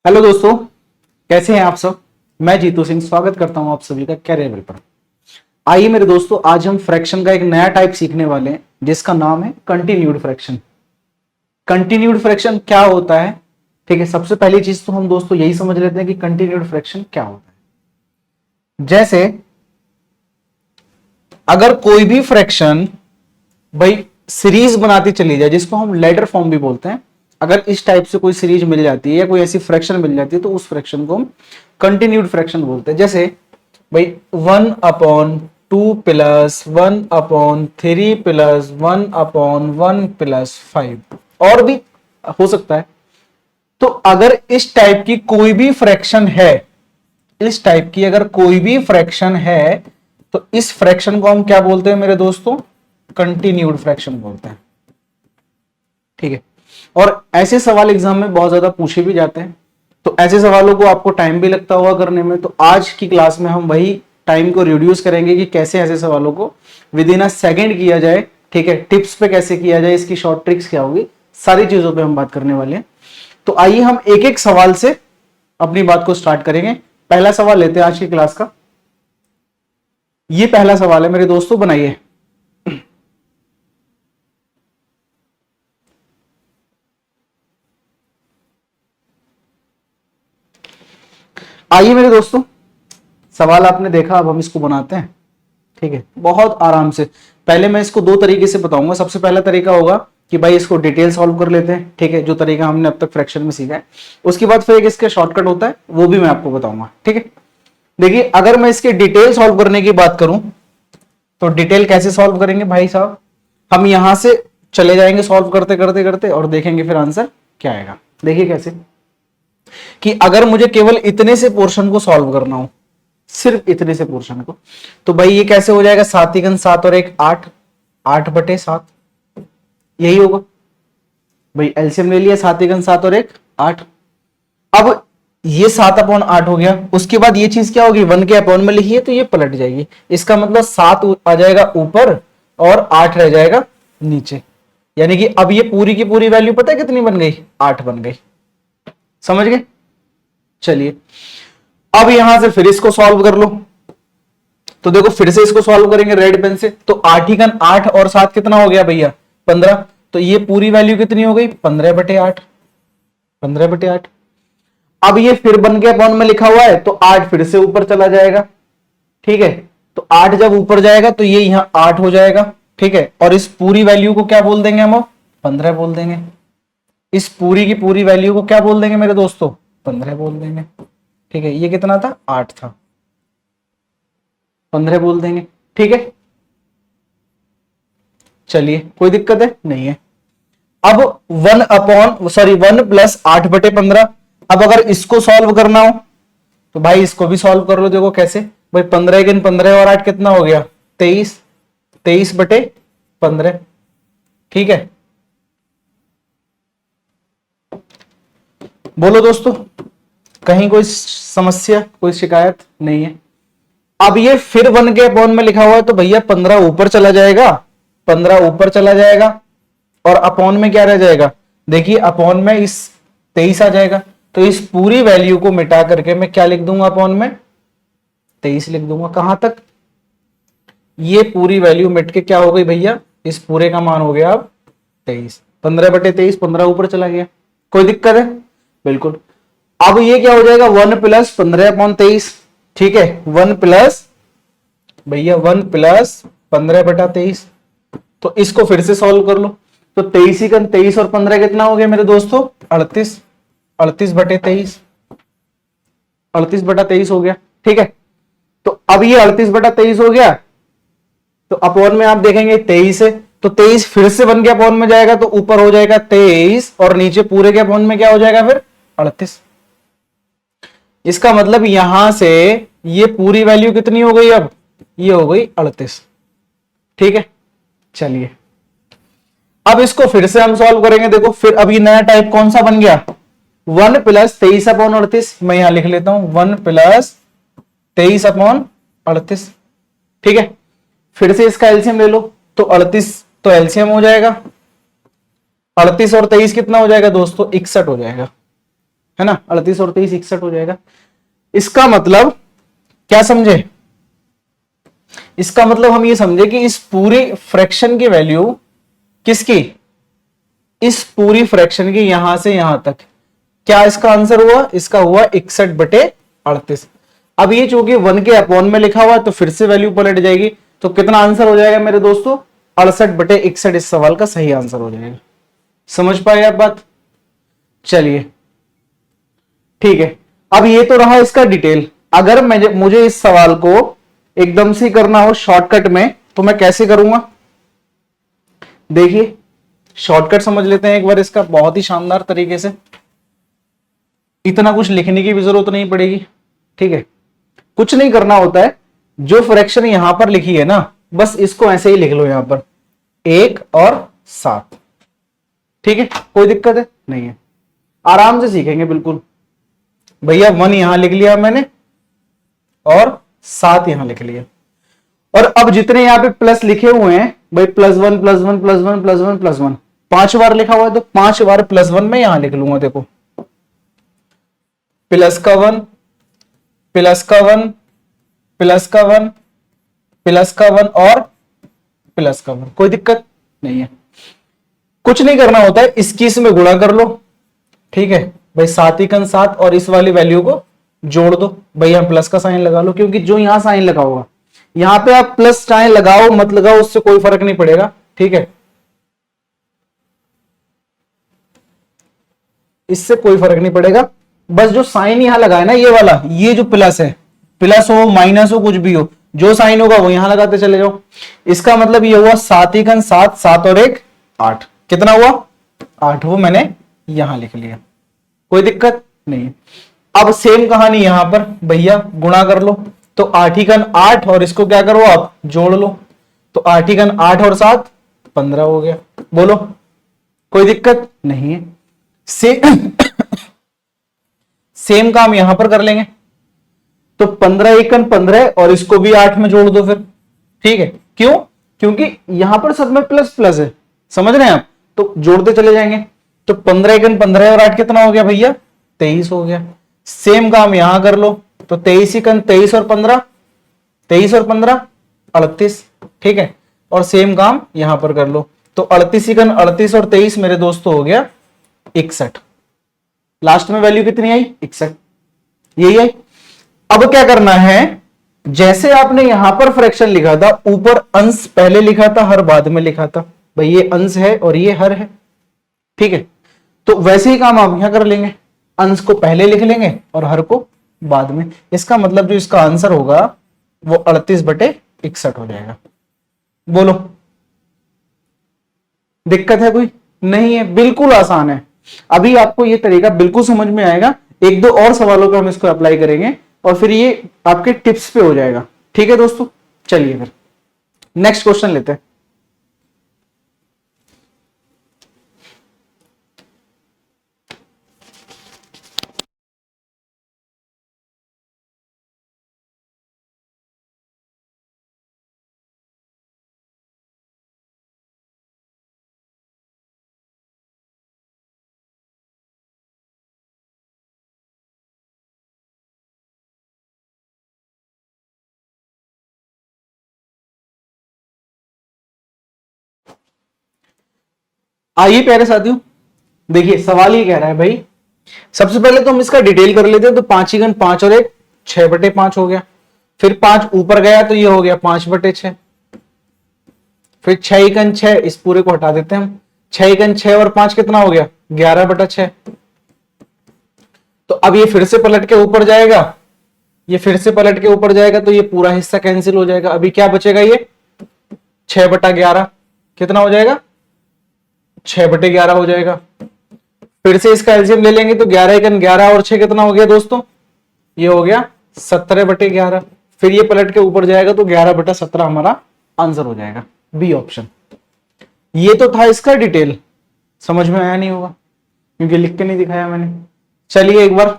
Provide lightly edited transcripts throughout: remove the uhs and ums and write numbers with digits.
Hello दोस्तों, कैसे हैं आप सब। मैं जीतू सिंह स्वागत करता हूं आप सभी का कैरियर पर। आइए मेरे दोस्तों, आज हम फ्रैक्शन का एक नया टाइप सीखने वाले हैं जिसका नाम है कंटिन्यूड फ्रैक्शन। कंटिन्यूड फ्रैक्शन क्या होता है? ठीक है, सबसे पहली चीज तो हम दोस्तों यही समझ लेते हैं कि कंटिन्यूड फ्रैक्शन क्या होता है। जैसे अगर कोई भी फ्रैक्शन भाई सीरीज बनाती चली जाए, जिसको हम लेडर फॉर्म भी बोलते हैं, अगर इस टाइप से कोई सीरीज मिल जाती है या कोई ऐसी फ्रैक्शन मिल जाती है तो उस फ्रैक्शन को हम कंटिन्यूड फ्रैक्शन बोलते हैं। जैसे भाई 1/2+1/3+1/1+5 और भी हो सकता है। तो अगर इस टाइप की कोई भी फ्रैक्शन है, इस टाइप की अगर कोई भी फ्रैक्शन है तो इस फ्रैक्शन को हम क्या बोलते हैं मेरे दोस्तों? कंटिन्यूड फ्रैक्शन बोलते हैं। ठीक है, और ऐसे सवाल एग्जाम में बहुत ज्यादा पूछे भी जाते हैं, तो ऐसे सवालों को आपको टाइम भी लगता होगा करने में। तो आज की क्लास में हम वही टाइम को रिड्यूस करेंगे कि कैसे ऐसे सवालों को विद इन अ सेकेंड किया जाए। ठीक है, टिप्स पे कैसे किया जाए, इसकी शॉर्ट ट्रिक्स क्या होगी, सारी चीजों पे हम बात करने वाले हैं। तो आइए हम एक एक सवाल से अपनी बात को स्टार्ट करेंगे। पहला सवाल लेते हैं आज की क्लास का। ये पहला सवाल है मेरे दोस्तों, बनाइए। आइए मेरे दोस्तों, सवाल आपने देखा, अब हम इसको बनाते हैं। ठीक है, बहुत आराम से। पहले मैं इसको दो तरीके से बताऊंगा। सबसे पहला तरीका होगा कि भाई इसको डिटेल सॉल्व कर लेते हैं। ठीक है, जो तरीका हमने अब तक फ्रैक्शन में सीखा है। उसके बाद फिर एक इसका शॉर्टकट होता है, वो भी मैं आपको बताऊंगा। ठीक है, देखिए अगर मैं इसके डिटेल सॉल्व करने की बात करूं तो डिटेल कैसे सॉल्व करेंगे भाई साहब? हम यहां से चले जाएंगे सॉल्व करते करते करते और देखेंगे फिर आंसर क्या आएगा। देखिए कैसे, कि अगर मुझे केवल इतने से पोर्शन को सॉल्व करना हो, सिर्फ इतने से पोर्शन को, तो भाई ये कैसे हो जाएगा? 7 और 1 8, 8/7 यही होगा। भाई एलसीएम ले लिया, 7 और 1 8। अब ये 7/8 हो गया। उसके बाद ये चीज क्या होगी? 1 के अपॉन में लिखी है तो ये पलट जाएगी। इसका मतलब 7 आ जाएगा ऊपर और 8 रह जाएगा नीचे। यानी कि अब ये पूरी की पूरी वैल्यू पता है कितनी बन गई? 8 बन गई। समझ गए? चलिए अब यहां से फिर इसको सॉल्व कर लो। तो देखो फिर से इसको सॉल्व करेंगे रेड पेन से। तो 8 और 7 कितना हो गया भैया? 15। तो ये पूरी वैल्यू कितनी हो गई? 15/8। 15/8। अब ये फिर बन के अपॉन में लिखा हुआ है तो 8 फिर से ऊपर चला जाएगा। ठीक है, तो 8 जब ऊपर जाएगा तो ये यहां 8 हो जाएगा। ठीक है, और इस पूरी वैल्यू को क्या बोल देंगे हम? अब 15 बोल देंगे। इस पूरी की पूरी वैल्यू को क्या बोल देंगे मेरे दोस्तों? 15 बोल देंगे। ठीक है, ये कितना था? 8 था, 15 बोल देंगे। ठीक है, चलिए कोई दिक्कत है नहीं है। अब 1+8/15। अब अगर इसको सॉल्व करना हो तो भाई इसको भी सॉल्व कर लो। देखो कैसे भाई, 15 और 8 कितना हो गया? 23। 23/15। ठीक है, बोलो दोस्तों, कहीं कोई समस्या, कोई शिकायत नहीं है? अब ये फिर 1 के अपॉन में लिखा हुआ है तो भैया 15 ऊपर चला जाएगा। 15 ऊपर चला जाएगा और अपॉन में क्या रह जाएगा? देखिए अपॉन में इस 23 आ जाएगा। तो इस पूरी वैल्यू को मिटा करके मैं क्या लिख दूंगा? अपॉन में 23 लिख दूंगा। कहां तक? ये पूरी वैल्यू मिट के क्या हो गई भैया? इस पूरे का मान हो गया अब 23। 15/23, 15 ऊपर चला गया। कोई दिक्कत है? बिल्कुल। अब ये क्या हो जाएगा? 1+15/23। ठीक है, 1 प्लस भैया 1+15/23। तो इसको फिर से सॉल्व कर लो। तो 23 और 15 कितना हो गया मेरे दोस्तों? 38। 38/23। 38/23 हो गया। ठीक है, तो अब ये 38/23 हो गया तो अपॉन में आप देखेंगे 23 है, तो 23 फिर से बन के अपॉन में जाएगा तो ऊपर हो जाएगा 23 और नीचे पूरे के अपॉन में क्या हो जाएगा फिर? 38। इसका मतलब यहां से ये पूरी वैल्यू कितनी हो गई? अब ये हो गई 38। ठीक है, चलिए अब इसको फिर से हम सॉल्व करेंगे। देखो फिर अब ये नया टाइप कौन सा बन गया? 1+23/38। मैं यहां लिख लेता हूं 1+23/38। ठीक है, फिर से इसका एलसीएम ले लो। तो 38 तो एलसीएम हो जाएगा। 38 और 23 कितना हो जाएगा दोस्तों? 61 हो जाएगा। है ना, 38 और 23 61 हो जाएगा। इसका मतलब क्या समझे, इसका मतलब हम ये समझे कि इस पूरे फ्रैक्शन की वैल्यू किसकी, इस पूरी फ्रैक्शन की यहां से यहां तक, क्या इसका आंसर हुआ, इसका हुआ 61/38। अब ये चूंकि 1 के अपॉन में लिखा हुआ है तो फिर से वैल्यू पलट जाएगी, तो कितना आंसर हो जाएगा मेरे दोस्तों, 68/61 इस सवाल का सही आंसर हो जाएगा। समझ पाए आप बात, चलिए ठीक है। अब ये तो रहा इसका डिटेल। अगर मुझे इस सवाल को एकदम से करना हो शॉर्टकट में तो मैं कैसे करूंगा, देखिए शॉर्टकट समझ लेते हैं एक बार इसका बहुत ही शानदार तरीके से। इतना कुछ लिखने की भी जरूरत नहीं पड़ेगी, ठीक है, कुछ नहीं करना होता है। जो फ्रैक्शन यहां पर लिखी है ना, बस इसको ऐसे ही लिख लो यहां पर 1 और 7, ठीक है, कोई दिक्कत है नहीं है, आराम से सीखेंगे बिल्कुल। भैया 1 यहां लिख लिया मैंने और 7 यहां लिख लिया, और अब जितने यहां पे प्लस लिखे हुए हैं भाई +1 +1 +1 +1 +1 5 बार लिखा हुआ है तो 5 बार +1 में यहां लिख लूंगा। देखो प्लस का 1 प्लस का 1 प्लस का 1 प्लस का 1 और प्लस का 1, कोई दिक्कत नहीं है, कुछ नहीं करना होता है, इसकी इसमें गुणा कर लो, ठीक है भाई 7 × 7 और इस वाली वैल्यू को जोड़ दो। भाई यहां प्लस का साइन लगा लो, क्योंकि जो यहां साइन लगा होगा यहां पे आप प्लस साइन लगाओ मत लगाओ उससे कोई फर्क नहीं पड़ेगा, ठीक है, इससे कोई फर्क नहीं पड़ेगा। बस जो साइन यहां लगा है ना ये वाला, ये जो प्लस है, प्लस हो माइनस हो कुछ भी हो, जो साइन होगा वो यहां लगाते चले जाओ। इसका मतलब ये हुआ 7 × 7 7 और 1 8, कितना हुआ 8, वो मैंने यहां लिख लिया, कोई दिक्कत नहीं है। अब सेम कहानी यहां पर भैया गुणा कर लो, तो 8 × 8 और इसको क्या करो आप जोड़ लो, तो 8 × 8 और 7 15 हो गया, बोलो कोई दिक्कत नहीं है। सेम काम यहां पर कर लेंगे, तो 15 × 15 और इसको भी 8 में जोड़ दो फिर, ठीक है, क्यों, क्योंकि यहां पर सब में प्लस प्लस है, समझ रहे हैं आप, तो जोड़ते चले जाएंगे। तो 15 × 15 और 8 कितना हो गया भैया 23 हो गया। सेम काम यहां कर लो, तो 23 × 23 और 15 23 और 15 38, ठीक है, और सेम काम यहां पर कर लो, तो 38 × 38 और 23 मेरे दोस्तों हो गया 61, लास्ट में वैल्यू कितनी आई 61, यही आई। अब क्या करना है, जैसे आपने यहां पर फ्रैक्शन लिखा था ऊपर अंश पहले लिखा था हर बाद में लिखा था, भाई ये अंश है और ये हर है, ठीक है, तो वैसे ही काम आप यहां कर लेंगे, अंश को पहले लिख लेंगे और हर को बाद में। इसका मतलब जो इसका आंसर होगा वो 38/61 हो जाएगा। बोलो दिक्कत है कोई, नहीं है, बिल्कुल आसान है। अभी आपको ये तरीका बिल्कुल समझ में आएगा, एक दो और सवालों पे हम इसको अप्लाई करेंगे और फिर ये आपके टिप्स पे हो जाएगा, ठीक है दोस्तों। चलिए फिर नेक्स्ट क्वेश्चन लेते हैं। आइए प्यारे साथियों, देखिए सवाल ये कह रहा है भाई, सबसे पहले तो हम इसका डिटेल कर लेते हैं, तो 5 × 5 और 1 6/5 हो गया, फिर 5 ऊपर गया तो ये हो गया 5/6, फिर 6 × 6 इस पूरे को हटा देते हैं हम, 6 × 6 और 5 कितना हो गया 11/6, तो अब ये फिर से पलट के ऊपर जाएगा, ये फिर से पलट के ऊपर जाएगा, तो ये पूरा हिस्सा कैंसिल हो जाएगा, अभी क्या बचेगा ये 6/11 कितना हो जाएगा 6/11 हो जाएगा। फिर से इसका एलसीएम ले लेंगे तो 11 × 11 और 6 कितना हो गया दोस्तों, ये हो गया 17/11, फिर ये पलट के ऊपर जाएगा तो 11/17 हमारा आंसर हो जाएगा, बी ऑप्शन। ये तो था इसका डिटेल, समझ में आया नहीं होगा क्योंकि लिख के नहीं दिखाया मैंने। चलिए एक बार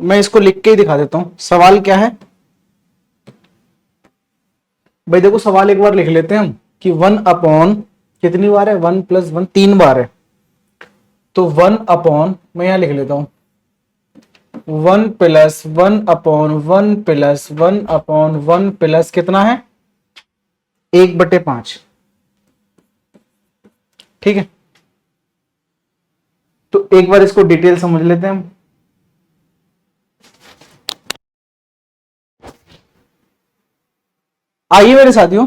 मैं इसको लिख के ही दिखा देता हूं, सवाल क्या है भाई, देखो सवाल एक बार लिख लेते हैं हम कि 1 अपॉन कितनी बार है 1 + 1 3 बार है, तो 1 मैं यहां लिख लेता हूं 1 प्लस 1/1 प्लस 1/1 प्लस कितना है 1/5। ठीक है, तो एक बार इसको डिटेल समझ लेते हैं हम। आइए मेरे साथियों,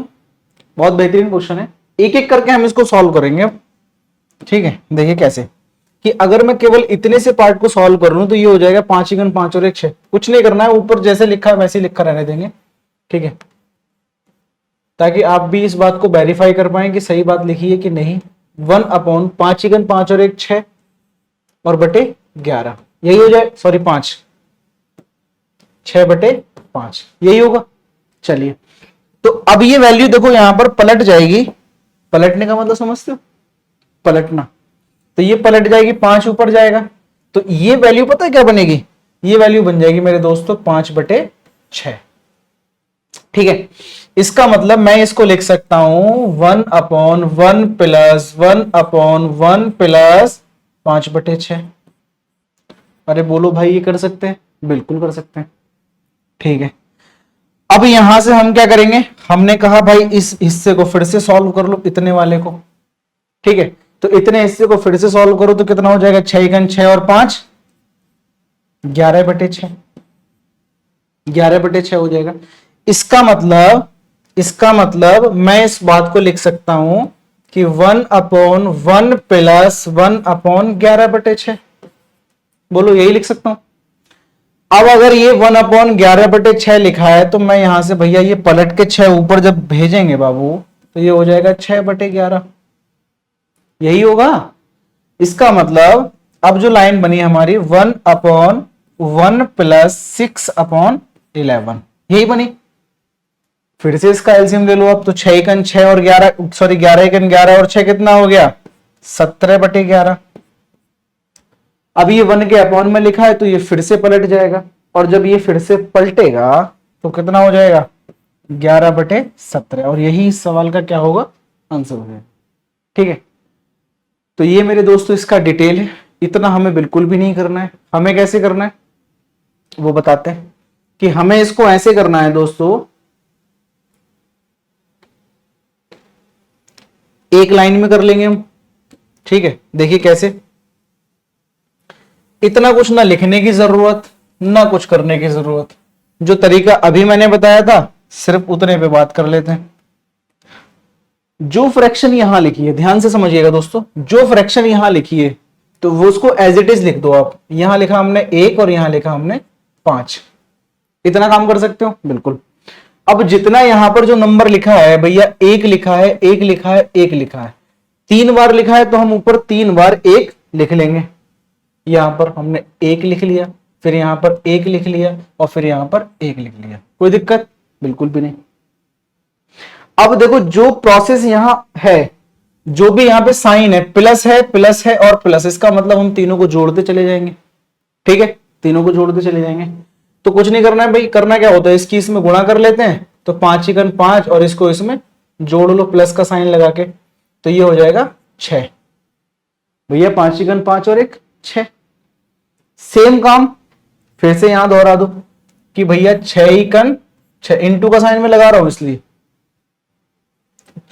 बहुत बेहतरीन क्वेश्चन है, एक एक करके हम इसको सॉल्व करेंगे अब। ठीक है, देखिए कैसे कि अगर मैं केवल इतने से पार्ट को सॉल्व कर लूं तो ये हो जाएगा 5 × 5 और 1 6। कुछ नहीं करना है, ऊपर जैसे लिखा है वैसे ही लिखा रहने देंगे। ठीक है, ताकि आप भी इस बात को वेरीफाई कर पाए कि सही बात लिखी है कि नहीं। 1/5 × 5 और 1 6 और बटे 11 यही हो जाए, सॉरी 5 6/5 यही होगा। चलिए, तो अब ये वैल्यू देखो यहां पर पलट जाएगी। पलटने का मतलब समझते हो, पलटना। तो ये पलट जाएगी, 5 ऊपर जाएगा, तो ये वैल्यू पता है क्या बनेगी, ये वैल्यू बन जाएगी मेरे दोस्तों 5/6। ठीक है, इसका मतलब मैं इसको लिख सकता हूं 1/1 प्लस 1/1 प्लस 5/6। अरे बोलो भाई, ये कर सकते हैं? बिल्कुल कर सकते हैं। ठीक है, अब यहां से हम क्या करेंगे, हमने कहा भाई इस हिस्से को फिर से सॉल्व कर लो, इतने वाले को। ठीक है, तो इतने हिस्से को फिर से सॉल्व करो तो कितना हो जाएगा, 6 × 6 और 5 11/6। 11/6 हो जाएगा। इसका मतलब मैं इस बात को लिख सकता हूं कि 1/1 प्लस 1/11/6। बोलो, यही लिख सकता हूं। अब अगर ये 1/11/6 लिखा है तो मैं यहां से भैया ये पलट के 6 ऊपर जब भेजेंगे बाबू तो ये हो जाएगा 6/11, यही होगा। इसका मतलब अब जो लाइन बनी हमारी 1/1 प्लस 6/11 यही बनी। फिर से इसका एलसीएम ले लो अब, तो 6 × 6 और 11, सॉरी 11 × 11 और 6 कितना हो गया, 17/11। अब ये 1 के अपॉन में लिखा है तो ये फिर से पलट जाएगा, और जब ये फिर से पलटेगा तो कितना हो जाएगा, 11/17। और यही इस सवाल का क्या होगा, आंसर हो जाएगा। ठीक है, तो ये मेरे दोस्तों इसका डिटेल है। इतना हमें बिल्कुल भी नहीं करना है। हमें कैसे करना है वो बताते हैं कि हमें इसको ऐसे करना है दोस्तों, एक लाइन में कर लेंगे हम। ठीक है, देखिए कैसे, इतना कुछ ना लिखने की जरूरत ना कुछ करने की जरूरत। जो तरीका अभी मैंने बताया था सिर्फ उतने पे बात कर लेते हैं। जो फ्रैक्शन यहां लिखी है, ध्यान से समझिएगा दोस्तों, जो फ्रैक्शन यहां लिखी है तो वो उसको एज इट इज लिख दो आप। यहां लिखा हमने 1 और यहां लिखा हमने 5। इतना काम कर सकते हो बिल्कुल। अब जितना यहां पर जो नंबर लिखा है भैया, 1 लिखा है, 1 लिखा है, 1 लिखा है, 3 बार लिखा है तो हम ऊपर 3 बार 1 लिख लेंगे। यहां पर हमने 1 लिख लिया, फिर यहां पर 1 लिख लिया और फिर यहां पर 1 लिख लिया। कोई दिक्कत बिल्कुल भी नहीं। अब देखो जो प्रोसेस यहां है, जो भी यहां पे साइन है, प्लस है और प्लस, इसका मतलब हम तीनों को जोड़ते चले जाएंगे। ठीक है, तीनों को जोड़ते चले जाएंगे। तो कुछ नहीं करना है भाई, करना क्या होता है, इसकी इसमें गुणा कर लेते हैं तो 5 × 5 और इसको इसमें जोड़ लो प्लस का साइन लगा के, तो ये हो जाएगा 6। भैया 5 × 5 और 1 6। सेम काम फिर से यहां दोहरा दो कि भैया 6 6 इंटू का साइन में लगा रहा हूं इसलिए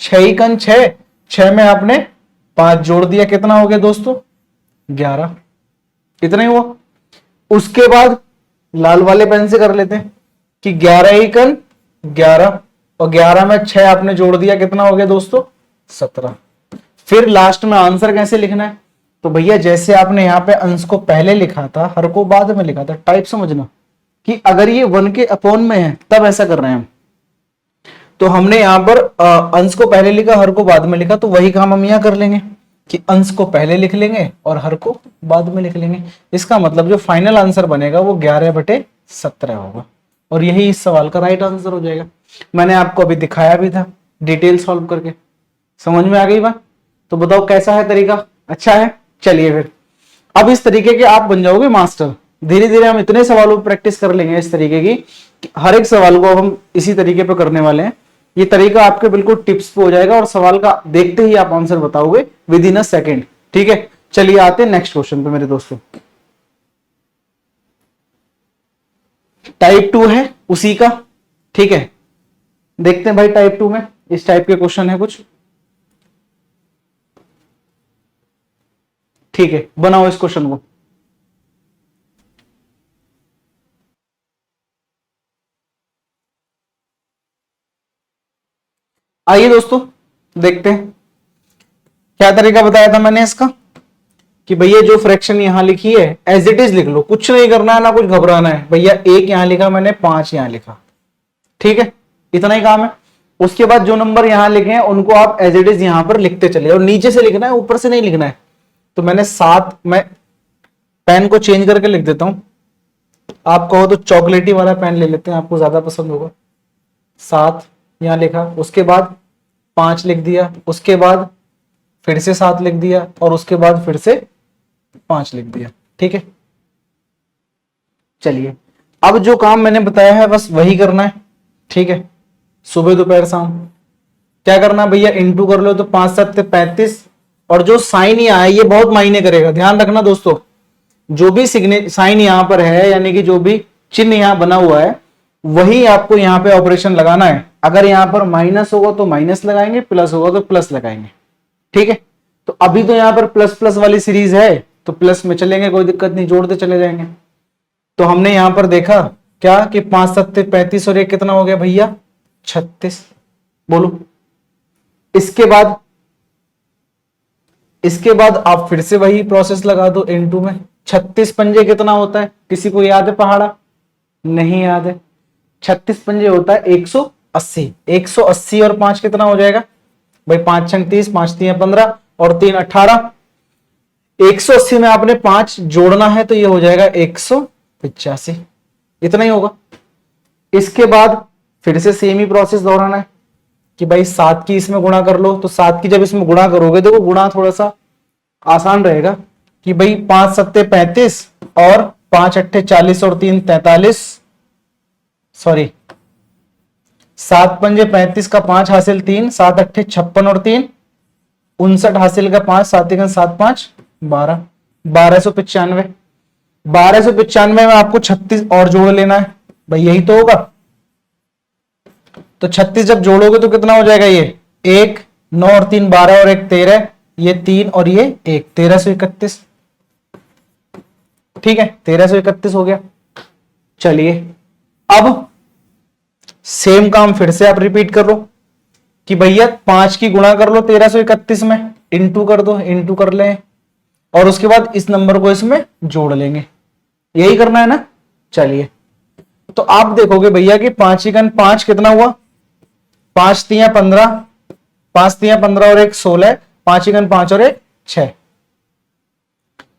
6 × 6 में आपने 5 जोड़ दिया, कितना हो गया दोस्तों 11। इतना ही हुआ। उसके बाद लाल वाले पेन से कर लेते हैं कि 11 × 11 और 11 में 6 आपने जोड़ दिया, कितना हो गया दोस्तों 17। फिर लास्ट में आंसर कैसे लिखना है, तो भैया जैसे आपने यहां पे अंश को पहले लिखा था, हर को बाद में लिखा था, टाइप समझना कि अगर ये 1 के अपॉन में है तब ऐसा कर रहे हैं हम। तो हमने यहां पर अंश को पहले लिखा, हर को बाद में लिखा, तो वही काम हम यहां कर लेंगे कि अंश को पहले लिख लेंगे और हर को बाद में लिख लेंगे। इसका मतलब जो फाइनल आंसर बनेगा वो 11/17 होगा, और यही इस सवाल का राइट आंसर हो जाएगा। मैंने आपको अभी दिखाया भी था डिटेल सॉल्व करके। समझ में आ गई बात? तो बताओ कैसा है तरीका, अच्छा है? चलिए फिर अब इस तरीके के आप बन जाओगे मास्टर। धीरे धीरे हम इतने सवालों पर प्रैक्टिस कर लेंगे इस तरीके की, हर एक सवाल को हम इसी तरीके पे करने वाले हैं। ये तरीका आपके बिल्कुल टिप्स पे हो जाएगा और सवाल का देखते ही आप आंसर बताओगे विद इन अ सेकेंड। ठीक है, चलिए आते हैं नेक्स्ट क्वेश्चन पे मेरे दोस्तों। टाइप 2 है उसी का, ठीक है। देखते हैं भाई टाइप 2 में इस टाइप के क्वेश्चन है कुछ, ठीक है। बनाओ इस क्वेश्चन को। आइए दोस्तों देखते हैं क्या तरीका बताया था मैंने इसका, कि भैया जो फ्रैक्शन यहां लिखी है एज इट इज लिख लो, कुछ नहीं करना है ना कुछ घबराना है। भैया 1 यहां लिखा मैंने, 5 यहां लिखा, ठीक है, इतना ही काम है। उसके बाद जो नंबर यहां लिखे हैं उनको आप एज इट इज यहां पर लिखते चले, और नीचे से लिखना है, ऊपर से नहीं लिखना है। तो मैंने 7, मैं पेन को चेंज करके लिख देता हूं। आप कहो तो चॉकलेटी वाला पेन ले लेते हैं, आपको ज्यादा पसंद होगा। 7 यहां लिखा, उसके बाद 5 लिख दिया, उसके बाद फिर से 7 लिख दिया, और उसके बाद फिर से 5 लिख दिया, ठीक है। चलिए अब जो काम मैंने बताया है बस वही करना है, ठीक है। सुबह दोपहर शाम क्या करना है भैया, इंटू कर लो, तो 5 7 35, और जो साइन यहाँ है ये बहुत मायने करेगा, ध्यान रखना दोस्तों। जो भी साइन यहां पर है, यानी कि जो भी चिन्ह यहां बना हुआ है, वही आपको यहां पे ऑपरेशन लगाना है। अगर यहां पर माइनस होगा तो माइनस लगाएंगे, प्लस होगा तो प्लस लगाएंगे, ठीक है। तो अभी तो यहां पर प्लस प्लस वाली सीरीज है, तो प्लस में चलेंगे, कोई दिक्कत नहीं, जोड़ते चले जाएंगे। तो हमने यहां पर देखा क्या कि 5 7 35 और 1 कितना हो गया भैया, 36। बोलो इसके बाद आप फिर से वही प्रोसेस लगा दो इनटू में। 36 पंजे कितना होता है, किसी को याद है पहाड़ा? नहीं याद है। 36 पंजे होता है 180। 180 और 5 कितना हो जाएगा भाई, 5 छंग 30, 5 3 15 और 3 18। 180 में आपने 5 जोड़ना है तो ये हो जाएगा 185, इतना ही होगा। इसके बाद फिर से सेम ही प्रोसेस दोहराना है कि भाई 7 की इसमें गुणा कर लो, तो 7 की जब इसमें गुणा करोगे तो वो गुणा थोड़ा सा आसान रहेगा कि भाई 5 7 35 और 5 8 40 और 3 43, सॉरी 7 पंजे 35 का 5 हासिल 3, 7 8 56 और 3 59 हासिल का 5, 7 7 5 12, 1295। 1295 में आपको 36 और जोड़ लेना है भाई, यही तो होगा। तो 36 जब जोड़ोगे तो कितना हो जाएगा, ये 1 9 और 3 12 और 1 13, ये 3 और ये 1 1331, ठीक है, 1331 हो गया। चलिए अब सेम काम फिर से आप रिपीट कर लो कि भैया 5 की गुणा कर लो 1331 में, इंटू कर दो, इंटू कर ले, और उसके बाद इस नंबर को इसमें जोड़ लेंगे, यही करना है ना। चलिए तो आप देखोगे भैया कि 5 ही 5 कितना हुआ, 5 3 15, 5 3 15 और 1 16, 5 ही 5 और 1 6,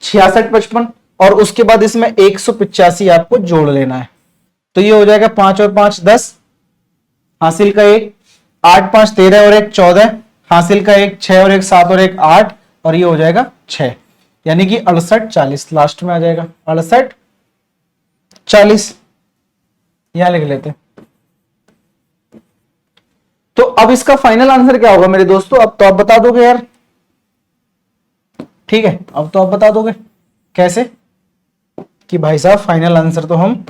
66 55, और उसके बाद इसमें 185 आपको जोड़ लेना है। तो ये हो जाएगा 5 और 5 10, हासिल का 1, 8 5 13 और 1 14, हासिल का 1 6 और 1 7 और 1 8, और ये हो जाएगा 6, यानी कि 68 40 लास्ट में आ जाएगा, 68 40 यहां लिख लेते हैं। तो अब इसका फाइनल आंसर क्या होगा मेरे दोस्तों, अब तो आप बता दोगे यार, ठीक है, अब तो आप बता दोगे कैसे कि भाई साहब फाइनल आंसर तो हम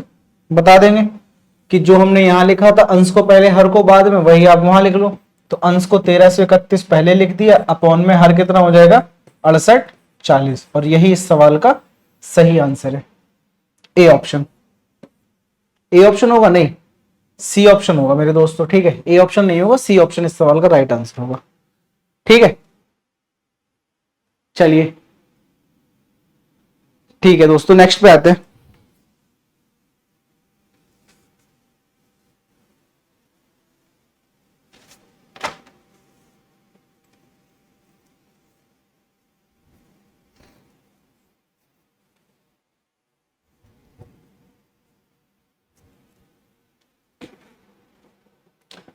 बता देंगे कि जो हमने यहां लिखा था अंश को पहले हर को बाद में, वही आप वहां लिख लो। तो अंश को 1331 पहले लिख दिया, अपॉन में हर कितना हो जाएगा 68 40, और यही इस सवाल का सही आंसर है, ए ऑप्शन। ए ऑप्शन होगा, नहीं सी ऑप्शन होगा मेरे दोस्तों, ठीक है, ए ऑप्शन नहीं होगा, सी ऑप्शन इस सवाल का राइट आंसर होगा, ठीक है। चलिए ठीक है दोस्तों, नेक्स्ट पे आते हैं।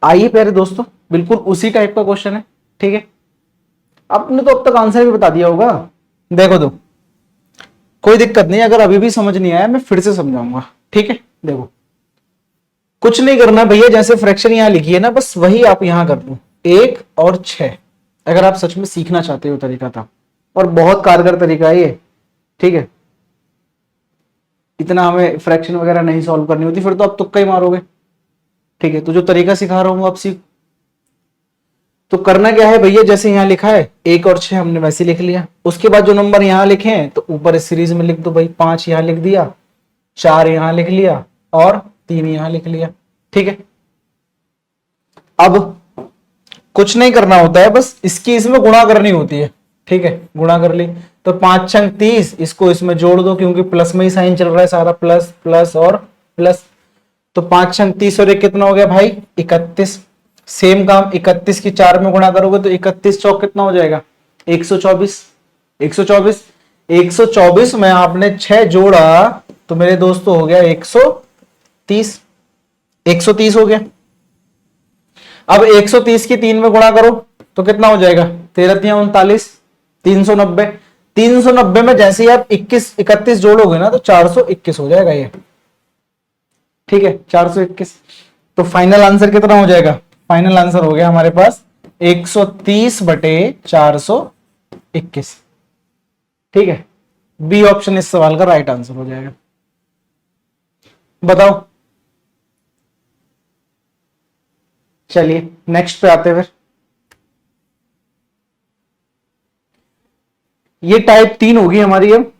आइए प्यारे दोस्तों, बिल्कुल उसी टाइप का क्वेश्चन है, ठीक है। आपने तो अब तक आंसर भी बता दिया होगा, देखो दो, कोई दिक्कत नहीं, अगर अभी भी समझ नहीं आया मैं फिर से समझाऊंगा, ठीक है। देखो कुछ नहीं करना भैया, जैसे फ्रैक्शन यहां लिखी है ना, बस वही आप यहां कर लो, 1 और 6, अगर आप सच में सीखना चाहते हो तरीका था। और बहुत कारगर तरीका है ये, ठीक है। इतना हमें फ्रैक्शन वगैरह नहीं सॉल्व करनी होती, फिर तो आप तुक्का ही मारोगे, ठीक है। तो जो तरीका सिखा रहा हूं आप सीख। तो करना क्या है भैया, जैसे यहां लिखा है 1 और 6 हमने वैसे लिख लिया। उसके बाद जो नंबर यहां लिखे हैं तो ऊपर इस सीरीज में लिख दो भाई। 5 यहां लिख दिया, 4 यहां लिख लिया और 3 यहां लिख लिया, ठीक है। अब कुछ नहीं करना होता है, बस इसकी इसमें गुणा करनी होती है, ठीक है। गुणा कर ली तो 5 छंग 30, इसको इसमें जोड़ दो क्योंकि प्लस में ही साइन चल रहा है सारा, प्लस प्लस और प्लस। तो 5 छंग 30 और 1 कितना हो गया भाई 31। सेम काम 31 की 4 में गुणा करोगे तो 31 चौक कितना हो जाएगा 124। 124 124 में आपने 6 जोड़ा तो मेरे दोस्तों हो गया 130। 130 हो गया। अब 130 की 3 में गुणा करो तो कितना हो जाएगा 13 तिया 39, 390। 390 में जैसे ही आप 31 जोड़ोगे ना तो 421 हो जाएगा ये, ठीक है। 421। तो फाइनल आंसर कितना हो जाएगा, फाइनल आंसर हो गया हमारे पास 130 बटे 421, ठीक है। बी ऑप्शन इस सवाल का राइट आंसर हो जाएगा। बताओ, चलिए नेक्स्ट पे आते हैं फिर। ये टाइप 3 होगी हमारी अब,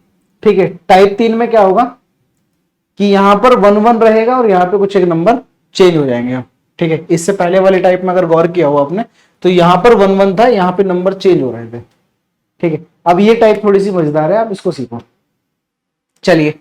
ठीक है। टाइप 3 में क्या होगा कि यहां पर 1 1 रहेगा और यहां पे कुछ एक नंबर चेंज हो जाएंगे अब, ठीक है। इससे पहले वाले टाइप में अगर गौर किया हो आपने तो यहां पर 1 1 था, यहां पे नंबर चेंज हो रहे थे, ठीक है। अब ये टाइप थोड़ी सी मजेदार है, आप इसको सीखो। चलिए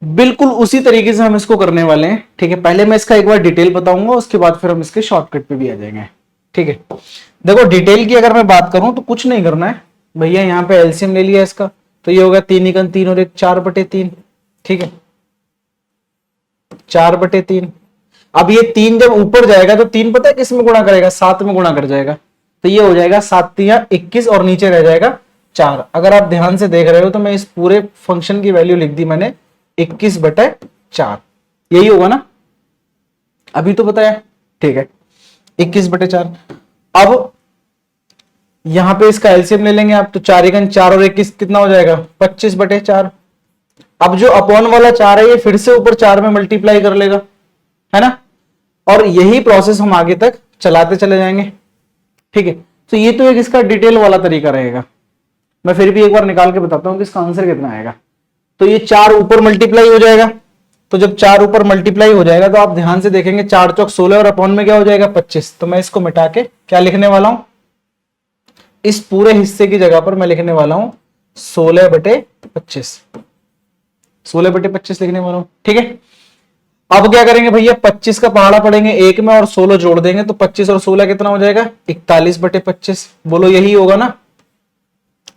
बिल्कुल उसी तरीके से हम इसको करने वाले हैं, ठीक है। पहले मैं इसका एक बार डिटेल बताऊंगा, उसके बाद फिर हम इसके शॉर्टकट पे भी आ जाएंगे, ठीक है। देखो डिटेल की अगर मैं बात करूं तो कुछ नहीं करना है भैया, यहां पे एलसीएम ले लिया इसका तो ये होगा 3 एकम 3 और 1 4/3, ठीक है। 4/3। अब ये 3 जब ऊपर जाएगा तो 3 पता है किस में गुणा करेगा, 7 में गुणा कर जाएगा। तो ये हो जाएगा 7 तिया 21 और नीचे रह जाएगा 4। अगर आप ध्यान से देख रहे हो तो मैं इस पूरे फंक्शन की वैल्यू लिख दी मैंने 21/4, यही होगा ना, अभी तो बताया, ठीक है। 21/4। अब यहां पे इसका एलसीएम ले लेंगे आप तो 4 एकम 4 और 21 कितना हो जाएगा 25/4। अब जो अपॉन वाला 4 है ये फिर से ऊपर 4 में मल्टीप्लाई कर लेगा, है ना। और यही प्रोसेस हम आगे तक चलाते चले जाएंगे, ठीक है। तो ये तो एक इसका डिटेल वाला तरीका रहेगा। मैं फिर भी एक बार निकाल के बताता हूं कि इसका आंसर कितना आएगा। तो ये 4 ऊपर मल्टीप्लाई हो जाएगा, तो जब 4 ऊपर मल्टीप्लाई हो जाएगा तो आप ध्यान से देखेंगे 4 चौक 16 और अपॉन में क्या हो जाएगा 25। तो मैं इसको मिटा के क्या लिखने वाला हूं, इस पूरे हिस्से की जगह पर मैं लिखने वाला हूं 16/25। 16/25 लिखने वाला हूं, ठीक है। अब क्या करेंगे भैया 25 का पहाड़ा पड़ेंगे 1 में और 16 जोड़ देंगे तो 25 और 16 कितना हो जाएगा 41/25। बोलो यही होगा ना,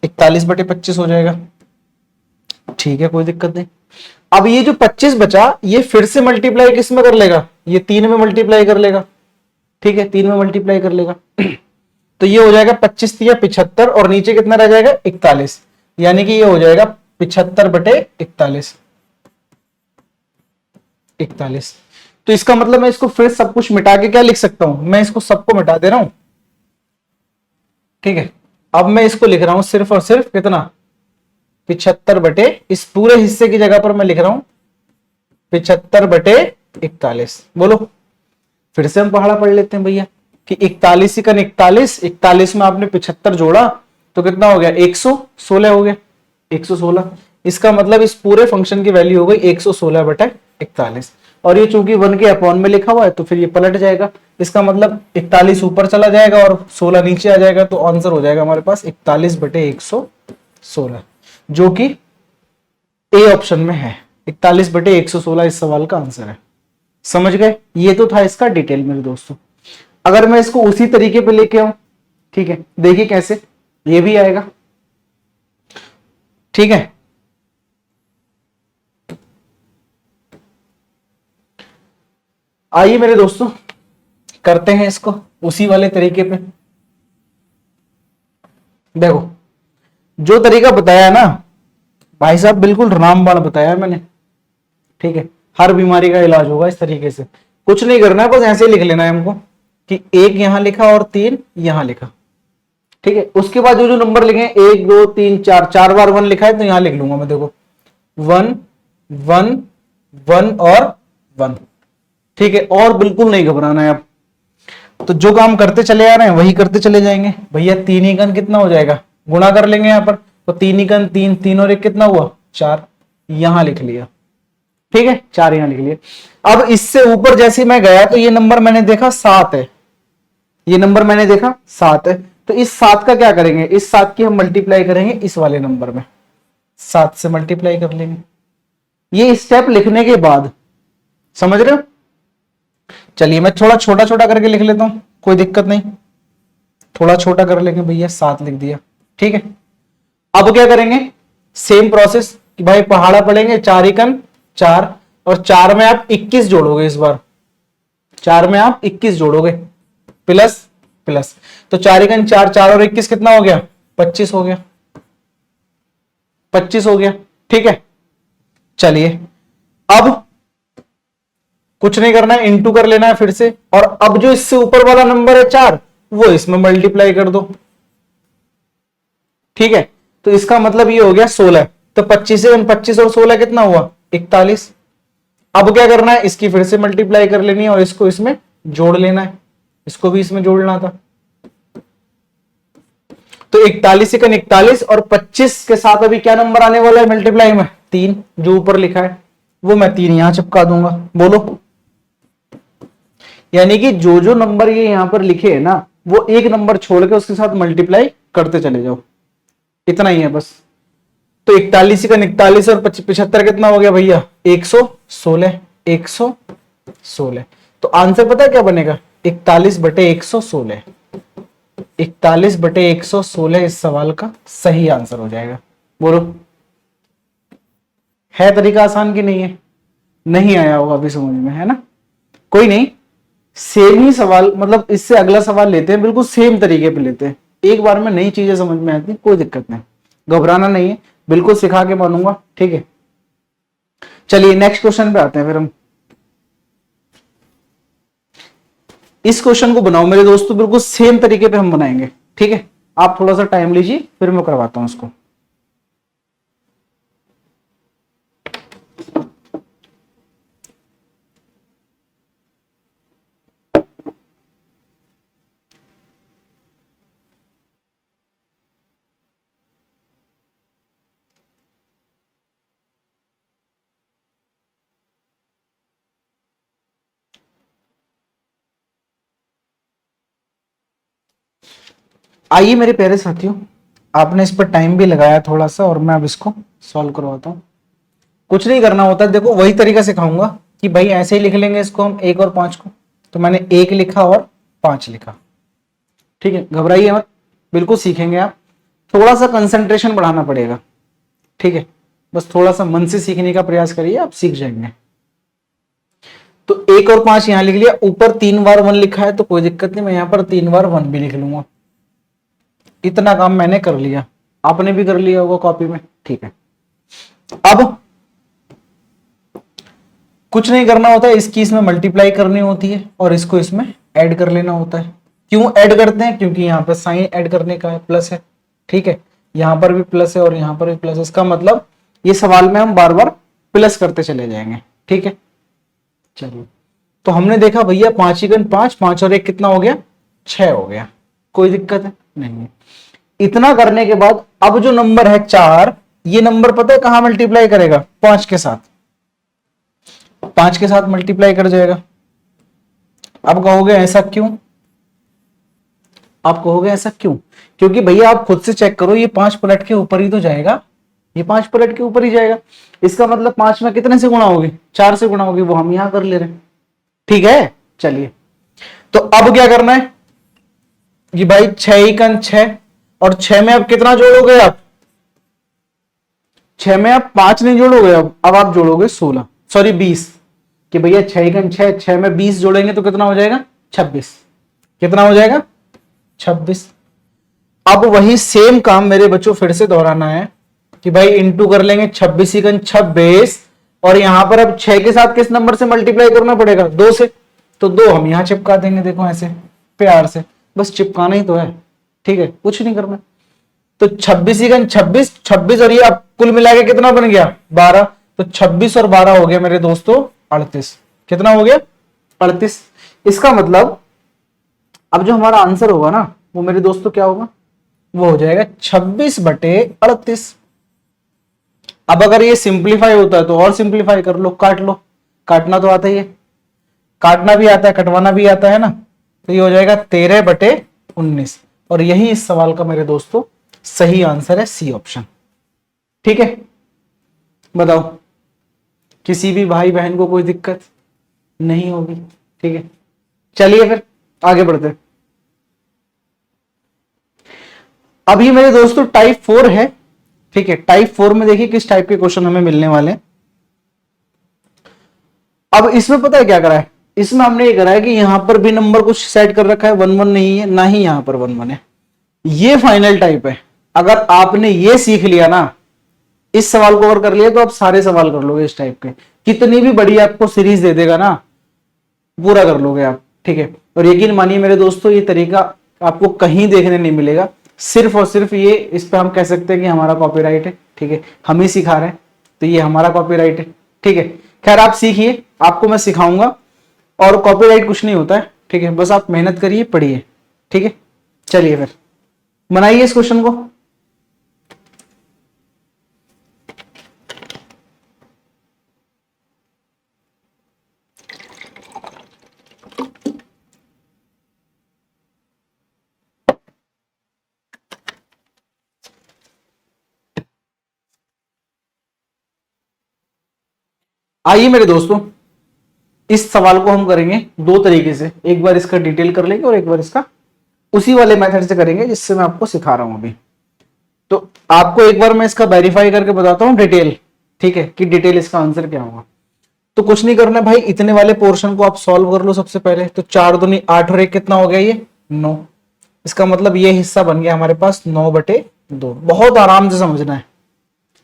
41/25 हो जाएगा, ठीक है, कोई दिक्कत नहीं। अब ये जो 25 बचा ये फिर से मल्टीप्लाई किस में कर लेगा, ये 3 में मल्टीप्लाई कर लेगा, ठीक है, 3 में मल्टीप्लाई कर लेगा। तो ये हो जाएगा 25 तिया 75 और नीचे कितना रह जाएगा 41, यानी कि ये हो जाएगा 75/41। 41। तो इसका मतलब मैं इसको फिर सब कुछ मिटा के क्या लिख सकता हूं, मैं इसको सबको मिटा दे रहा हूं, ठीक है। अब मैं इसको लिख रहा हूं सिर्फ और सिर्फ कितना 75 इस पूरे हिस्से की जगह पर मैं लिख रहा हूं 75/41। बोलो फिर से हम पहाड़ा पढ़ लेते हैं भैया कि 41 का 41 में आपने 75 जोड़ा तो कितना हो गया 116 हो गया 116। इसका मतलब इस पूरे फंक्शन की वैल्यू हो गई 116/41। और ये चूंकि 1 के अपॉन में लिखा हुआ है तो फिर ये पलट जाएगा, इसका मतलब 41 ऊपर चला जाएगा और 16 नीचे आ जाएगा, तो आंसर हो जाएगा हमारे पास 41/116, जो कि ए ऑप्शन में है। 41/116 इस सवाल का आंसर है। समझ गए, ये तो था इसका डिटेल मेरे दोस्तों। अगर मैं इसको उसी तरीके पे लेके आऊं, ठीक है, देखिए कैसे ये भी आएगा, ठीक है। आइए मेरे दोस्तों करते हैं इसको उसी वाले तरीके पे। देखो जो तरीका बताया है ना भाई साहब बिल्कुल रामबाण बताया मैंने, ठीक है। हर बीमारी का इलाज होगा इस तरीके से, कुछ नहीं करना है, बस ऐसे ही लिख लेना है हमको कि 1 यहां लिखा और 3 यहां लिखा, ठीक है। उसके बाद जो जो नंबर लिखे 1 2 3 4, 4 बार 1 लिखा है तो यहां लिख लूंगा मैं, देखो 1 1 1 और 1, ठीक है। और बिल्कुल नहीं घबराना है अब, तो जो काम करते चले आ रहे हैं वही करते चले जाएंगे। भैया 3 एकन कितना हो जाएगा, गुणा कर लेंगे यहां पर, तो 3 एकन 3, 3 और 1 कितना हुआ 4, यहां लिख लिया, ठीक है, 4 यहां लिख लिया। अब इससे ऊपर जैसे मैं गया तो ये नंबर मैंने देखा 7 है, ये नंबर मैंने देखा 7 है, तो इस 7 का क्या करेंगे, इस 7 की हम मल्टीप्लाई करेंगे इस वाले नंबर में, 7 से मल्टीप्लाई कर लेंगे। ये स्टेप लिखने के बाद, समझ रहे हो, चलिए मैं थोड़ा छोटा छोटा करके लिख लेता हूं, कोई दिक्कत नहीं, थोड़ा छोटा कर लेंगे भैया, 7 लिख दिया, ठीक है। अब क्या करेंगे, सेम प्रोसेस कि भाई पहाड़ा पड़ेंगे, 4 एकन 4, और 4 में आप 21 जोड़ोगे, इस बार 4 में आप 21 जोड़ोगे, प्लस प्लस, तो 4 एकन 4, 4 और 21 कितना हो गया 25 हो गया, 25 हो गया, ठीक है। चलिए अब कुछ नहीं करना है, इंटू कर लेना है फिर से, और अब जो इससे ऊपर वाला नंबर है 4 वो इसमें मल्टीप्लाई कर दो, ठीक है। तो इसका मतलब ये हो गया 16, तो 25 से 25 और 16 कितना हुआ 41। अब क्या करना है, इसकी फिर से मल्टीप्लाई कर लेनी है और इसको इसमें जोड़ लेना है, इसको भी इसमें जोड़ना था, तो 41 एकन 41 और 25 के साथ अभी क्या नंबर आने वाला है मल्टीप्लाई में 3, जो ऊपर लिखा है वो मैं 3 यहां चिपका दूंगा, बोलो। यानी कि जो जो नंबर ये यहां पर लिखे है ना, वो एक नंबर छोड़ के उसके साथ मल्टीप्लाई करते चले जाओ, इतना ही है बस। तो 41 का 41 और 75 कितना हो गया भैया 116, 116। तो आंसर पता है क्या बनेगा 41/116, 41/116 इस सवाल का सही आंसर हो जाएगा, बोलो। है तरीका आसान कि नहीं है, नहीं आया होगा अभी समझ में, है ना, कोई नहीं, सेम ही सवाल, मतलब इससे अगला सवाल लेते हैं, बिल्कुल सेम तरीके पे लेते हैं, एक बार में नई चीजें समझ में आती, कोई दिक्कत नहीं, घबराना नहीं है, बिल्कुल सिखा के मानूंगा, ठीक है। चलिए नेक्स्ट क्वेश्चन पे आते हैं फिर हम। इस क्वेश्चन को बनाओ मेरे दोस्तों, बिल्कुल सेम तरीके पे हम बनाएंगे, ठीक है। आप थोड़ा सा टाइम लीजिए, फिर मैं करवाता हूं उसको। आइए मेरे प्यारे साथियों, आपने इस पर टाइम भी लगाया थोड़ा सा, और मैं अब इसको सॉल्व करवाता हूं। कुछ नहीं करना होता, देखो वही तरीका सिखाऊंगा कि भाई ऐसे ही लिख लेंगे इसको हम 1 और 5 को, तो मैंने 1 लिखा और 5 लिखा, ठीक है। घबराइए मत, बिल्कुल सीखेंगे आप, थोड़ा सा कंसंट्रेशन बढ़ाना पड़ेगा, ठीक है। बस थोड़ा सा मन से सीखने का प्रयास करिए, आप सीख जाएंगे। तो 1 और 5 यहां लिख लिया, ऊपर 3 बार 1 लिखा है तो कोई दिक्कत नहीं, मैं यहां पर 3 बार 1 भी लिख लूंगा, इतना काम मैंने कर लिया, आपने भी कर लिया होगा कॉपी में, ठीक है। अब कुछ नहीं करना होता है, इसकी इसमें मल्टीप्लाई करनी होती है और इसको इसमें ऐड कर लेना होता है। क्यों ऐड करते हैं, क्योंकि यहाँ पर साइन ऐड करने का है, प्लस है, ठीक है। यहां पर भी प्लस है और यहां पर भी प्लस है, इसका मतलब ये सवाल में हम बार बार प्लस करते चले जाएंगे, ठीक है। चलिए, तो हमने देखा भैया 5 एकन 5, 5 और 1 कितना हो गया 6 हो गया, कोई दिक्कत है नहीं है। इतना करने के बाद अब जो नंबर है 4, ये नंबर पता है कहां मल्टीप्लाई करेगा 5 के साथ, 5 के साथ मल्टीप्लाई कर जाएगा। अब कहोगे ऐसा क्यों, आप कहोगे ऐसा क्यों, क्योंकि भैया आप खुद से चेक करो, ये 5 पलट के ऊपर ही तो जाएगा, ये 5 पलट के ऊपर ही जाएगा, इसका मतलब 5 में कितने से गुणा होगी 4 से गुणा होगी, वो हम यहां कर ले रहे हैं, ठीक है। चलिए, तो अब क्या करना है कि भाई 6 एकन 6, और 6 में अब कितना जोड़ोगे आप, 6 में आप 5 नहीं जोड़ोगे, अब आप जोड़ोगे 16, सॉरी 20, कि भैया 6 एकन 6, 6 में 20 जोड़ेंगे तो कितना हो जाएगा 26, कितना हो जाएगा 26। अब वही सेम काम मेरे बच्चों फिर से दोहराना है, कि भाई इंटू कर लेंगे 26 एकन 26, और यहां पर अब 6 के साथ किस नंबर से मल्टीप्लाई करना पड़ेगा, 2 से, तो 2 हम यहां चिपका देंगे, देखो ऐसे प्यार से, बस चिपकाना ही तो है, ठीक है, कुछ नहीं करना। तो 26 एकन 26, 26 और ये अब कुल मिला के कितना बन गया 12, तो 26 और 12 हो गया मेरे दोस्तों 38। कितना हो गया 38। इसका मतलब अब जो हमारा आंसर होगा ना वो मेरे दोस्तों क्या होगा, वो हो जाएगा 26/38। अब अगर ये सिंप्लीफाई होता है तो और सिंप्लीफाई कर लो, काट लो, काटना तो आता ही है, काटना भी आता है कटवाना भी आता है ना, तो ये हो जाएगा 13/19, और यही इस सवाल का मेरे दोस्तों सही आंसर है, सी ऑप्शन। ठीक है, बताओ किसी भी भाई बहन को कोई दिक्कत नहीं होगी, ठीक है। चलिए फिर आगे बढ़ते हैं। अभी मेरे दोस्तों टाइप 4 है, ठीक है। टाइप 4 में देखिए किस टाइप के क्वेश्चन हमें मिलने वाले हैं। अब इसमें पता है क्या करा है, इसमें हमने ये करा है कि यहां पर भी नंबर कुछ सेट कर रखा है, 1 1 नहीं है, ना ही यहां पर 1 1 है, ये फाइनल टाइप है। अगर आपने ये सीख लिया ना, इस सवाल को कवर कर लिया, तो आप सारे सवाल कर लोगे इस टाइप के, कितनी भी बड़ी आपको सीरीज दे देगा ना, पूरा कर लोगे आप, ठीक है। और यकीन मानिए मेरे दोस्तों ये तरीका आपको कहीं देखने नहीं मिलेगा, सिर्फ और सिर्फ ये, इस पे हम कह सकते हैं कि हमारा कॉपीराइट है, ठीक है, हम ही सिखा रहे हैं, तो ये हमारा कॉपीराइट है, ठीक है। खैर आप सीखिए, आपको मैं सिखाऊंगा, और कॉपीराइट कुछ नहीं होता है, ठीक है, बस आप मेहनत करिए, पढ़िए, ठीक है। चलिए फिर बनाइए इस क्वेश्चन को। आइए मेरे दोस्तों, इस सवाल को हम करेंगे दो तरीके से, एक बार इसका डिटेल कर लेंगे और एक बार इसका उसी वाले मेथड से करेंगे जिससे मैं आपको सिखा रहा हूं अभी। तो आपको एक बार मैं इसका वेरीफाई करके बताता हूं डिटेल, ठीक है, कि डिटेल इसका आंसर क्या होगा। तो कुछ नहीं करना भाई, इतने वाले पोर्शन को आप सॉल्व कर लो सबसे पहले। तो 4 दूनी 8 और 1 कितना हो गया, ये 9। इसका मतलब ये हिस्सा बन गया हमारे पास 9/2। बहुत आराम से समझना है,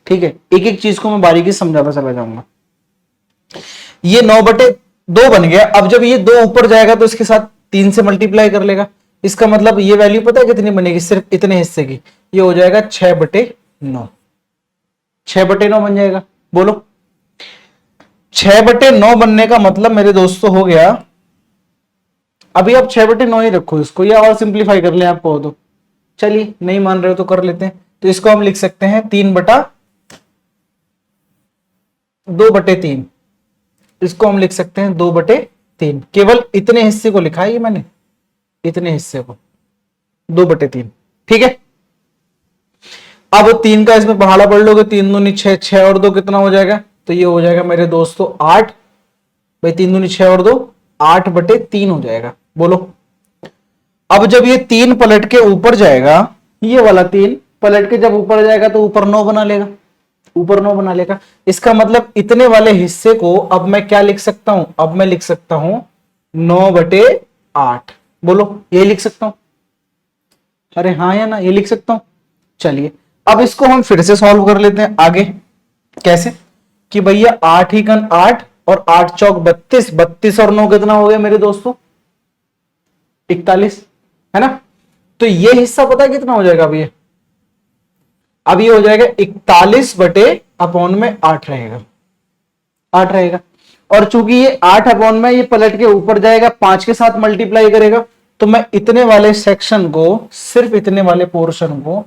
ठीक है, एक एक चीज को मैं बारीकी से समझाता चला जाऊंगा। ये 9/2 बन गया। अब जब ये 2 ऊपर जाएगा तो इसके साथ 3 से मल्टीप्लाई कर लेगा। इसका मतलब ये वैल्यू पता है कितनी बनेगी, सिर्फ इतने हिस्से की, ये हो जाएगा 6/9। 6/9 बन जाएगा। बोलो 6/9 बनने का मतलब मेरे दोस्तों हो गया, अभी आप 6/9 ही रखो इसको, या और सिंप्लीफाई कर ले आपको तो, चलिए नहीं मान रहे हो तो कर लेते हैं। तो इसको हम लिख सकते हैं 3/2/3, इसको हम लिख सकते हैं 2/3। केवल इतने हिस्से को लिखा है ये मैंने, इतने हिस्से को 2/3, ठीक है। अब 3 का इसमें पहाड़ा पढ़ लोगे, 3 दूनी 6, 6 और 2 कितना हो जाएगा, तो ये हो जाएगा मेरे दोस्तों 8। भाई 3 दूनी 6 और 2 8/3 हो जाएगा। बोलो अब जब ये 3 पलट के ऊपर जाएगा, ये वाला 3 पलट के जब ऊपर जाएगा तो ऊपर 9 बना लेगा, ऊपर 9 बना लेगा। इसका मतलब इतने वाले हिस्से को अब मैं क्या लिख सकता हूं, अब मैं लिख सकता हूं 9/8। बोलो ये लिख सकता हूं, अरे हाँ या ना, ये लिख सकता हूं। चलिए अब इसको हम फिर से सॉल्व कर लेते हैं आगे। कैसे कि भैया 8 ही कन 8 और 8 चौक 32, 32 और 9 कितना हो गया मेरे दोस्तों 41, है ना। तो ये हिस्सा पता है कितना हो जाएगा, अब ये हो जाएगा 41/8 रहेगा, 8 रहेगा। और चूंकि ये 8/में ये पलट के ऊपर जाएगा, 5 के साथ मल्टीप्लाई करेगा, तो मैं इतने वाले सेक्शन को, सिर्फ इतने वाले पोर्शन को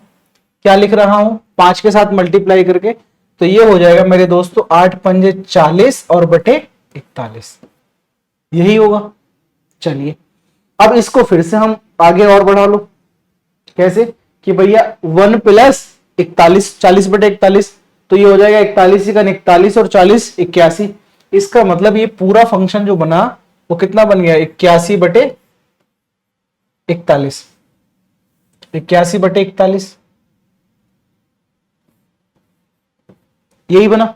क्या लिख रहा हूं 5 के साथ मल्टीप्लाई करके, तो ये हो जाएगा मेरे दोस्तों 8 पंजे 40 और बटे 41, यही होगा। चलिए अब इसको फिर से हम आगे और बढ़ा लो। कैसे कि भैया 1 + 41, 40/41, तो ये हो जाएगा 41 का 41 और 40 81। इसका मतलब ये पूरा फंक्शन जो बना वो कितना बन गया 81/41, 81/41, यही बना।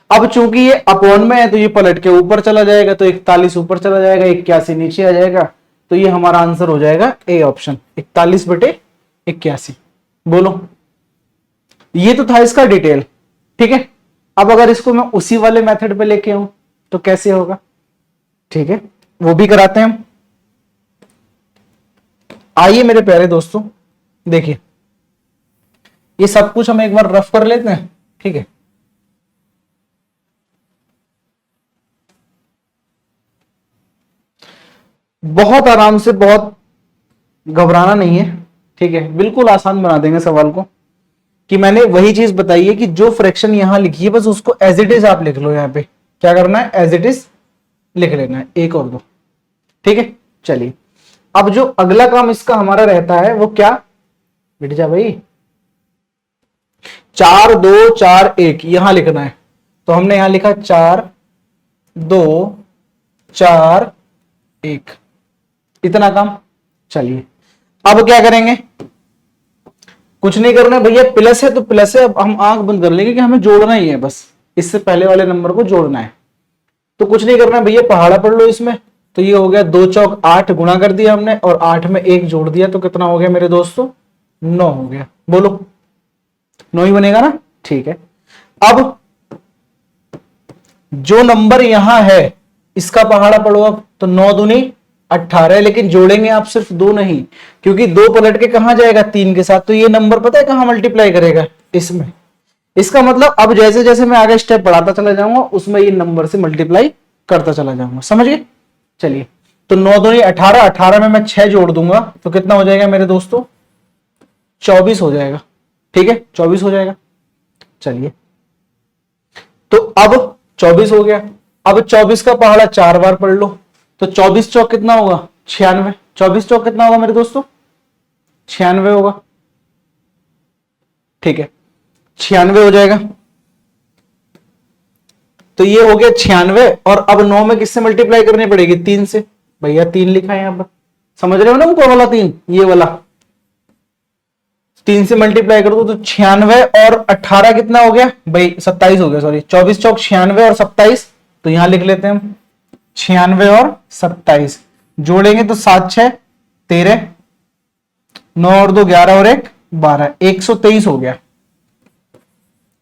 अब चूंकि ये अपॉन में है तो ये पलट के ऊपर चला जाएगा, तो 41 ऊपर चला जाएगा, 81 नीचे आ जाएगा, तो ये हमारा आंसर हो जाएगा ए ऑप्शन 41/81। बोलो ये तो था इसका डिटेल, ठीक है। अब अगर इसको मैं उसी वाले मेथड पे लेके आऊं तो कैसे होगा, ठीक है, वो भी कराते हैं हम। आइए मेरे प्यारे दोस्तों, देखिए ये सब कुछ हम एक बार रफ कर लेते हैं, ठीक है। बहुत आराम से, बहुत घबराना नहीं है, ठीक है, बिल्कुल आसान बना देंगे सवाल को। कि मैंने वही चीज बताई है कि जो फ्रैक्शन यहां लिखी है बस उसको एज इट इज आप लिख लो। यहां पे क्या करना है, एज इट इज लिख लेना है, एक और दो, ठीक है। चलिए अब जो अगला काम इसका हमारा रहता है वो क्या, बेट जा भाई, 4 2 4 1 यहां लिखना है। तो हमने यहां लिखा 4 2 4 1, इतना काम। चलिए अब क्या करेंगे, कुछ नहीं करना है भैया, प्लस है तो प्लस है, अब हम आंख बंद कर लेंगे कि हमें जोड़ना ही है, बस इससे पहले वाले नंबर को जोड़ना है। तो कुछ नहीं करना है भैया, पहाड़ा पढ़ लो इसमें। तो ये हो गया 2 चौक 8, गुणा कर दिया हमने और 8 में 1 जोड़ दिया, तो कितना हो गया मेरे दोस्तों, 9 हो गया। बोलो 9 ही बनेगा ना, ठीक है। अब जो नंबर यहां है इसका पहाड़ा पढ़ो अब, तो 9 दूनी 18, लेकिन जोड़ेंगे आप सिर्फ 2 नहीं, क्योंकि 2 पलट के कहां जाएगा, 3 के साथ। तो ये नंबर पता है कहां मल्टीप्लाई करेगा, इसमें। इसका मतलब अब जैसे जैसे मैं आगे स्टेप बढ़ाता चला जाऊंगा उसमें ये नंबर से मल्टीप्लाई करता चला जाऊंगा, समझ गए। चलिए तो 9 दूनी 18, 18 में मैं 6 जोड़ दूंगा तो कितना हो जाएगा मेरे दोस्तों, 24 हो जाएगा, ठीक है, 24 हो जाएगा। चलिए तो अब 24 हो गया। अब 24 का पहाड़ा 4 बार पढ़ लो, तो 24 चौक कितना होगा, 96। 24 चौक कितना होगा मेरे दोस्तों, 96 होगा, ठीक है, 96 हो जाएगा। तो ये हो गया 96, और अब 9 में किससे मल्टीप्लाई करनी पड़ेगी, 3 से। भैया 3 लिखा है यहां पर, समझ रहे हो ना, कौन वाला 3, ये वाला 3 से मल्टीप्लाई कर दो तो 96 और 18 कितना हो गया भाई, 27 हो गया, सॉरी 24 चौक 96 और 27, तो यहां लिख लेते हैं हम 96 और 27, जोड़ेंगे तो 7 6 13, 9 और 2 11 और 1 12, 123 हो गया,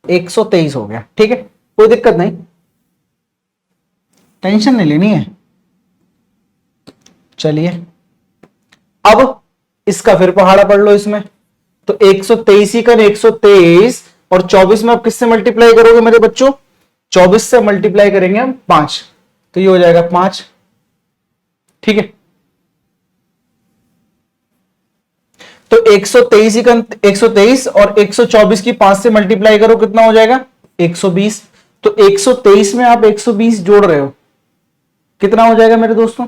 123 हो गया, ठीक है, कोई दिक्कत नहीं, टेंशन नहीं लेनी है। चलिए अब इसका फिर पहाड़ा पढ़ लो इसमें, तो 123 ही कर 123, और 24 में आप किससे मल्टीप्लाई करोगे मेरे बच्चों, 24 से मल्टीप्लाई करेंगे हम 5, तो ये हो जाएगा 5, ठीक है। तो 123 ही का 123 और 124 की 5 से मल्टीप्लाई करो, कितना हो जाएगा 120। तो 123 में आप 120 जोड़ रहे हो, कितना हो जाएगा मेरे दोस्तों,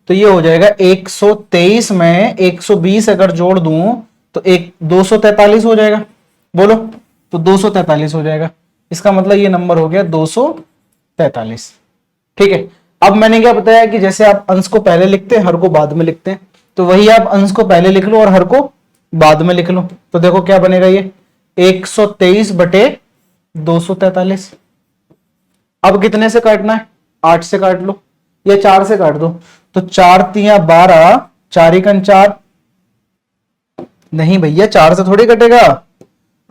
तो ये हो जाएगा 123 में 120 अगर जोड़ दूं तो 243 हो जाएगा। बोलो तो 243 हो जाएगा, इसका मतलब ये नंबर हो गया 243, ठीक है। अब मैंने क्या बताया कि जैसे आप अंश को पहले लिखते हैं, हर को बाद में लिखते हैं, तो वही आप अंश को पहले लिख लो और हर को बाद में लिख लो। तो देखो क्या बनेगा, ये 123 बटे 243। अब कितने से काटना है, 8 से काट लो या 4 से काट दो, तो 4 तिया 12, 4 एकन 4, नहीं भैया 4 से थोड़ी कटेगा,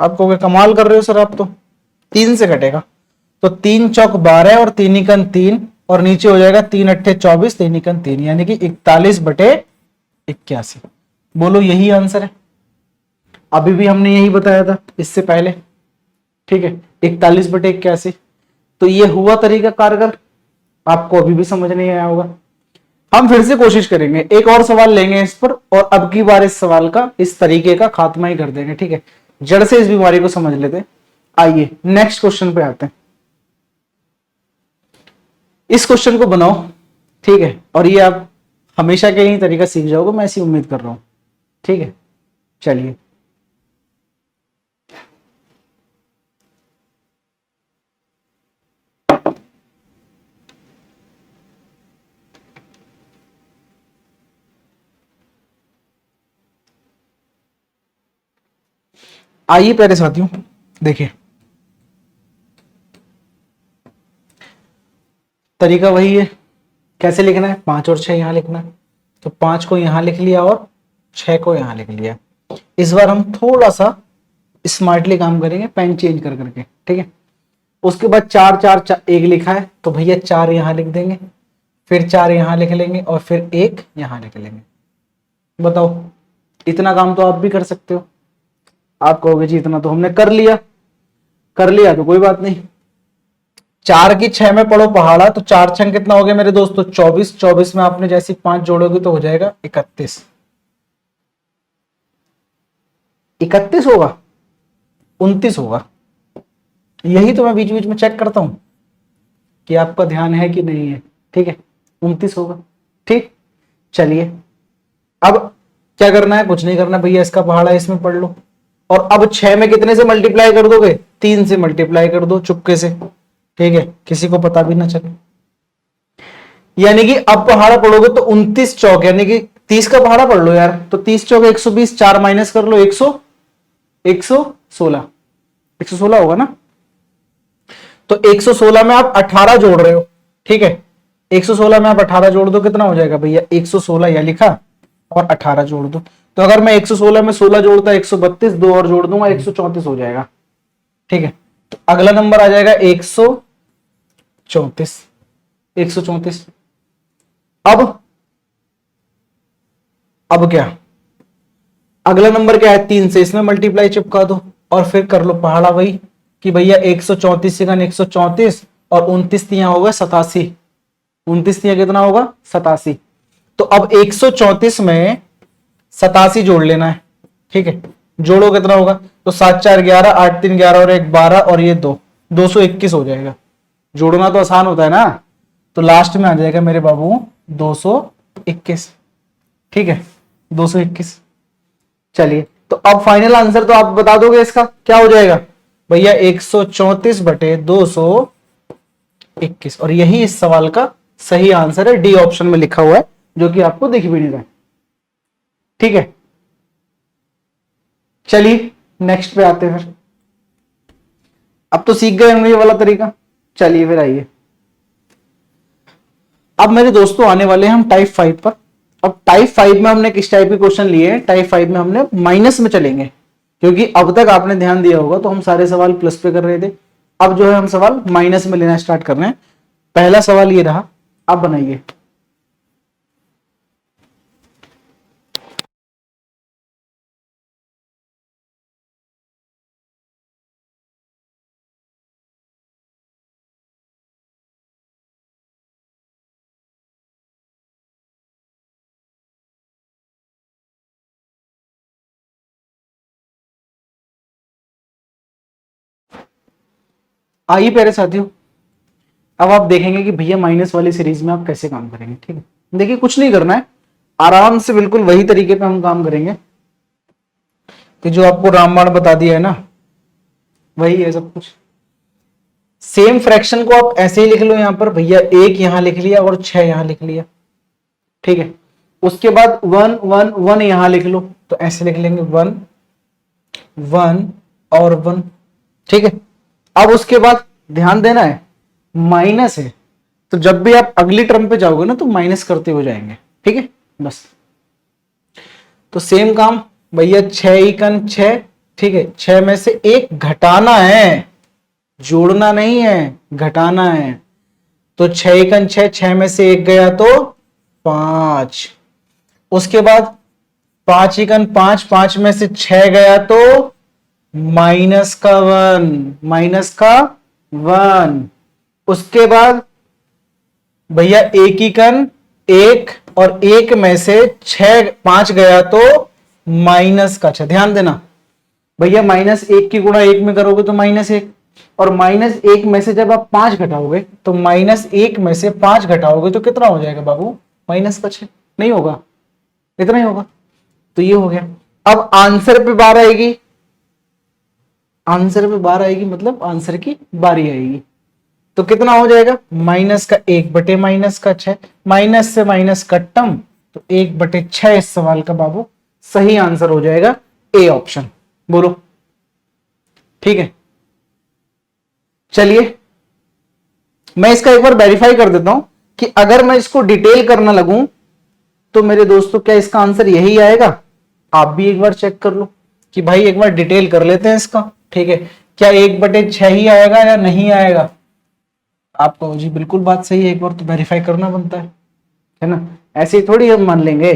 आप कहोगे कमाल कर रहे हो सर आप, तो 3 से कटेगा। तो 3 चौक 12 और 3 एकन 3, और नीचे हो जाएगा 3 अट्ठे 24, 3 एकन 3, यानी कि 41 बटे 81। बोलो यही आंसर है, अभी भी हमने यही बताया था इससे पहले, ठीक है, 41 बटे 81। तो ये हुआ तरीका कारगर, आपको अभी भी समझ नहीं आया होगा। हम फिर से कोशिश करेंगे, एक और सवाल लेंगे इस पर, और अब की बार इस सवाल का, इस तरीके का खात्मा ही कर देंगे, ठीक है, जड़ से इस बीमारी को समझ लेते हैं। आइए नेक्स्ट क्वेश्चन पे आते हैं। इस क्वेश्चन को बनाओ, ठीक है, और ये आप हमेशा के ही तरीका सीख जाओगे, मैं ऐसी उम्मीद कर रहा हूं, ठीक है। चलिए आइए प्यारे साथियों, देखिए तरीका वही है, कैसे लिखना है, 5 और 6 यहां लिखना है, तो 5 को यहां लिख लिया और 6 को यहां लिख लिया। इस बार हम थोड़ा सा स्मार्टली काम करेंगे, पेन चेंज कर करके, ठीक है। उसके बाद 4 4 4 1 लिखा है तो भैया 4 यहां लिख देंगे, फिर 4 यहां लिख लेंगे और फिर 1 यहां लिख लेंगे। बताओ, इतना काम तो आप भी कर सकते हो। आप कहोगे जी इतना तो हमने कर लिया तो कोई बात नहीं। 4 की 6 में पढ़ो पहाड़ा, तो 4 छंग कितना हो गया मेरे दोस्तों 24, 24 में आपने जैसी 5 जोड़ोगे तो हो जाएगा 31। 31 होगा, 29 होगा। यही तो मैं बीच बीच में चेक करता हूं कि आपका ध्यान है कि नहीं है, ठीक है। 29 होगा, ठीक। चलिए अब क्या करना है, कुछ नहीं करना भैया, इसका पहाड़ा इसमें पढ़ लो। और अब 6 में कितने से मल्टीप्लाई कर दोगे, 3 से मल्टीप्लाई कर दो चुपके से, ठीक है, किसी को पता भी ना चले। यानी कि अब पहाड़ा पढ़ोगे तो 29 चौक, यानी कि 30 का पहाड़ा पढ़ लो यार, तो 30 चौक 120, 4 माइनस कर लो 116 होगा ना। तो 116 में आप 18 जोड़ रहे हो, ठीक है। 116 में आप 18 जोड़ दो, कितना हो जाएगा भैया 116, यह लिखा, और 18 जोड़ दो। तो अगर मैं 116 में 16 जोड़ता 132, 2 और जोड़ दूंगा 134 हो जाएगा, ठीक है। तो अगला नंबर आ जाएगा 134। अब क्या, अगला नंबर क्या है, 3 से इसमें मल्टीप्लाई चिपका दो और फिर कर लो पहाड़ा वही कि भैया 134 से 134 और 29 तिया होगा 87। 29 तिया कितना होगा 87। तो अब 134 में 87 जोड़ लेना है, ठीक है। जोड़ो कितना होगा, तो 7 4 11, 8 3 11 और 1 12 और ये 221 हो जाएगा। जोड़ना तो आसान होता है ना, तो लास्ट में आ जाएगा मेरे बाबू 221, ठीक है, 221। चलिए तो अब फाइनल आंसर तो आप बता दोगे, इसका क्या हो जाएगा भैया 134 बटे 221, और यही इस सवाल का सही आंसर है, डी ऑप्शन में लिखा हुआ है, जो कि आपको दिख भी नहीं रहा है, ठीक है। चलिए नेक्स्ट पे आते हैं फिर। अब तो सीख गए होंगे ये वाला तरीका। चलिए फिर आइए, अब मेरे दोस्तों आने वाले हैं हम टाइप 5 पर। अब टाइप 5 में हमने किस टाइप के क्वेश्चन लिए हैं, टाइप 5 में हमने माइनस में चलेंगे, क्योंकि अब तक आपने ध्यान दिया होगा तो हम सारे सवाल प्लस पे कर रहे थे। अब जो है हम सवाल माइनस में लेना स्टार्ट कर रहे हैं। पहला सवाल ये रहा, आप बनाइए। आइए प्यारे साथियों, अब आप देखेंगे कि भैया माइनस वाली सीरीज में आप कैसे काम करेंगे, ठीक है। देखिए कुछ नहीं करना है, आराम से बिल्कुल वही तरीके पे हम काम करेंगे कि जो आपको रामबाण बता दिया है ना, वही है सब कुछ। सेम फ्रैक्शन को आप ऐसे ही लिख लो, यहां पर भैया 1 यहां लिख लिया और 6 यहां लिख लिया, ठीक है। उसके बाद 1 1 1 यहां लिख लो, तो ऐसे लिख लेंगे 1 1 और 1, ठीक है। अब उसके बाद ध्यान देना है, माइनस है तो जब भी आप अगली टर्म पे जाओगे ना तो माइनस करते हो जाएंगे, ठीक है बस। तो सेम काम भैया 6 एकन 6, ठीक है। 6 में से 1 घटाना है, जोड़ना नहीं है, घटाना है। तो 6 एकन 6, 6 में से 1 गया तो 5। उसके बाद 5 एकन 5, 5 में से 6 गया तो माइनस का 1। उसके बाद भैया 1 एकन 1 और 1 में से 5 गया तो माइनस का 6। ध्यान देना भैया, -1 की गुणा 1 में करोगे तो -1, और -1 में से जब आप 5 घटाओगे तो -1 में से 5 घटाओगे तो कितना हो जाएगा बाबू, -6। नहीं होगा, इतना ही होगा। तो ये हो गया। अब आंसर पे बार आएगी, मतलब आंसर की बारी आएगी, तो कितना हो जाएगा -1 बटे -6, माइनस से माइनस कट्टम, तो 1/6 इस सवाल का बाबू सही आंसर हो जाएगा, ए ऑप्शन। बोलो ठीक है। चलिए मैं इसका एक बार वेरीफाई कर देता हूं कि अगर मैं इसको डिटेल करना लगूं तो मेरे दोस्तों क्या इसका आंसर यही आएगा। आप भी एक बार चेक कर लो, कि भाई एक बार डिटेल कर लेते हैं इसका, ठीक है। क्या 1/6 ही आएगा या नहीं आएगा? आप कहो जी बिल्कुल बात सही है, एक बार तो वेरीफाई करना बनता है ना। ऐसे ही थोड़ी हम मान लेंगे,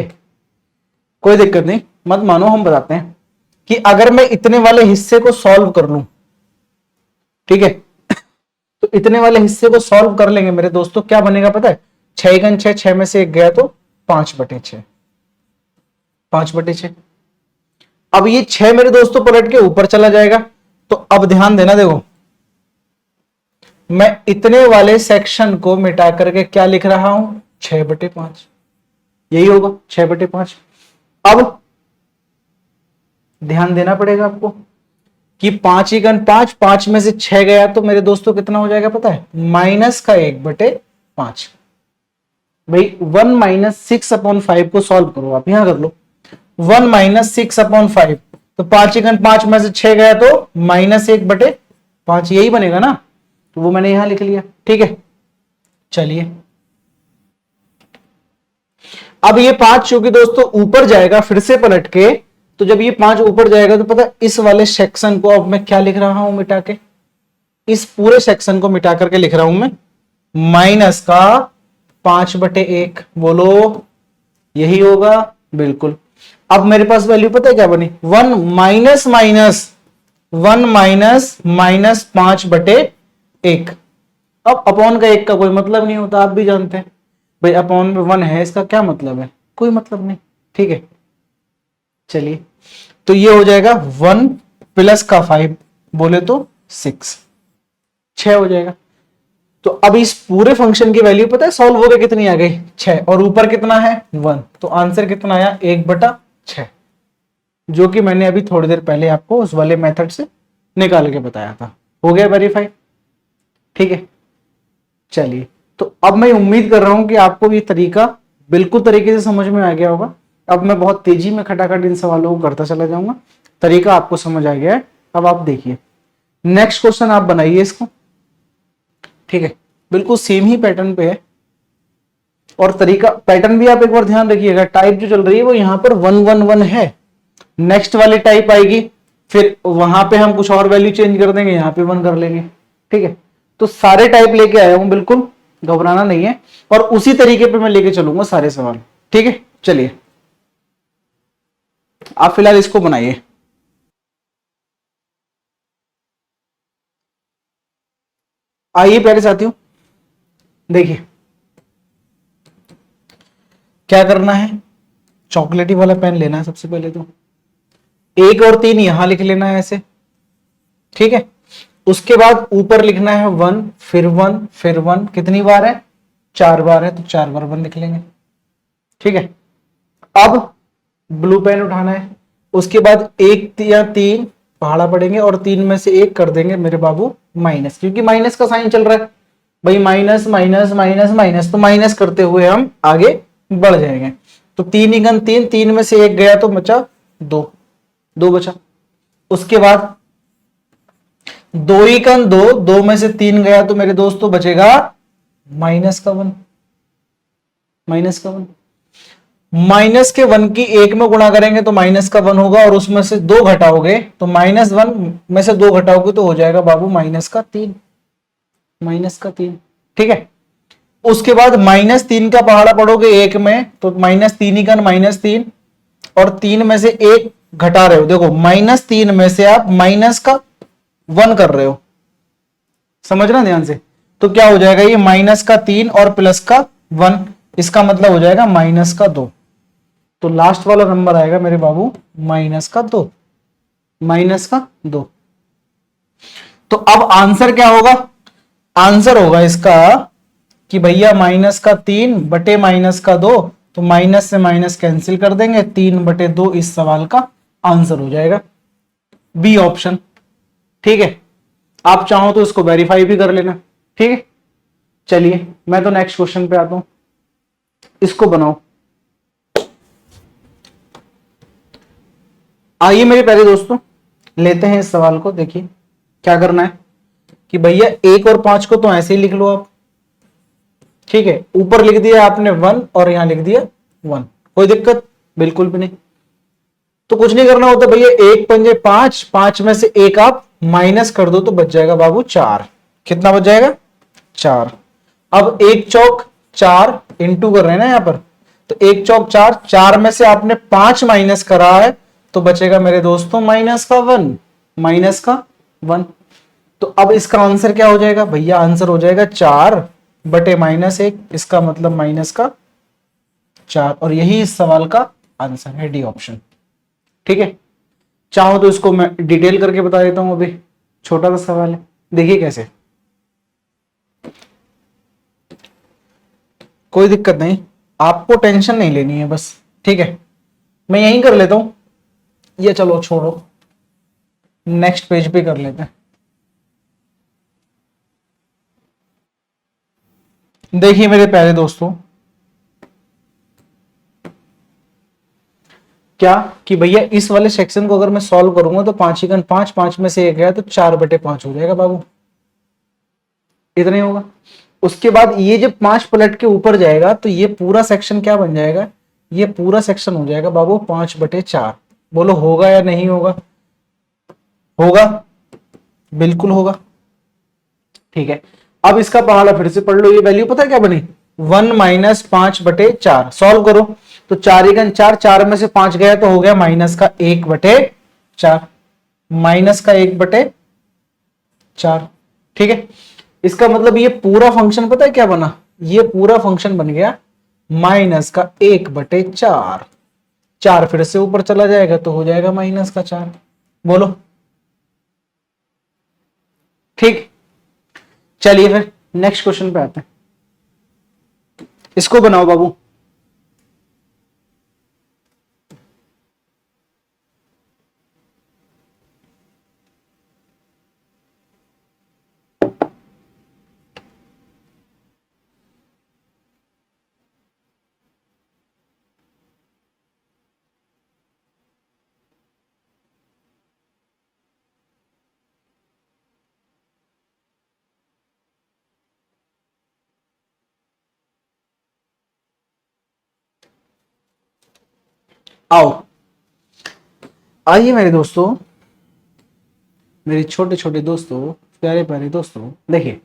कोई दिक्कत नहीं, मत मानो, हम बताते हैं कि अगर मैं इतने वाले हिस्से को सॉल्व कर लूं, ठीक है, तो इतने वाले हिस्से को सॉल्व कर लेंगे मेरे दोस्तों, क्या बनेगा पता है? 6 6 में से एक गया तो 5/6, 5/6। अब ये 6 मेरे दोस्तों पलट के ऊपर चला जाएगा। तो अब ध्यान देना, देखो मैं इतने वाले सेक्शन को मिटा करके क्या लिख रहा हूं? 6/5, यही होगा 6/5। अब ध्यान देना पड़ेगा आपको कि 5 × 5, 5 में से 6 गया तो मेरे दोस्तों कितना हो जाएगा पता है? -1/5। भाई 1 - 6/5 को सॉल्व करो, आप यहां कर लो 1 - 6/5, तो 5 × 5 में से 6 गया तो -1/5, यही बनेगा ना। तो वो मैंने यहां लिख लिया, ठीक है। चलिए अब ये 5 चूंकि दोस्तों ऊपर जाएगा फिर से पलट के, तो जब ये 5 ऊपर जाएगा तो पता है इस वाले सेक्शन को अब मैं क्या लिख रहा हूं मिटा के? इस पूरे सेक्शन को मिटा करके लिख रहा हूं मैं -5/1। बोलो यही होगा, बिल्कुल। अब मेरे पास वैल्यू पता है क्या बनी? 1 - 5/1। अब अपॉन का 1 का कोई मतलब नहीं होता, आप भी जानते हैं भाई, अपॉन में 1 है, इसका क्या मतलब है? कोई मतलब नहीं, ठीक है। चलिए तो ये हो जाएगा 1 प्लस का 5 बोले तो 6 हो जाएगा। तो अब इस पूरे फंक्शन की वैल्यू पता है सॉल्व हो गए कितनी आ गई? 6, और ऊपर कितना है? 1, तो आंसर कितना आया? 1/6, जो कि मैंने अभी थोड़ी देर पहले आपको उस वाले मेथड से निकाल के बताया था। हो गया वेरीफाई, ठीक है। चलिए तो अब मैं उम्मीद कर रहा हूं कि आपको ये तरीका बिल्कुल तरीके से समझ में आ गया होगा। अब मैं बहुत तेजी में खटाखट इन सवालों को करता चला जाऊंगा, तरीका आपको समझ आ गया है। अब आप देखिए नेक्स्ट क्वेश्चन आप बनाइए इसको, ठीक है। बिल्कुल सेम ही पैटर्न पे है, और तरीका पैटर्न भी आप एक बार ध्यान रखिएगा। टाइप जो चल रही है वो यहां पर 1 1 1 है, नेक्स्ट वाली टाइप आएगी फिर वहां पे हम कुछ और वैल्यू चेंज कर देंगे, यहां पे 1 कर लेंगे, ठीक है। तो सारे टाइप लेके आया हूं, बिल्कुल घबराना नहीं है, और उसी तरीके पे मैं लेके चलूंगा सारे सवाल, ठीक है। चलिए आप फिलहाल इसको बनाइए। आइए पहले साथियों देखिए क्या करना है। चॉकलेटी वाला पेन लेना है सबसे पहले, तो 1 और 3 यहां लिख लेना है ऐसे, ठीक है। उसके बाद ऊपर लिखना है 1 फिर 1 फिर 1, कितनी बार है? 4 बार है, तो 4 बार 1 लिख लेंगे, ठीक है। अब ब्लू पेन उठाना है, उसके बाद 1 या 3 पहाड़ा पड़ेंगे और 3 में से 1 कर देंगे मेरे बाबू माइनस, क्योंकि माइनस का साइन चल रहा है भाई, माइनस माइनस माइनस माइनस, तो माइनस करते हुए हम आगे बढ़ जाएंगे। तो 3 × 3, 3 में से 1 गया तो बचा 2, 2 बचा। उसके बाद 2 × 2, 2 में से 3 गया तो मेरे दोस्तों बचेगा माइनस का 1, माइनस का 1। माइनस के 1 की 1 में गुणा करेंगे तो माइनस का 1 होगा, और उसमें से 2 घटाओगे तो -1 में से 2 घटाओगे तो हो जाएगा बाबू माइनस का 3, माइनस का 3, ठीक है। उसके बाद -3 का पहाड़ा पढ़ोगे 1 में तो -3 × -3, और 3 में से 1 घटा रहे हो, देखो -3 में से आप माइनस का 1 कर रहे हो, समझना ध्यान से। तो क्या हो जाएगा ये माइनस का 3 और प्लस का 1, इसका मतलब हो जाएगा माइनस का 2। तो लास्ट वाला नंबर आएगा मेरे बाबू माइनस का 2, माइनस का 2। तो अब आंसर क्या होगा? आंसर होगा इसका कि भैया -3 माइनस का 2, तो माइनस से माइनस कैंसिल कर देंगे, 3/2 इस सवाल का आंसर हो जाएगा, बी ऑप्शन, ठीक है। आप चाहो तो इसको वेरीफाई भी कर लेना, ठीक है। चलिए मैं तो नेक्स्ट क्वेश्चन पे आता हूं, इसको बनाओ। आइए मेरे प्यारे दोस्तों लेते हैं इस सवाल को। देखिए क्या करना है कि भैया 1 और 5 को तो ऐसे ही लिख लो आप, ठीक है। ऊपर लिख दिया आपने 1 और यहां लिख दिया 1, कोई दिक्कत बिल्कुल भी नहीं। तो कुछ नहीं करना होता भैया, एक पंजे पांच, पांच में से एक आप माइनस कर दो तो बच जाएगा बाबू चार। कितना बच जाएगा? चार। अब एक चौक चार, इंटू कर रहे हैं ना यहां पर, तो एक चौक चार, चार में से आपने पांच माइनस करा है तो बचेगा मेरे दोस्तों माइनस का वन, माइनस का वन। तो अब इसका आंसर क्या हो जाएगा भैया? आंसर हो जाएगा चार बटे माइनस एक, इसका मतलब माइनस का चार। और यही इस सवाल का आंसर है, डी ऑप्शन। ठीक है, चाहो तो इसको मैं डिटेल करके बता देता हूं, अभी छोटा सा सवाल है, देखिए कैसे। कोई दिक्कत नहीं, आपको टेंशन नहीं लेनी है बस। ठीक है, मैं यहीं कर लेता हूं, ये चलो छोड़ो, नेक्स्ट पेज पे कर लेते हैं। देखिए मेरे प्यारे दोस्तों, क्या कि भैया इस वाले सेक्शन को अगर मैं सॉल्व करूंगा तो पांच इकन पांच, पांच में से एक गया तो चार बटे पांच हो जाएगा बाबू, इतना ही होगा। उसके बाद ये जब पांच पलट के ऊपर जाएगा तो ये पूरा सेक्शन क्या बन जाएगा? ये पूरा सेक्शन हो जाएगा बाबू पांच बटे चार। बोलो होगा या नहीं होगा? होगा, बिल्कुल होगा। ठीक है, अब इसका पहाड़ा फिर से पढ़ लो, ये वैल्यू पता है क्या बनी? वन माइनस पांच बटे चार। सॉल्व करो तो चार इकन चार, चार में से पांच गया तो हो गया माइनस का एक बटे चार, माइनस का एक बटे चार। ठीक है, इसका मतलब ये पूरा फंक्शन पता है क्या बना? ये पूरा फंक्शन बन गया माइनस का एक बटे चार। चार फिर से ऊपर चला जाएगा तो हो जाएगा माइनस का चार। बोलो ठीक। चलिए फिर नेक्स्ट क्वेश्चन पे आते हैं, इसको बनाओ बाबू। आओ, आइए मेरे दोस्तों, मेरे छोटे छोटे दोस्तों, प्यारे प्यारे दोस्तों, देखिए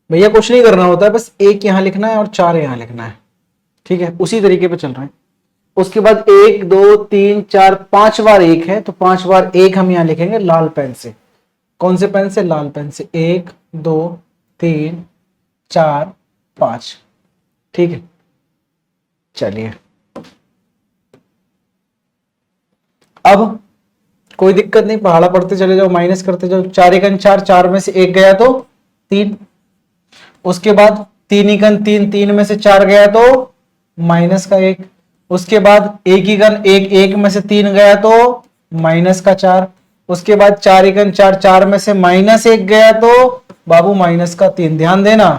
भैया कुछ नहीं करना होता है, बस एक यहां लिखना है और चार यहां लिखना है। ठीक है, उसी तरीके पे चल रहे हैं। उसके बाद एक दो तीन चार, पांच बार एक है तो पांच बार एक हम यहां लिखेंगे लाल पेन से। कौन से पेन से? लाल पेन से। एक दो तीन चार पांच। ठीक है, चलिए अब कोई दिक्कत नहीं, पहाड़ा पढ़ते चले जाओ, माइनस करते जाओ। चार एकन चार, चार में से एक गया तो तीन। उसके बाद तीन इकन तीन, तीन में से चार गया तो माइनस का एक। उसके बाद एक इकन एक, एक में से तीन गया तो माइनस का चार। उसके बाद चार इकन चार, चार में से माइनस एक गया तो बाबू माइनस का तीन। ध्यान देना,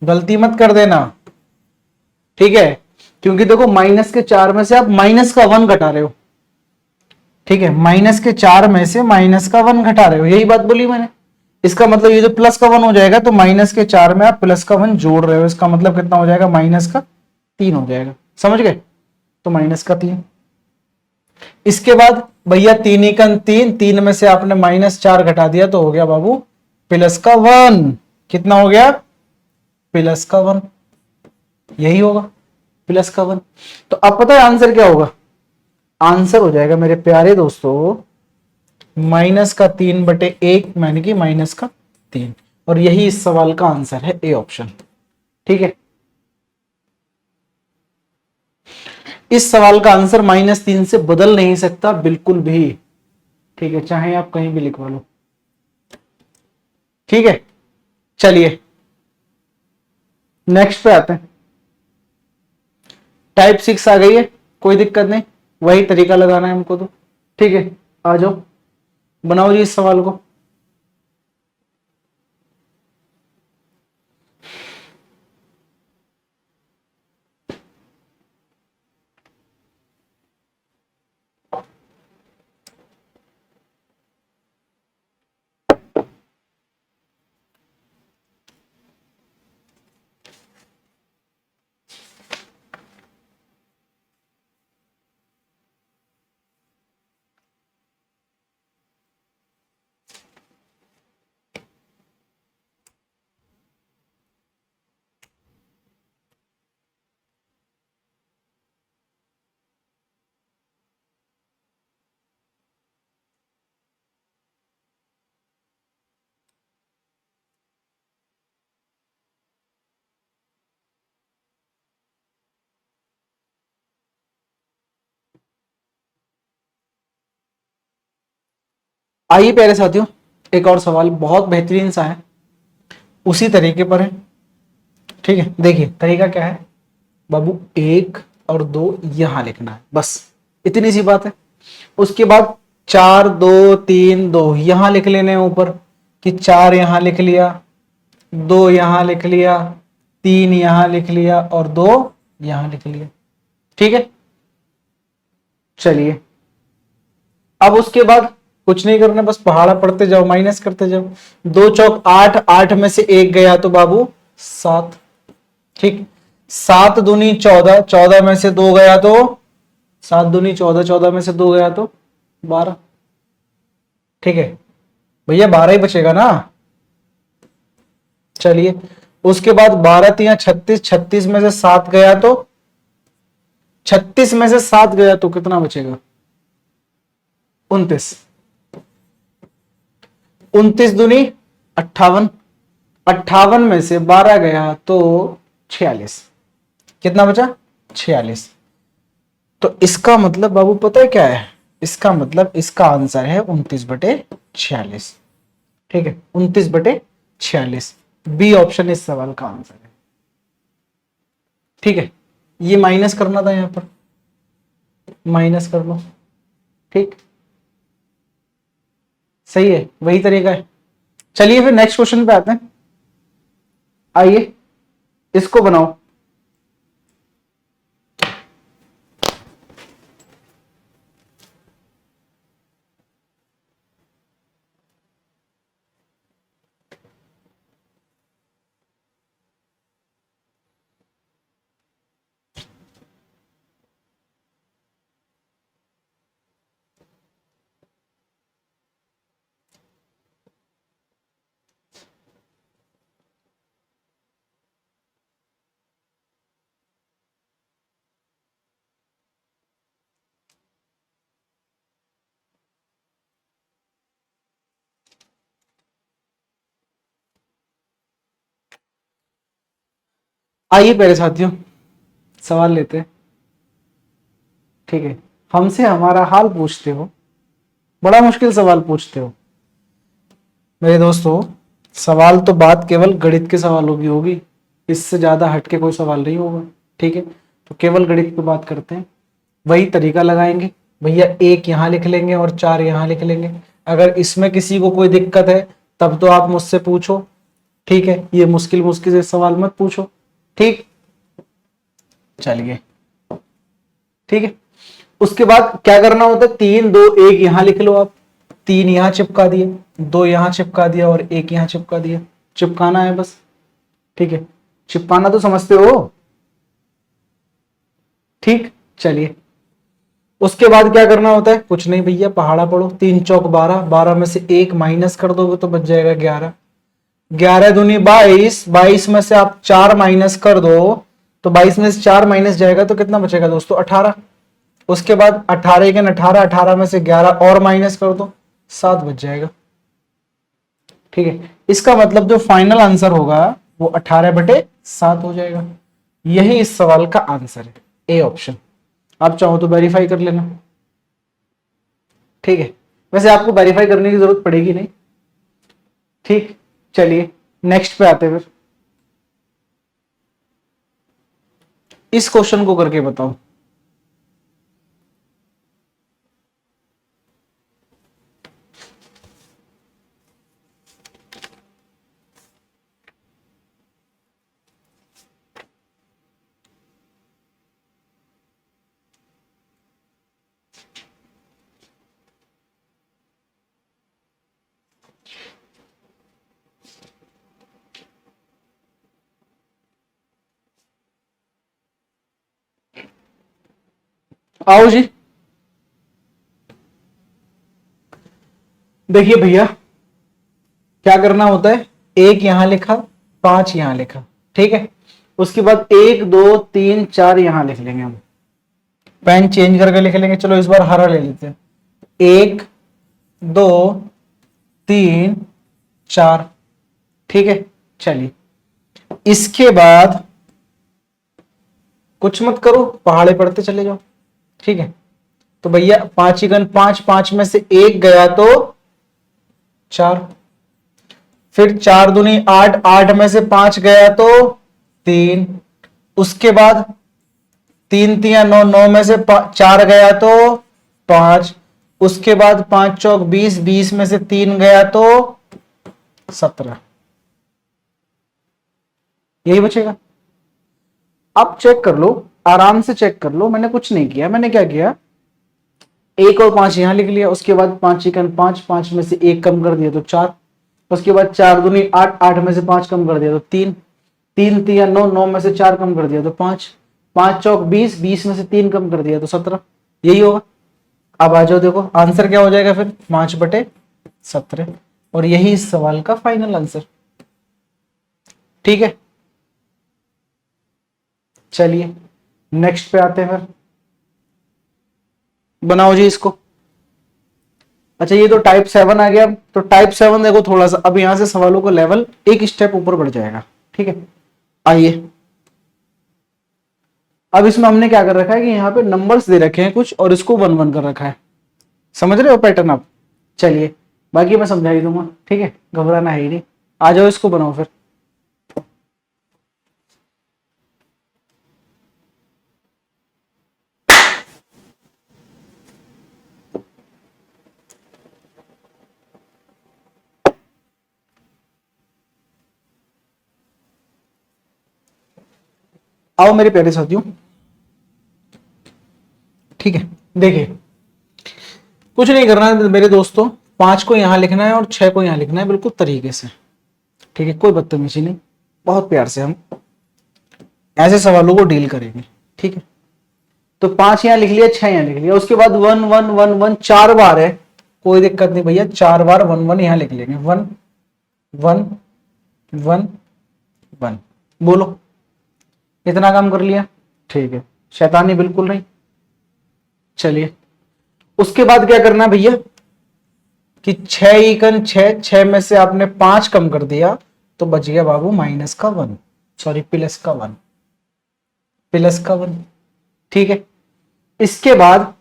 गलती मत कर देना। ठीक है, क्योंकि देखो माइनस के चार में से आप माइनस का वन घटा रहे हो। ठीक है, माइनस के चार में से माइनस का वन घटा रहे हो, यही बात बोली मैंने। इसका मतलब ये जो प्लस का वन हो जाएगा तो माइनस के चार में आप प्लस का वन जोड़ रहे हो, इसका मतलब कितना हो जाएगा? माइनस का तीन हो जाएगा। समझ गए? तो माइनस का तीन। इसके बाद भैया तीन इकन तीन, तीन में से आपने माइनस चार घटा दिया तो हो गया बाबू प्लस का वन। कितना हो गया? प्लस का वन, यही होगा प्लस का वन। तो अब पता है आंसर क्या होगा? आंसर हो जाएगा मेरे प्यारे दोस्तों माइनस का तीन बटे एक, यानी कि माइनस का तीन। और यही इस सवाल का आंसर है, ए ऑप्शन। ठीक है, इस सवाल का आंसर माइनस तीन से बदल नहीं सकता बिल्कुल भी। ठीक है, चाहे आप कहीं भी लिखवा लो। ठीक है, चलिए नेक्स्ट पे आते हैं। टाइप सिक्स आ गई है, कोई दिक्कत नहीं, वही तरीका लगाना है हमको तो। ठीक है, आ जाओ, बनाओ जी इस सवाल को। आइए प्यारे साथियों, एक और सवाल बहुत बेहतरीन सा है, उसी तरीके पर है। ठीक है, देखिए तरीका क्या है बाबू, 1 और 2 यहां लिखना है, बस इतनी सी बात है। उसके बाद 4 2 3 2 यहां लिख लेने हैं ऊपर, कि 4 यहां लिख लिया, 2 यहां लिख लिया, 3 यहां लिख लिया और 2 यहां लिख लिया। ठीक है, चलिए अब उसके बाद कुछ नहीं करना, बस पहाड़ा पढ़ते जाओ, माइनस करते जाओ। 2 चौक 8, 8 में से 1 गया तो बाबू 7। ठीक, 7 दूनी 14, 14 में से 2 गया तो 7 दूनी 14, 14 में से 2 गया तो 12। ठीक है भैया, 12 ही बचेगा ना। चलिए उसके बाद 12 3 36, 36 में से 7 गया तो 36 में से 7 गया तो कितना बचेगा? 29। 29 दूनी 58, 58 में से 12 गया तो 46। कितना बचा? 46। तो इसका मतलब बाबू पता है क्या है? इसका मतलब इसका आंसर है 29/46। ठीक है, 29/46 बी ऑप्शन इस सवाल का आंसर है। ठीक है, ये माइनस करना था, यहां पर माइनस कर लो। ठीक, सही है, वही तरीका है। चलिए फिर नेक्स्ट क्वेश्चन पे आते हैं। आइए इसको बनाओ। आइए पहले साथियों सवाल लेते हैं। ठीक है, हमसे हमारा हाल पूछते हो, बड़ा मुश्किल सवाल पूछते हो मेरे दोस्तों। सवाल तो बात केवल गणित के सवालों की होगी, इससे ज्यादा हटके कोई सवाल नहीं होगा। ठीक है, तो केवल गणित पे बात करते हैं, वही तरीका लगाएंगे भैया। 1 यहां लिख लेंगे और 4 यहां लिख लेंगे। अगर इसमें किसी को कोई दिक्कत है तब तो आप मुझसे पूछो। ठीक है, ये मुश्किल मुश्किल से सवाल मत पूछो। ठीक, चलिए ठीक है। उसके बाद क्या करना होता है? 3 2 1 यहां लिख लो आप। 3 यहां चिपका दिए, 2 यहां चिपका दिया और 1 यहां चिपका दिया। चिपकाना है बस। ठीक है, चिपकाना तो समझते हो। ठीक, चलिए उसके बाद क्या करना होता है? कुछ नहीं भैया, पहाड़ा पढ़ो। 3 चौक 12, 12 में से 1 माइनस कर दोगे तो बच जाएगा 11। 11 दूनी 22, 22 में से आप 4 माइनस कर दो तो 22 में से 4 माइनस जाएगा तो कितना बचेगा दोस्तों? 18। उसके बाद 18 के 18, 18 में से 11 और माइनस कर दो, 7 बच जाएगा। ठीक है, इसका मतलब जो फाइनल आंसर होगा वो 18/7 हो जाएगा। यही इस सवाल का आंसर है, ए ऑप्शन। आप चाहो तो वेरीफाई कर लेना। ठीक है, वैसे आपको वेरीफाई करने की जरूरत पड़ेगी नहीं। ठीक, चलिए नेक्स्ट पे आते हैं। फिर इस क्वेश्चन को करके बताओ। आओ जी, देखिए भैया क्या करना होता है? 1 यहां लिखा, 5 यहां लिखा। ठीक है, उसके बाद 1 2 3 4 यहां लिख लेंगे हम। पेन चेंज करके लिख लेंगे। चलो इस बार हरा ले लेते हैं। 1 2 3 4। ठीक है, चलिए इसके बाद कुछ मत करो, पहाड़े पढ़ते चले जाओ। ठीक है, तो भैया 5 ही गन 5, 5 में से 1 गया तो 4, फिर 4 दूनी 8, 8 में से 5 गया तो 3, उसके बाद 3 तिया 9, 9 में से 4 गया तो 5, उसके बाद 5 चौक 20, 20 में से 3 गया तो 17, यही बचेगा। आप चेक कर लो, आराम से चेक कर लो, मैंने कुछ नहीं किया। मैंने क्या किया, 1 और 5 यहां लिख लिया, उसके बाद 5 चिकन 5, 5 में से 1 कम कर दिया तो 4, उसके बाद 4 दूनी 8, 8 में से 5 कम कर दिया तो 3, 3 तिया 9, 9 में से 4 कम कर दिया तो 5, 5 चौक 20, 20 में से 3 कम कर दिया तो 17, यही होगा। अब आ जाओ, देखो आंसर क्या हो जाएगा फिर, 5/17, और यही इस सवाल का फाइनल आंसर। ठीक है, चलिए नेक्स्ट पे आते हैं फिर। बनाओ जी इसको। अच्छा ये तो टाइप 7 आ गया। तो टाइप 7 देखो थोड़ा सा, अब यहां से सवालों का लेवल एक स्टेप ऊपर बढ़ जाएगा। ठीक है, आइए अब इसमें हमने क्या कर रखा है कि यहाँ पे नंबर्स दे रखे हैं कुछ, और इसको 1 1 कर रखा है। समझ रहे हो पैटर्न आप? चलिए बाकी मैं समझा ही दूंगा। ठीक है, घबराना है ही नहीं। आ जाओ इसको बनाओ फिर। आओ मेरे प्यारे साथियों। ठीक है, देखिए कुछ नहीं करना है मेरे दोस्तों, 5 को यहां लिखना है और 6 को यहां लिखना है, बिल्कुल तरीके से। ठीक है, कोई बदतमीजी नहीं, बहुत प्यार से हम ऐसे सवालों को डील करेंगे। ठीक है, तो 5 यहां लिख लिया, 6 यहां लिख लिया, उसके बाद 1 1 1 1 4 बार है, कोई दिक्कत नहीं भैया, 4 बार 1 1 यहां लिख लेंगे। 1 1 1 1, बोलो इतना काम कर लिया। ठीक है, शैतानी बिल्कुल नहीं। चलिए उसके बाद क्या करना है भैया कि 6 इकन 6, 6 में से आपने 5 कम कर दिया तो बच गया बाबू माइनस का 1, सॉरी प्लस का 1, प्लस का 1। ठीक है, इसके बाद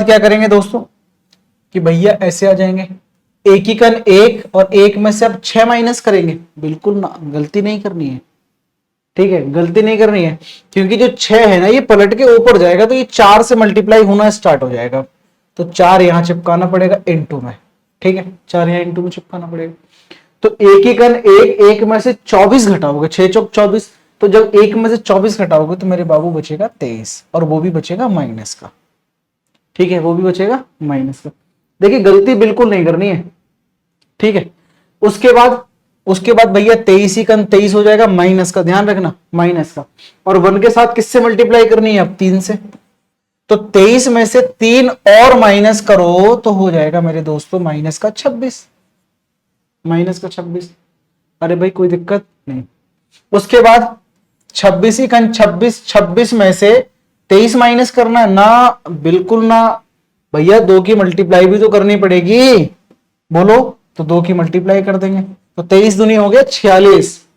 क्या करेंगे दोस्तों कि भैया ऐसे आ जाएंगे, एक इकन 1 और 1 में से अब 6 माइनस करेंगे। बिल्कुल ना, गलती नहीं करनी है। ठीक है, गलती नहीं करनी है, क्योंकि जो 6 है ना ये पलट के ऊपर जाएगा तो ये 4 से मल्टीप्लाई होना स्टार्ट हो जाएगा, तो 4 यहां चिपकाना पड़ेगा इनटू में। ठीक है, 4 यहां इनटू में चिपकाना पड़ेगा। तो एक ही कन 1 में से 24 घटाओगे, 6 चौक 24, तो जब 1 में से 24 घटाओगे तो मेरे बाबू बचेगा 23, और वो भी बचेगा माइनस का। ठीक है, वो भी बचेगा माइनस का। देखिए गलती बिल्कुल नहीं करनी है। ठीक है, उसके बाद भैया 23 ही कन 23 हो जाएगा, माइनस का ध्यान रखना, माइनस का। और 1 के साथ किससे मल्टीप्लाई करनी है अब, 3 से। तो 23 में से 3 और माइनस करो तो हो जाएगा मेरे दोस्तों माइनस का 26, माइनस का 26। अरे भाई कोई दिक्कत नहीं। उसके बाद 26 ही कन 26, 26 में से 23 माइनस करना है ना, बिल्कुल ना भैया, 2 की मल्टीप्लाई भी तो करनी पड़ेगी। बोलो, तो 2 की मल्टीप्लाई कर देंगे, तो 23 दूनी हो गया 46।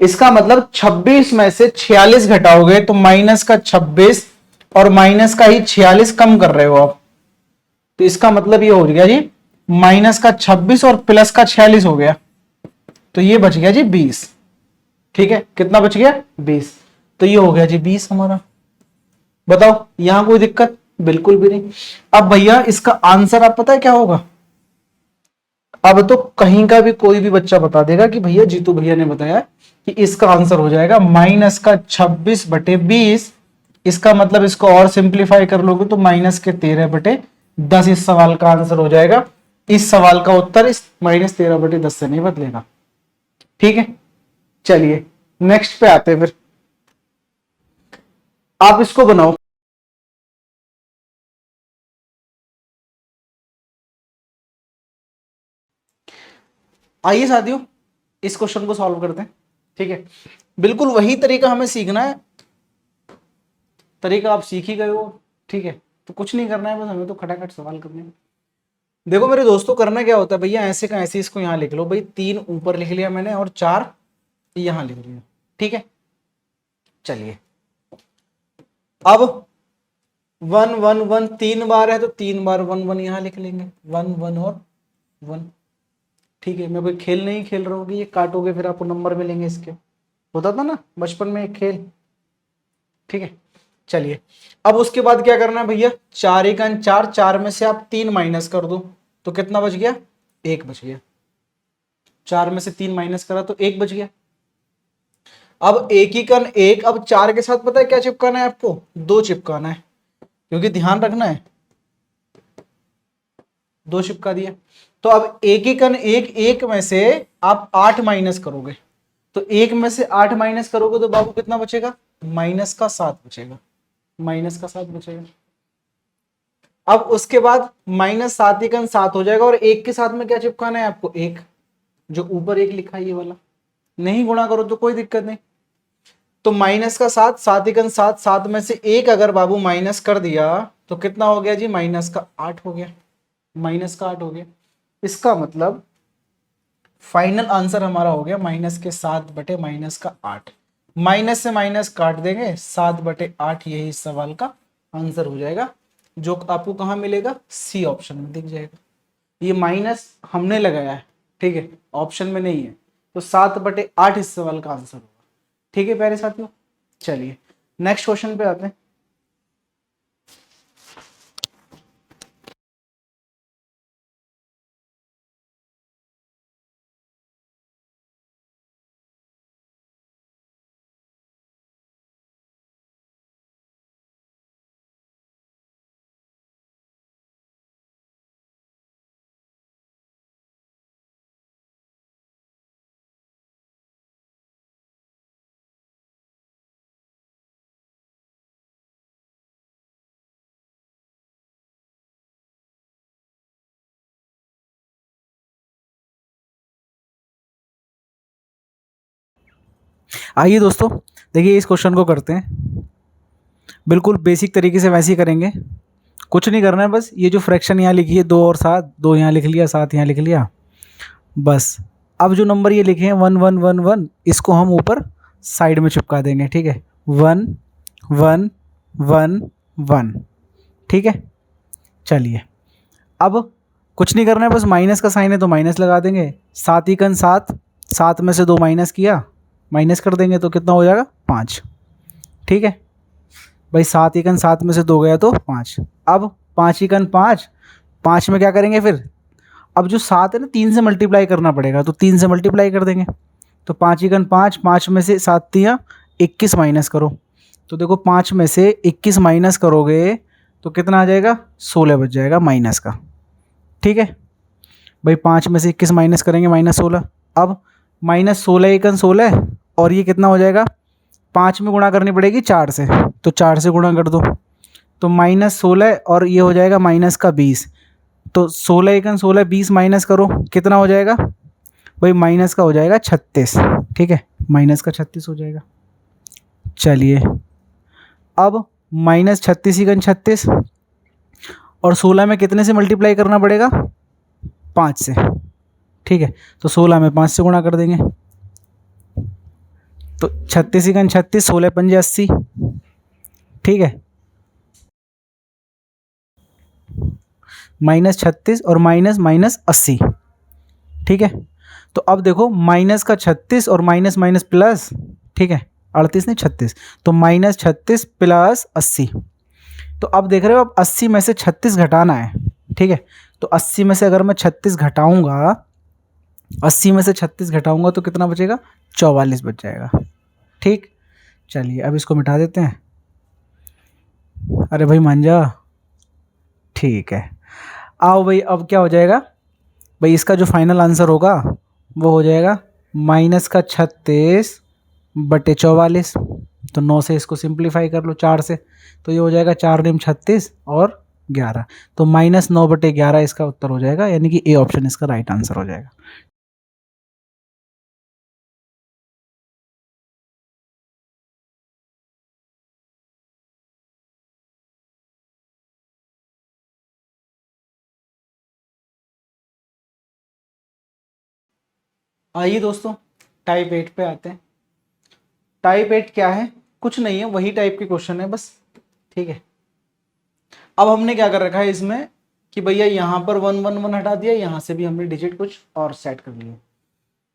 इसका मतलब 26 में से 46 घटाओगे तो माइनस का 26, और माइनस का ही 46 कम कर रहे हो आप, तो इसका मतलब ये हो गया जी माइनस का 26 और प्लस का 46 हो गया, तो ये बच गया जी 20। ठीक है, कितना बच गया, 20। तो ये हो गया जी 20 हमारा। बताओ यहां कोई दिक्कत, बिल्कुल भी नहीं। अब भैया इसका आंसर आप पता है क्या होगा, अब तो कहीं का भी कोई भी बच्चा बता देगा कि भैया जीतू भैया ने बताया कि इसका आंसर हो जाएगा माइनस का 26/20। इसका मतलब इसको और सिंप्लीफाई कर लोगे तो माइनस के 13/10 इस सवाल का आंसर हो जाएगा। इस सवाल का उत्तर इस -13/10 से नहीं बदलेगा। ठीक है, चलिए नेक्स्ट पे आते हैं फिर। आप इसको बनाओ। आइए साथियों इस क्वेश्चन को सॉल्व करते हैं। ठीक है, बिल्कुल वही तरीका हमें सीखना है, तरीका आप सीख ही गए हो। ठीक है, तो कुछ नहीं करना है, बस हमें तो खटाखट सवाल करने हैं। देखो मेरे दोस्तों करना क्या होता है भैया, ऐसे का ऐसे इसको यहां लिख लो भाई, 3 ऊपर लिख लिया मैंने और 4 यहां लिख लिया। ठीक है, चलिए अब वन वन वन 3 बार है तो 3 बार वन वन यहाँ लिख लेंगे, वन वन और वन। ठीक है, मैं कोई खेल नहीं खेल रहा हूँ कि ये काटोगे फिर आपको नंबर मिलेंगे इसके, होता था ना बचपन में एक खेल। ठीक है, चलिए अब उसके बाद क्या करना है भैया, 4 × 4, 4 में से आप 3 माइनस कर दो तो कितना बच गया, 1 बच गया। 4 में से 3 माइनस करा तो 1 बच गया। अब 1 अब 4 के साथ पता है क्या चिपकाना है आपको, 2 चिपकाना है, क्योंकि ध्यान रखना है 2 चिपका दिया। तो अब 1 में से आप 8 माइनस करोगे तो 1 में से 8 माइनस करोगे तो बाबू कितना बचेगा, -7 बचेगा, -7 बचेगा। अब उसके बाद -7 हो जाएगा और 1 के साथ में क्या चिपकाना है आपको, 1, जो ऊपर 1 लिखा है ये वाला, नहीं गुणा करो तो कोई दिक्कत नहीं। तो -7, 7 7 में से 1 अगर बाबू माइनस कर दिया तो कितना हो गया जी, -8 हो गया, -8 हो गया। इसका मतलब फाइनल आंसर हमारा हो गया -7 बटे -8। माइनस से माइनस काट देंगे, 7/8 यही सवाल का आंसर हो जाएगा, जो आपको कहाँ मिलेगा, सी ऑप्शन में दिख जाएगा। ये माइनस हमने लगाया है, ठीक है, ऑप्शन में नहीं है, तो 7/8 इस सवाल का आंसर होगा। ठीक है प्यारे साथियों, चलिए नेक्स्ट क्वेश्चन पे आते हैं। आइए दोस्तों, देखिए इस क्वेश्चन को करते हैं बिल्कुल बेसिक तरीके से, वैसे ही करेंगे, कुछ नहीं करना है, बस ये जो फ्रैक्शन यहाँ लिखी है 2 और 7, 2 यहाँ लिख लिया, 7 यहाँ लिख लिया, बस। अब जो नंबर ये लिखे हैं 1 1 1 1, इसको हम ऊपर साइड में चिपका देंगे, ठीक है, 1 1 1 1, ठीक है। चलिए अब कुछ नहीं करना है, बस माइनस का साइन है तो माइनस लगा देंगे, 7 7 में से 2 माइनस किया, माइनस कर देंगे तो कितना हो जाएगा, 5, ठीक है भाई। 7 में से 2 गया तो 5। अब 5 5 में क्या करेंगे फिर, अब जो 7 है ना 3 से मल्टीप्लाई करना पड़ेगा, तो 3 से मल्टीप्लाई कर देंगे। तो 5 5 में से 7 तियाँ 21 माइनस करो, तो देखो 5 में से 21 माइनस करोगे तो कितना आ जाएगा, 16 बच जाएगा माइनस का, ठीक है भाई। 5 में से 21 माइनस करेंगे, -16। अब -16 16, और ये कितना हो जाएगा, 5 में गुणा करनी पड़ेगी 4 से, तो 4 से गुणा कर दो, तो -16 और ये हो जाएगा -20। तो 16 20 माइनस करो, कितना हो जाएगा भाई, माइनस का हो जाएगा 36, ठीक है, माइनस का 36 हो जाएगा। चलिए अब -36 36, और 16 में कितने से मल्टीप्लाई करना पड़ेगा, 5 से, ठीक है, तो 16 में 5 से गुणा कर देंगे, तो 36 36, 16 पंजे 80, ठीक है, -36 और माइनस माइनस 80, ठीक है। तो अब देखो माइनस का 36 और माइनस माइनस प्लस, ठीक है, 38 नहीं 36, तो -36 + 80। तो अब देख रहे हो, अब 80 में से 36 घटाना है, ठीक है, तो 80 में से अगर मैं 36 घटाऊंगा, 80 में से 36 घटाऊंगा तो कितना बचेगा, 44 बच जाएगा, ठीक। चलिए अब इसको मिटा देते हैं, अरे भाई मान जा, ठीक है। आओ भाई, अब क्या हो जाएगा भाई, इसका जो फाइनल आंसर होगा वो हो जाएगा -36/44। तो 9 से इसको सिंप्लीफाई कर लो, 4 से, तो ये हो जाएगा 4 9 36 और 11, तो -9/11 इसका उत्तर हो जाएगा, यानी कि ए ऑप्शन इसका राइट आंसर हो जाएगा। आइए दोस्तों, टाइप 8 पे आते हैं। टाइप 8 क्या है, कुछ नहीं है, वही टाइप के क्वेश्चन है बस, ठीक है। अब हमने क्या कर रखा है इसमें कि भैया यहाँ पर 1 1 1 हटा दिया, यहाँ से भी हमने डिजिट कुछ और सेट कर लिए।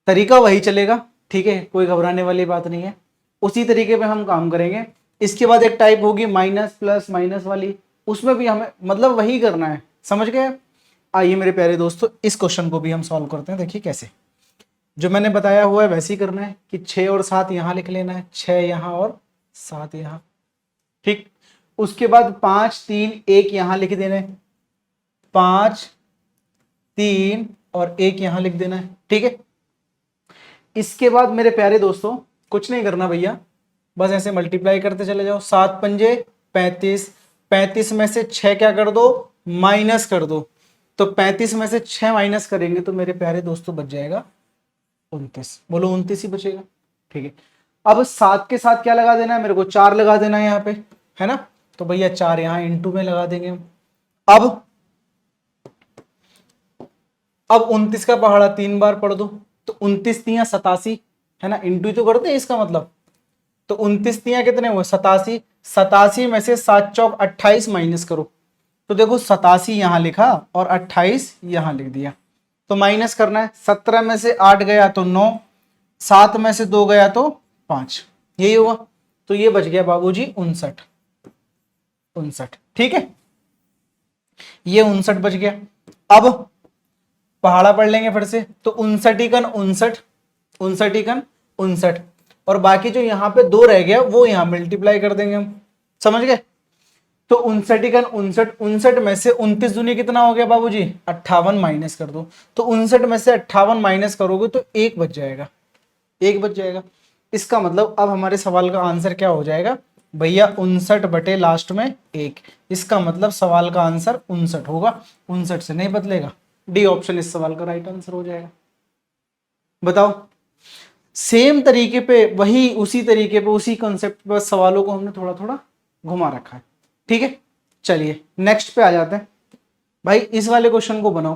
तरीका वही चलेगा, ठीक है, कोई घबराने वाली बात नहीं है, उसी तरीके पे हम काम करेंगे। इसके बाद एक टाइप होगी माइनस प्लस माइनस वाली, उसमें भी हमें मतलब वही करना है, समझ गए। आइए मेरे प्यारे दोस्तों इस क्वेश्चन को भी हम सॉल्व करते हैं। देखिए कैसे, जो मैंने बताया हुआ है वैसे ही करना है कि 6 और 7 यहाँ लिख लेना है, 6 यहाँ और 7 यहाँ, ठीक। उसके बाद 5 3 1 यहाँ लिख देना है, 5 3 और 1 यहाँ लिख देना है, ठीक है। इसके बाद मेरे प्यारे दोस्तों कुछ नहीं करना भैया, बस ऐसे मल्टीप्लाई करते चले जाओ। 7 पंजे 35, 35 में से 6 क्या कर दो, माइनस कर दो। तो 35 में से 6 माइनस करेंगे तो मेरे प्यारे दोस्तों बच जाएगा 29। बोलो 29 ही बचेगा, ठीक है। अब 7 के साथ क्या लगा देना है, मेरे को 4 लगा देना है यहाँ पे, है ना। तो भैया 4 यहाँ इंटू में लगा देंगे हम। अब 29 का पहाड़ा 3 बार पढ़ दो, तो 29 तिया 87, है ना, इंटू तो करते हैं इसका मतलब। तो 29 तिया कितने हुए, 87, 87 में से 7 चौक 28 माइनस करो। तो देखो 87 यहां लिखा और 28 यहां लिख दिया, तो माइनस करना है। 17 में से 8 गया तो 9, 7 में से 2 गया तो 5, यही हुआ। तो ये बच गया बाबूजी 59, 59, ठीक है, ये 59 बच गया। अब पहाड़ा पढ़ लेंगे फिर से, तो 59 इकन 59, 59 इकन 59, और बाकी जो यहाँ पे 2 रह गया वो यहाँ मल्टीप्लाई कर देंगे हम, समझ गए। तो 59 इकन 59, 59 में से 29 दूनी कितना हो गया बाबूजी, 58 माइनस कर दो। तो 59 में से 58 माइनस करोगे तो 1 बच जाएगा, 1 बच जाएगा। इसका मतलब अब हमारे सवाल का आंसर क्या हो जाएगा भैया, 59 बटे लास्ट में 1। इसका मतलब सवाल का आंसर 59 होगा, 59 से नहीं बदलेगा। डी ऑप्शन इस सवाल का राइट आंसर हो जाएगा। बताओ, सेम तरीके पे, वही उसी तरीके पे, उसी कंसेप्ट पर सवालों को हमने थोड़ा थोड़ा घुमा रखा है, ठीक है। चलिए नेक्स्ट पे आ जाते हैं भाई, इस वाले क्वेश्चन को बनाओ,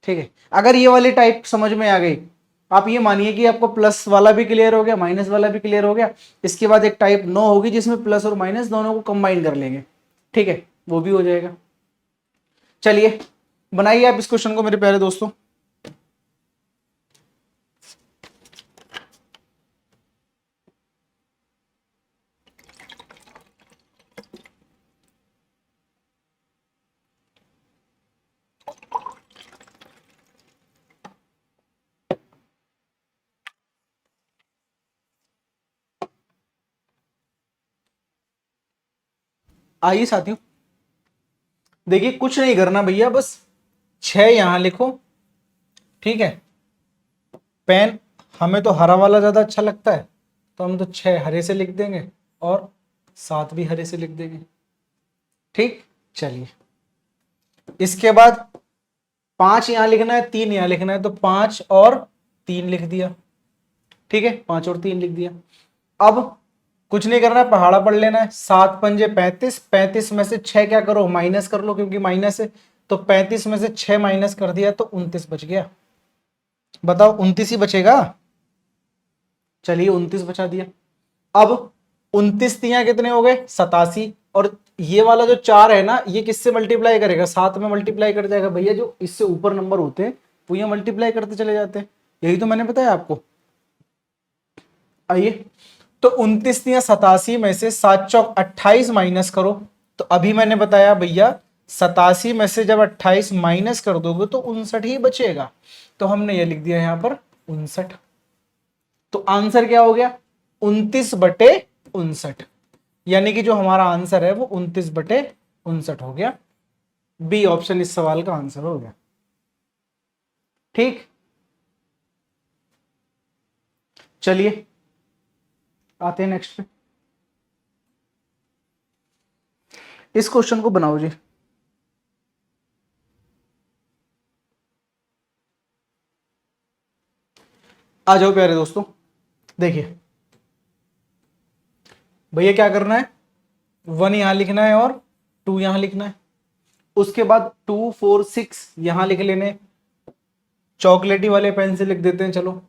ठीक है। अगर ये वाली टाइप समझ में आ गई, आप ये मानिए कि आपको प्लस वाला भी क्लियर हो गया, माइनस वाला भी क्लियर हो गया। इसके बाद एक टाइप 9 होगी जिसमें प्लस और माइनस दोनों को कंबाइन कर लेंगे, ठीक है, वो भी हो जाएगा। चलिए बनाइए आप इस क्वेश्चन को मेरे प्यारे दोस्तों। आइए साथियों, देखिए कुछ नहीं करना भैया, बस 6 यहां लिखो, ठीक है। पेन, हमें तो हरा वाला ज्यादा अच्छा लगता है, तो हम तो 6 हरे से लिख देंगे और 7 भी हरे से लिख देंगे, ठीक। चलिए इसके बाद 5 यहां लिखना है, 3 यहां लिखना है, तो 5 और 3 लिख दिया, ठीक है, 5 और 3 लिख दिया। अब कुछ नहीं करना है, पहाड़ा पढ़ लेना है। 7 पंजे 35, 35 में से 6 क्या करो, माइनस कर लो, क्योंकि माइनस है। तो 35 में से 6 माइनस कर दिया तो 29 बच गया। बताओ 29 ही बचेगा, चलिए 29 बचा दिया। अब 29 तिया कितने हो गए, 87, और ये वाला जो 4 है ना, ये किससे मल्टीप्लाई करेगा, 7 में मल्टीप्लाई कर जाएगा भैया। जो इससे ऊपर नंबर होते हैं वो ये मल्टीप्लाई करते चले जाते हैं, यही तो मैंने बताया आपको। आइए, तो 29 या 87 में से 7 चौक 28 माइनस करो। तो अभी मैंने बताया भैया 87 में से जब 28 माइनस कर दोगे तो 59 ही बचेगा, तो हमने ये लिख दिया यहां पर 59। तो आंसर क्या हो गया, 29 बटे 59, यानी कि जो हमारा आंसर है वो 29 बटे 59 हो गया। बी ऑप्शन इस सवाल का आंसर हो गया, ठीक। चलिए आते हैं नेक्स्ट पे, इस क्वेश्चन को बनाओ जी। आ जाओ प्यारे दोस्तों, देखिए भैया क्या करना है, 1 यहां लिखना है और 2 यहां लिखना है। उसके बाद 2 4 6 यहां लिख लेने, चॉकलेटी वाले पेन से लिख देते हैं चलो।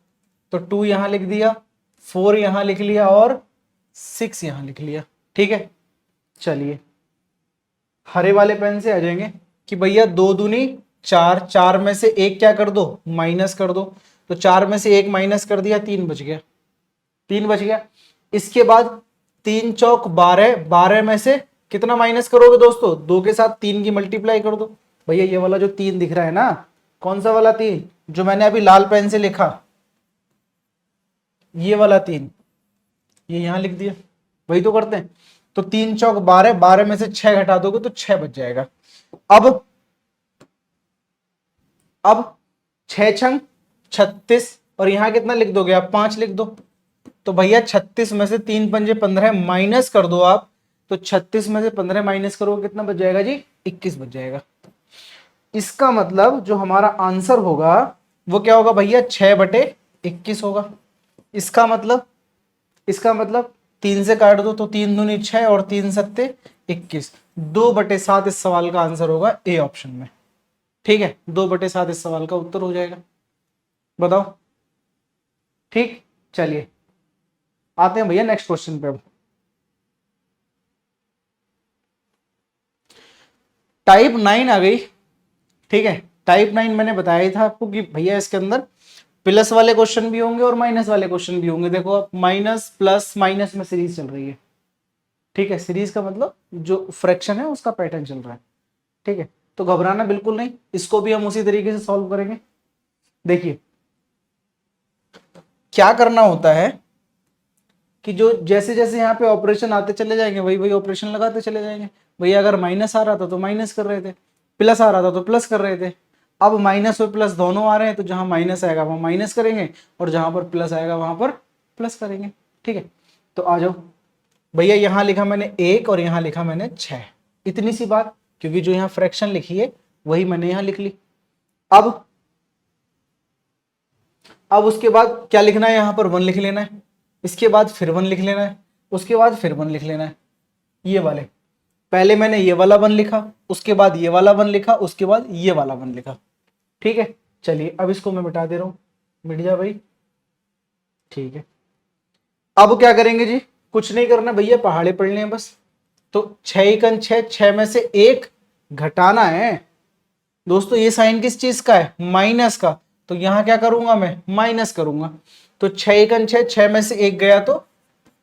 तो 2 यहां लिख दिया, 4 यहां लिख लिया और 6 यहां लिख लिया, ठीक है। चलिए हरे वाले पेन से आ जाएंगे कि भैया 2 दूनी 4, 4 में से एक क्या कर दो, माइनस कर दो। तो 4 में से एक माइनस कर दिया, 3 बच गया, 3 बच गया। इसके बाद 3 चौक 12, 12 में से कितना माइनस करोगे दोस्तों, 2 के साथ 3 की मल्टीप्लाई कर दो। भैया ये वाला जो 3 दिख रहा है ना, कौन सा वाला 3 जो मैंने अभी लाल पेन से लिखा, ये वाला 3, ये यहां लिख दिया, वही तो करते हैं। तो 3 चौक 12, 12 में से 6 घटा दोगे तो 6 बच जाएगा। अब 6 छंग 36, और यहां कितना लिख दोगे आप, 5 लिख दो। तो भैया 36 में से 3 पंजे 15 माइनस कर दो आप, तो 36 में से 15 माइनस करोगे कितना बच जाएगा जी, 21 बच जाएगा। इसका मतलब जो हमारा आंसर होगा वो क्या होगा भैया, 6/21 होगा। इसका मतलब 3 से काट दो तो 3 दूनी 6 और 3 सत्ते 21, 2/7 इस सवाल का आंसर होगा ए ऑप्शन में। ठीक है, 2/7 इस सवाल का उत्तर हो जाएगा। बताओ ठीक, चलिए आते हैं भैया नेक्स्ट क्वेश्चन पे। अब टाइप 9 आ गई। ठीक है, टाइप 9 मैंने बताया ही था आपको कि भैया इसके अंदर प्लस वाले क्वेश्चन भी होंगे और माइनस वाले क्वेश्चन भी होंगे। देखो आप, माइनस प्लस माइनस में सीरीज चल रही है। ठीक है, सीरीज का मतलब जो फ्रैक्शन है उसका पैटर्न चल रहा है। ठीक है, तो घबराना बिल्कुल नहीं, इसको भी हम उसी तरीके से सॉल्व करेंगे। देखिए क्या करना होता है कि जो जैसे जैसे यहाँ पे ऑपरेशन आते चले जाएंगे वही वही ऑपरेशन लगाते चले जाएंगे। भैया अगर माइनस आ रहा था तो माइनस कर रहे थे, प्लस आ रहा था तो प्लस कर रहे थे। अब माइनस और प्लस दोनों आ रहे हैं तो जहां माइनस आएगा वहां माइनस करेंगे और जहां पर प्लस आएगा वहां पर प्लस करेंगे। ठीक है, तो आ जाओ भैया, यहां लिखा मैंने 1 और यहां लिखा मैंने 6, इतनी सी बात, क्योंकि जो यहाँ फ्रैक्शन लिखी है वही मैंने यहां लिख ली। अब उसके बाद क्या लिखना है, यहां पर 1 लिख लेना है, इसके बाद फिर 1 लिख लेना है, उसके बाद फिर 1 लिख लेना है। ये वाले पहले मैंने ये वाला 1 लिखा, उसके बाद ये वाला 1 लिखा, उसके बाद ये वाला 1 लिखा। ठीक है, चलिए अब इसको मैं मिटा दे रहा हूं, मिट जा भाई। ठीक है, अब क्या करेंगे जी, कुछ नहीं करना भैया, पहाड़े पढ़ने हैं बस। तो 6 एकन 6, 6 में से 1 घटाना है। दोस्तों ये साइन किस चीज का है, माइनस का, तो यहां क्या करूंगा मैं, माइनस करूंगा। तो 6 एकन 6, 6 में से 1 गया तो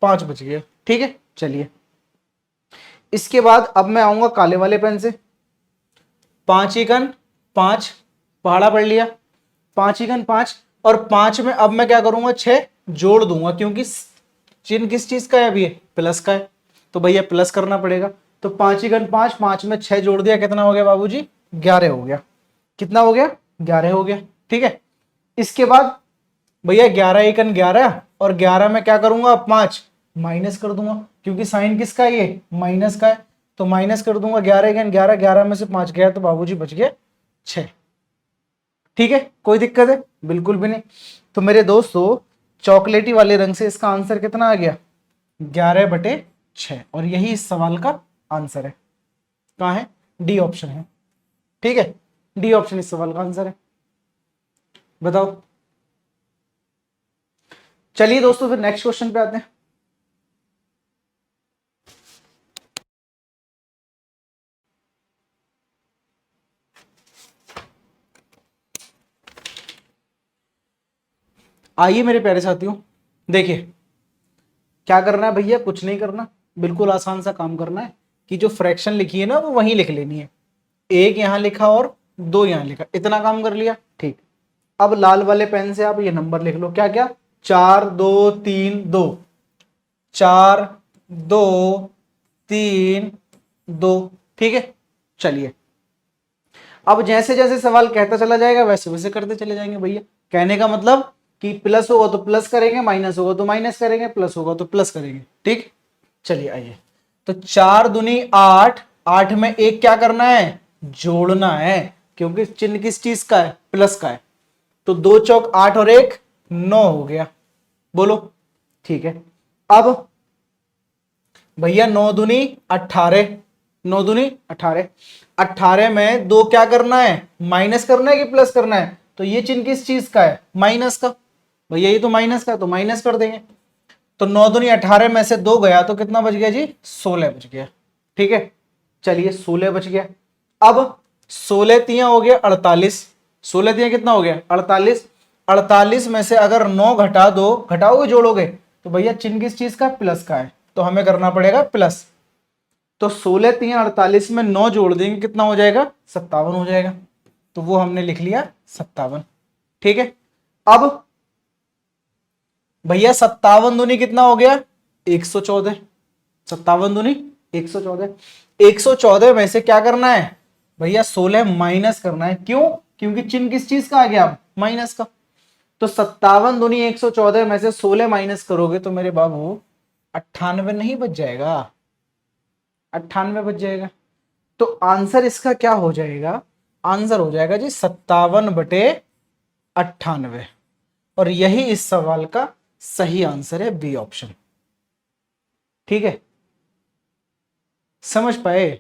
5 बच गया। ठीक है, चलिए इसके बाद अब मैं आऊंगा काले वाले पेन से। 5 एकन 5, पहाड़ा पढ़ लिया, 5 एकन 5, और 5 में अब मैं क्या करूंगा, 6 जोड़ दूंगा, क्योंकि चिन्ह किस चीज का है अभी, प्लस का है, तो भैया प्लस करना पड़ेगा। तो 5 एकन 5, 5 में 6 जोड़ दिया, कितना हो गया बाबूजी, 11 हो गया। कितना हो गया, 11 हो गया। ठीक है, इसके बाद भैया 11 एकन 11, और 11 में क्या करूंगा, 5 माइनस कर दूंगा, क्योंकि साइन किसका है, ये माइनस का है, तो माइनस कर दूंगा। 11 एकन 11, 11 में से 5 गया तो बाबूजी बच गया 6। ठीक है, कोई दिक्कत है, बिल्कुल भी नहीं। तो मेरे दोस्तों चॉकलेटी वाले रंग से इसका आंसर कितना आ गया, 11/6, और यही इस सवाल का आंसर है। कहां है, डी ऑप्शन है। ठीक है, डी ऑप्शन इस सवाल का आंसर है। बताओ, चलिए दोस्तों फिर नेक्स्ट क्वेश्चन पे आते हैं। आइए मेरे प्यारे साथियों, देखिए क्या करना है भैया, कुछ नहीं करना, बिल्कुल आसान सा काम करना है कि जो फ्रैक्शन लिखी है ना वो वहीं लिख लेनी है। 1 यहां लिखा और 2 यहां लिखा, इतना काम कर लिया। ठीक, अब लाल वाले पेन से आप ये नंबर लिख लो, क्या क्या, 4 2 3 2, 4 2 3 2। ठीक है, चलिए अब जैसे जैसे सवाल कहता चला जाएगा वैसे वैसे करते चले जाएंगे भैया। कहने का मतलब कि प्लस होगा तो प्लस करेंगे, माइनस होगा तो माइनस करेंगे, प्लस होगा तो प्लस करेंगे। ठीक, चलिए आइए। तो 4 दूनी 8, 8 में एक क्या करना है, जोड़ना है, क्योंकि चिन्ह किस चीज का है, प्लस का है। तो 2 चौक 8 और 1 9 हो गया। बोलो, ठीक है। अब भैया 9 दूनी 18, 9 दूनी 18, 18 में 2 क्या करना है, माइनस करना है कि प्लस करना है, तो ये चिन्ह किस चीज का है, माइनस का। भैया ये तो माइनस का, तो माइनस कर देंगे। तो 9 दूनी 18 में से 2 गया तो कितना बच गया जी, 16 बच गया। ठीक है, चलिए 16 बच गया। अब 16 तियां हो गया 48, 16 तियां कितना हो गया 48, 48 में से अगर 9 घटा दो, घटाओगे जोड़ोगे, तो भैया चिन्ह किस चीज का, प्लस का है, तो हमें करना पड़ेगा प्लस। तो 16 तियां 48 में 9 जोड़ देंगे, कितना हो जाएगा 57 हो जाएगा, तो वो हमने लिख लिया 57। ठीक है। अब भैया 57 दूनी कितना हो गया 114, 57 दूनी 114, 114 में से क्या करना है भैया 16 माइनस करना है। क्यों? क्योंकि चिन्ह किस चीज का आ गया अब, माइनस का। तो 57 दूनी 114 में से 16 माइनस करोगे तो मेरे बाबू 98 नहीं बच जाएगा, 98 बच जाएगा। तो आंसर इसका क्या हो जाएगा, आंसर हो जाएगा जी 57/98, और यही इस सवाल का सही आंसर है, बी ऑप्शन। ठीक है, समझ पाए?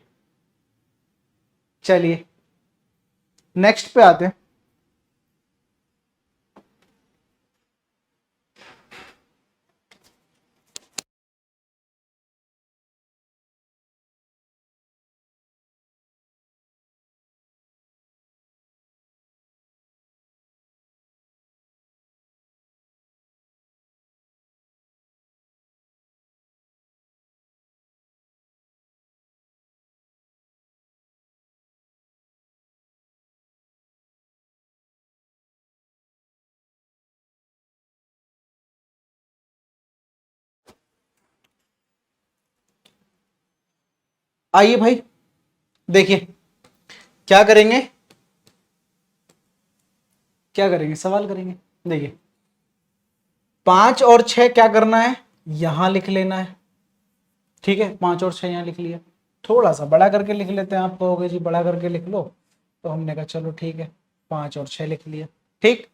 चलिए नेक्स्ट पे आते हैं। आइए भाई देखिए क्या करेंगे, क्या करेंगे, सवाल करेंगे। देखिए 5 और 6 क्या करना है, यहां लिख लेना है। ठीक है, 5 और 6 यहां लिख लिया, थोड़ा सा बड़ा करके लिख लेते हैं। आप कहोगे जी बड़ा करके लिख लो, तो हमने कहा चलो ठीक है, 5 और 6 लिख लिया। ठीक,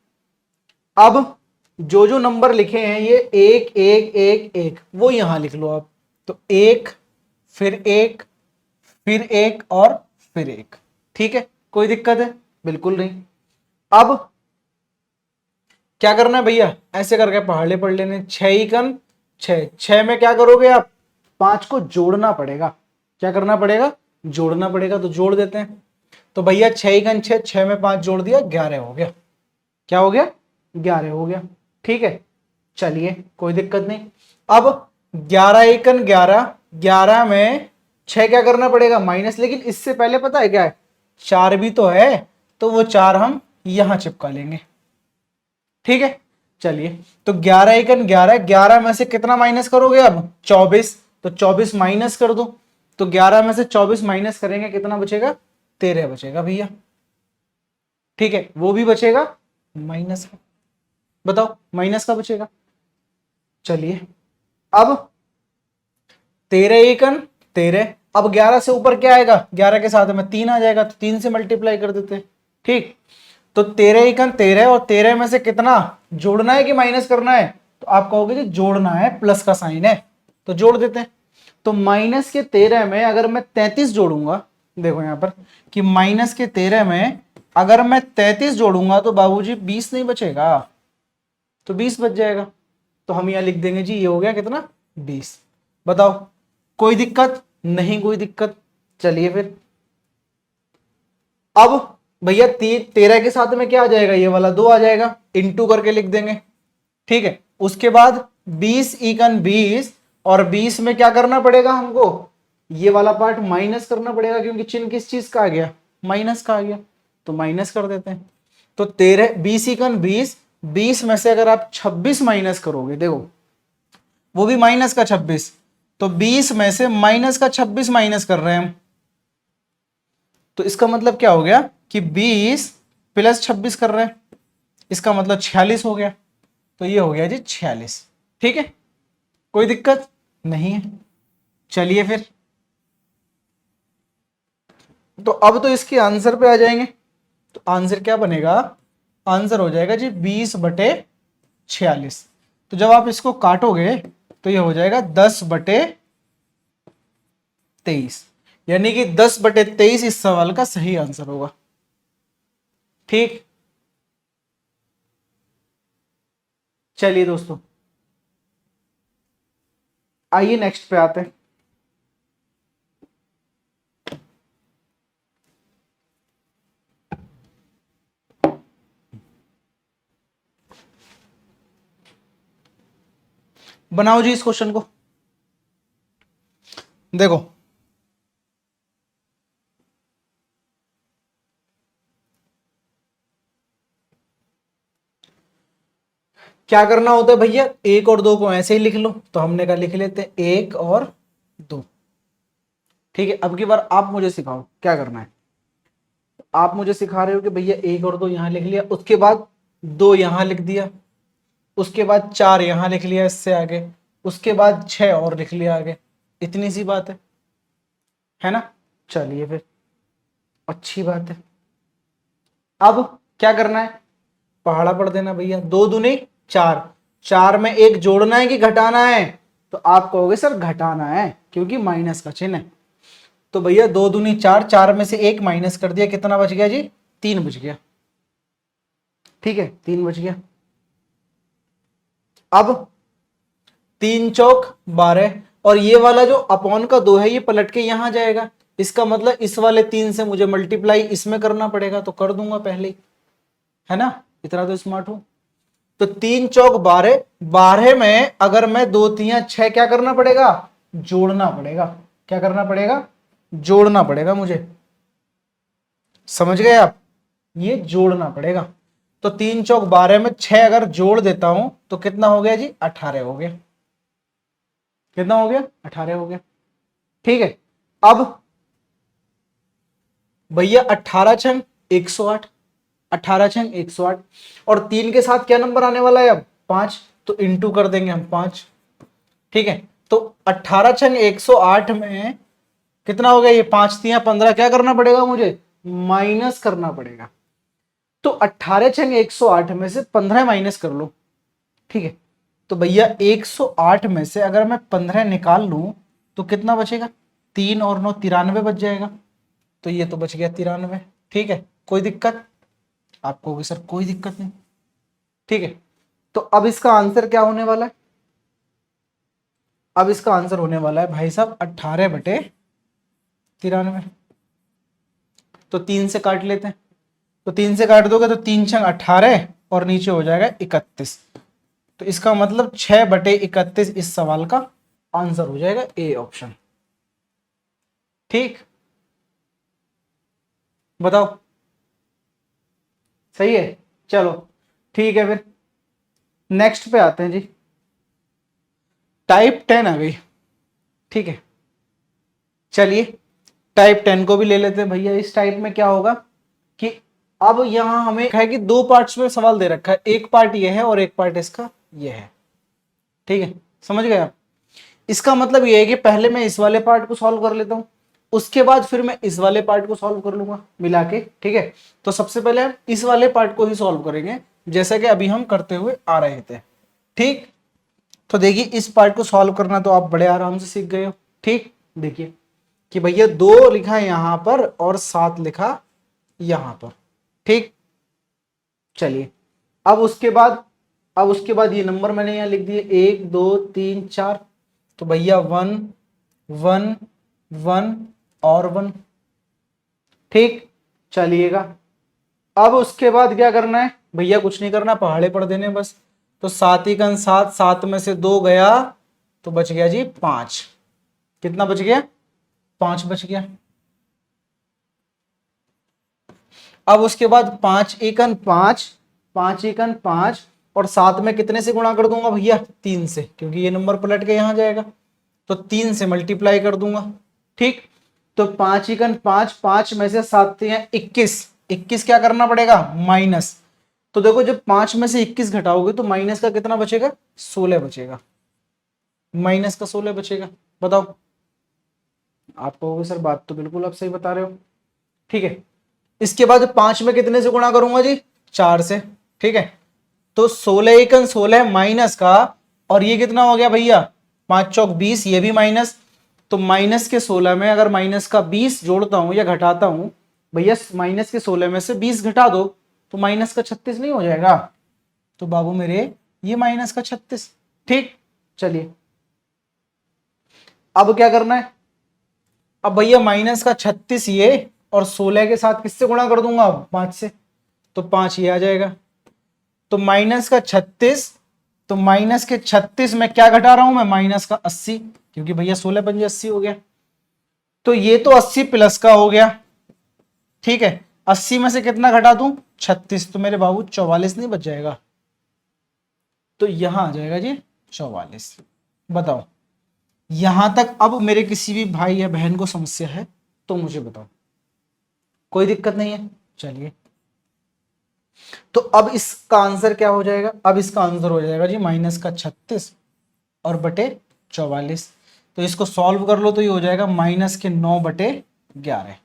अब जो जो नंबर लिखे हैं ये 1 1 1 1, वो यहां लिख लो आप। तो 1 फिर 1 फिर 1 और फिर 1। ठीक है, कोई दिक्कत है? बिल्कुल नहीं। अब क्या करना है भैया, ऐसे करके पहाड़े पढ़ लेने, 6 एकन 6, 6 में क्या करोगे आप, 5 को जोड़ना पड़ेगा। क्या करना पड़ेगा, जोड़ना पड़ेगा, तो जोड़ देते हैं। तो भैया 6 एकन 6, 6 में 5 जोड़ दिया 11 हो गया। क्या हो गया, 11 हो गया। ठीक है, चलिए कोई दिक्कत नहीं। अब 11 एकन 11, 11 में 6 क्या करना पड़ेगा माइनस, लेकिन इससे पहले पता है क्या है, 4 भी तो है, तो वो 4 हम यहां चिपका लेंगे। ठीक है, चलिए तो 11 एकन 11, 11 में से कितना माइनस करोगे अब 24, तो 24 माइनस कर दो। तो 11 में से 24 माइनस करेंगे, कितना बचेगा 13 बचेगा भैया। ठीक है, वो भी बचेगा माइनस का, बताओ माइनस का बचेगा। चलिए अब 13 एकन 13, अब 11 से ऊपर क्या आएगा, 11 के साथ में 3 आ जाएगा, तो 3 से मल्टीप्लाई कर देते हैं। ठीक, तो 13 एकन 13, और 13 में से कितना जोड़ना है कि माइनस करना है, तो आप कहोगे जी जोड़ना है, प्लस का साइन है, तो जोड़ देते हैं। तो माइनस के 13 में अगर मैं 33 जोड़ूंगा, देखो यहां पर कि माइनस के 13 में अगर मैं 33 जोड़ूंगा तो बाबूजी 20 नहीं बचेगा, तो 20 बच जाएगा। तो हम यहां लिख देंगे जी ये हो गया कितना 20। बताओ कोई दिक्कत नहीं, कोई दिक्कत। चलिए फिर अब भैया 13 के साथ में क्या आ जाएगा, ये वाला 2 आ जाएगा, इंटू करके लिख देंगे। ठीक है, उसके बाद 20 इकन 20, और 20 में क्या करना पड़ेगा हमको, ये वाला पार्ट माइनस करना पड़ेगा, क्योंकि चिन्ह किस चीज का आ गया, माइनस का आ गया, तो माइनस कर देते हैं। तो 13 20 इकन 20, 20 में से अगर आप 26 माइनस करोगे, देखो वो भी माइनस का 26, तो 20 में से माइनस का 26 माइनस कर रहे हैं हम, तो इसका मतलब क्या हो गया कि 20 प्लस 26 कर रहे हैं, इसका मतलब 46 हो गया। तो ये हो गया जी 46। ठीक है, कोई दिक्कत नहीं है। चलिए फिर, तो अब तो इसके आंसर पे आ जाएंगे। तो आंसर क्या बनेगा, आंसर हो जाएगा जी 20/46। तो जब आप इसको काटोगे तो ये हो जाएगा 10/23, यानी कि 10/23 इस सवाल का सही आंसर होगा। ठीक, चलिए दोस्तों आइए नेक्स्ट पे आते हैं। बनाओ जी इस क्वेश्चन को। देखो क्या करना होता है भैया, एक और दो को ऐसे ही लिख लो, तो हमने कहा लिख लेते हैं एक और दो। ठीक है, अब की बार आप मुझे सिखाओ क्या करना है। आप मुझे सिखा रहे हो कि भैया एक और दो यहां लिख लिया, उसके बाद दो यहां लिख दिया, उसके बाद चार यहां लिख लिया इससे आगे, उसके बाद छह और लिख लिया आगे। इतनी सी बात है ना। चलिए फिर, अच्छी बात है। अब क्या करना है, पहाड़ा पढ़ देना भैया। दो दूनी चार, चार में एक जोड़ना है कि घटाना है, तो आप कहोगे सर घटाना है क्योंकि माइनस का चिन्ह है। तो भैया दो दूनी चार, चार में से एक माइनस कर दिया, कितना बच गया जी, तीन बच गया। ठीक है, तीन बच गया। अब तीन चौक 12, और ये वाला जो अपॉन का दो है ये पलट के यहां जाएगा, इसका मतलब इस वाले तीन से मुझे मल्टीप्लाई इसमें करना पड़ेगा, तो कर दूंगा पहले ही, है ना। इतना तो स्मार्ट हूं। तो तीन चौक 12, 12 में अगर मैं दो तिया छह, क्या करना पड़ेगा, जोड़ना पड़ेगा। क्या करना पड़ेगा, जोड़ना पड़ेगा मुझे। समझ गए आप, ये जोड़ना पड़ेगा। तो तीन चौक 12 में छह अगर जोड़ देता हूं तो कितना हो गया जी, 18 हो गया। कितना हो गया, 18 हो गया। ठीक है, अब भैया 18 छंग 108, 18 छंग 108, और तीन के साथ क्या नंबर आने वाला है अब, 5, तो इंटू कर देंगे हम 5। ठीक है, तो 18 छंग 108 में कितना हो गया, ये 5 तिया 15, क्या करना पड़ेगा मुझे, माइनस करना पड़ेगा। तो 18 छंग 108 में से 15 माइनस कर लो। ठीक है, तो भैया 108 में से अगर मैं 15 निकाल लूं तो कितना बचेगा, 3 और 9 93 बच जाएगा। तो ये तो बच गया 93। ठीक है, कोई दिक्कत, आपको होगी सर कोई दिक्कत नहीं। ठीक है, तो अब इसका आंसर क्या होने वाला है, अब इसका आंसर होने वाला है भाई साहब 18/93। तो तीन से काट लेते हैं, तो तीन से काट दोगे तो तीन छंग 18 और नीचे हो जाएगा 31। तो इसका मतलब 6/31 इस सवाल का आंसर हो जाएगा, ए ऑप्शन। ठीक, बताओ सही है। चलो ठीक है, फिर नेक्स्ट पे आते हैं जी। टाइप 10 आ गई। ठीक है, चलिए टाइप 10 को भी ले लेते हैं भैया। इस टाइप में क्या होगा कि अब यहां हमें है कि दो पार्ट्स में सवाल दे रखा है, एक पार्ट ये है और एक पार्ट इसका ये है। ठीक है, समझ गए आप। इसका मतलब ये है कि पहले मैं इस वाले पार्ट को सॉल्व कर लेता हूं, उसके बाद फिर मैं इस वाले पार्ट को सॉल्व कर लूंगा मिला के। ठीक है, तो सबसे पहले हम इस वाले पार्ट को ही सॉल्व करेंगे, जैसा कि अभी हम करते हुए आ रहे थे। ठीक, तो देखिए इस पार्ट को सॉल्व करना तो आप बड़े आराम से सीख गए हो। ठीक, देखिए कि भैया 2 लिखा यहां पर और 7 लिखा यहां पर। ठीक, चलिए अब उसके बाद ये नंबर मैंने यहां लिख दिए 1 2 3 4। तो भैया 1 1 1 और 1। ठीक, चलिएगा अब उसके बाद क्या करना है भैया, कुछ नहीं करना, पहाड़े पढ़ देने बस। तो 7 ही कन 7, 7 में से 2 गया तो बच गया जी 5। कितना बच गया, 5 बच गया। अब उसके बाद 5 एकन 5, 5 एकन 5, और 7 में कितने से गुणा कर दूंगा भैया, 3 से, क्योंकि ये नंबर पलट के यहां जाएगा, तो 3 से मल्टीप्लाई कर दूंगा। ठीक, तो 5 एकन 5, 5 में से 7 हैं 21, 21 क्या करना पड़ेगा, माइनस। तो देखो जब 5 में से 21 घटाओगे तो माइनस का कितना बचेगा, 16 बचेगा। माइनस का 16 बचेगा। बताओ, आप कहोगे सर बात तो बिल्कुल आप सही बता रहे हो। ठीक है, इसके बाद 5 में कितने से गुणा करूंगा जी, 4 से। ठीक है, तो 16 एकन 16 माइनस का, और ये कितना हो गया भैया, 5 चौक 20, ये भी माइनस। तो माइनस के 16 में अगर माइनस का 20 जोड़ता हूं या घटाता हूं भैया, माइनस के 16 में से 20 घटा दो तो माइनस का 36 नहीं हो जाएगा। तो बाबू मेरे ये माइनस का 36। ठीक, चलिए अब क्या करना है, अब भैया माइनस का 36 ये, और 16 के साथ किससे गुणा कर दूंगा, 5 से, तो 5 ये आ जाएगा। तो माइनस का 36 तो माइनस के 36 में क्या घटा रहा हूं मैं, माइनस का 80, क्योंकि भैया 16 पंजे 80 हो गया। तो ये तो 80 प्लस का हो गया, ठीक है। 80 में से कितना घटा दूं, 36, तो मेरे बाबू 44 नहीं बच जाएगा, तो यहां आ जाएगा जी 44। बताओ यहां तक अब मेरे किसी भी भाई या बहन को समस्या है तो मुझे बताओ, कोई दिक्कत नहीं है। चलिए, तो अब इसका आंसर क्या हो जाएगा, अब इसका आंसर हो जाएगा जी माइनस का 36 और बटे 44। तो इसको सॉल्व कर लो तो ये हो जाएगा माइनस के 9 बटे 11।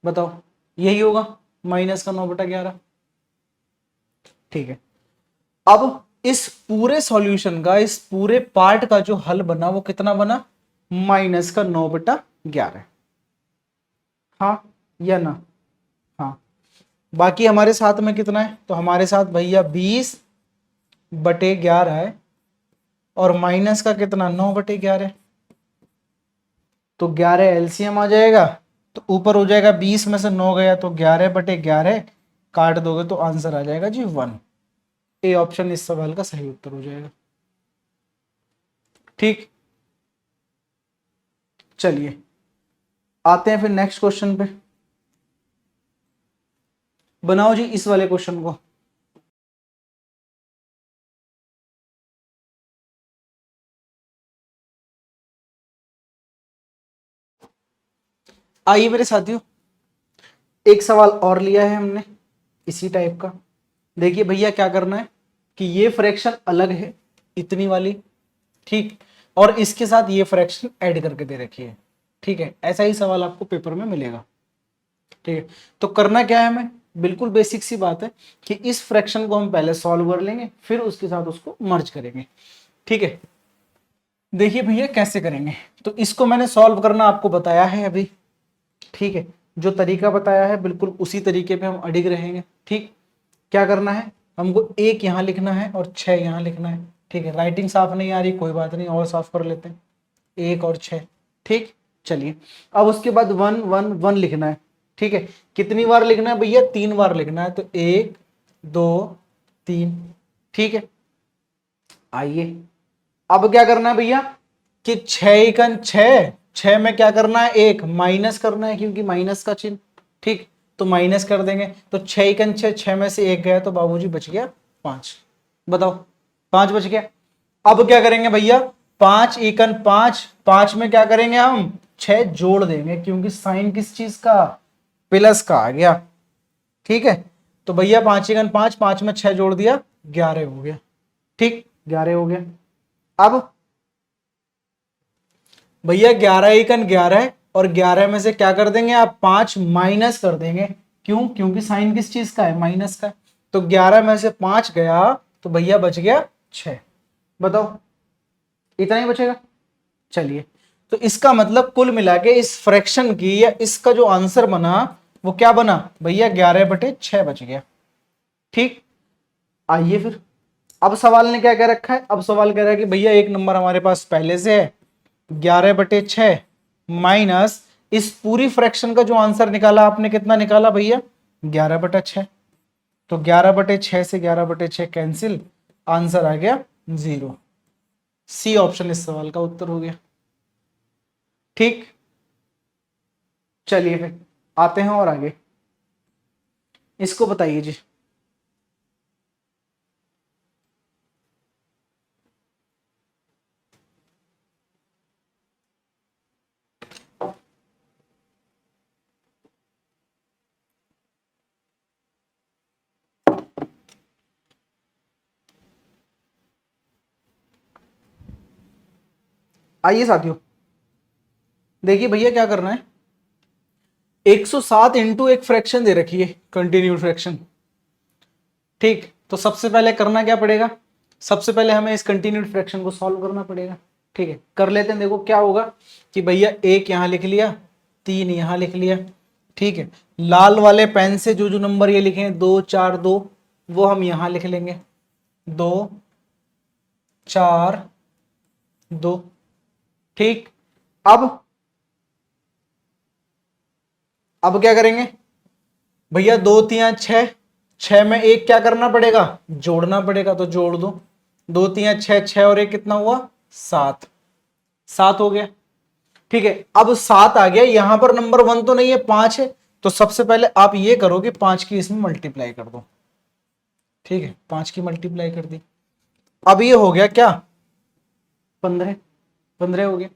बताओ यही होगा, माइनस का 9 बटा 11। ठीक है, अब इस पूरे सॉल्यूशन का, इस पूरे पार्ट का जो हल बना वो कितना बना, माइनस का 9 बटा 11। हाँ या ना, हाँ। बाकी हमारे साथ में कितना है, तो हमारे साथ भैया 20 बटे 11 है, और माइनस का कितना 9 बटे 11, तो 11 एलसीएम आ जाएगा, तो ऊपर हो जाएगा 20 में से 9 गया तो 11 बटे 11, काट दोगे तो आंसर आ जाएगा जी 1। ए ऑप्शन इस सवाल का सही उत्तर हो जाएगा। ठीक, चलिए आते हैं फिर नेक्स्ट क्वेश्चन पे। बनाओ जी इस वाले क्वेश्चन को। आइए मेरे साथियों, एक सवाल और लिया है हमने इसी टाइप का। देखिए भैया क्या करना है कि ये फ्रैक्शन अलग है, इतनी वाली, ठीक, और इसके साथ ये फ्रैक्शन ऐड करके दे रखी है, ठीक है। ऐसा ही सवाल आपको पेपर में मिलेगा, ठीक है। तो करना क्या है हमें, बिल्कुल बेसिक सी बात है कि इस फ्रैक्शन को हम पहले सॉल्व कर लेंगे, फिर उसके साथ उसको मर्ज करेंगे, ठीक है। देखिए भैया कैसे करेंगे, तो इसको मैंने सॉल्व करना आपको बताया है अभी, ठीक है। जो तरीका बताया है बिल्कुल उसी तरीके पे हम अडिग रहेंगे, ठीक। क्या करना है, हमको एक यहाँ लिखना है और 6 यहाँ लिखना है, ठीक है। राइटिंग साफ नहीं आ रही, कोई बात नहीं, और साफ कर लेते हैं, 1 और 6, ठीक। चलिए, अब उसके बाद 1 1 1 लिखना है, ठीक है। कितनी बार लिखना है भैया, 3 बार लिखना है, तो 1 2 3, ठीक है। आइए अब क्या करना है भैया कि 6 एकन 6, 6 में क्या करना है, एक माइनस करना है, क्योंकि माइनस का चिन्ह, ठीक। तो माइनस कर देंगे, तो 6 एकन 6, 6 में से एक गया तो बाबूजी बच गया 5। बताओ 5 बच गया। अब क्या करेंगे भैया, 5 एकन 5, 5 में क्या करेंगे हम 6 जोड़ देंगे, क्योंकि साइन किस चीज का, प्लस का आ गया, ठीक है। तो भैया 5 एकन 5, 5 में 6 जोड़ दिया, 11 हो गया, ठीक, 11 हो गया। अब भैया 11 एकन 11, और 11 में से क्या कर देंगे आप, 5 माइनस कर देंगे, क्यों, क्योंकि साइन किस चीज का है, माइनस का। तो 11 में से 5 गया तो भैया बच गया 6। बताओ इतना ही बचेगा। चलिए, तो इसका मतलब कुल मिला के इस फ्रैक्शन की या इसका जो आंसर बना वो क्या बना भैया, 11 बटे 6 बच गया, ठीक। आइए फिर, अब सवाल ने क्या कह रखा है, अब सवाल कह रहा है कि भैया एक नंबर हमारे पास पहले से है, 11 बटे 6 माइनस इस पूरी फ्रैक्शन का जो आंसर निकाला आपने, कितना निकाला भैया 11 बटा 6, तो 11 बटे 6 से 11 बटे 6 कैंसिल, आंसर आ गया 0। सी ऑप्शन इस सवाल का उत्तर हो गया, ठीक। चलिए फिर आते हैं और आगे, इसको बताइए जी। आइए साथियों, देखिए भैया क्या करना है, 107 इंटू एक फ्रैक्शन दे रखी है, कंटिन्यूड फ्रैक्शन, ठीक। तो सबसे पहले करना क्या पड़ेगा, सबसे पहले हमें इस कंटिन्यूड फ्रैक्शन को सॉल्व करना पड़ेगा, ठीक है। कर लेते हैं, देखो क्या होगा कि भैया 1 यहां लिख लिया, 3 यहां लिख लिया, ठीक है। लाल वाले पेन से जो जो नंबर ये लिखे हैं 2 4 2, वो हम यहां लिख लेंगे, 2 4 2, ठीक। अब क्या करेंगे भैया, 2 3 6, 6 में एक क्या करना पड़ेगा, जोड़ना पड़ेगा, तो जोड़ दो, दो तिया छह, छह और एक कितना हुआ, 7, 7 हो गया। ठीक है, अब 7 आ गया, यहां पर नंबर 1 तो नहीं है, 5 है, तो सबसे पहले आप ये करो कि 5 की इसमें मल्टीप्लाई कर दो। ठीक है, 5 की मल्टीप्लाई कर दी, अब ये हो गया क्या, 15, 15 हो गया।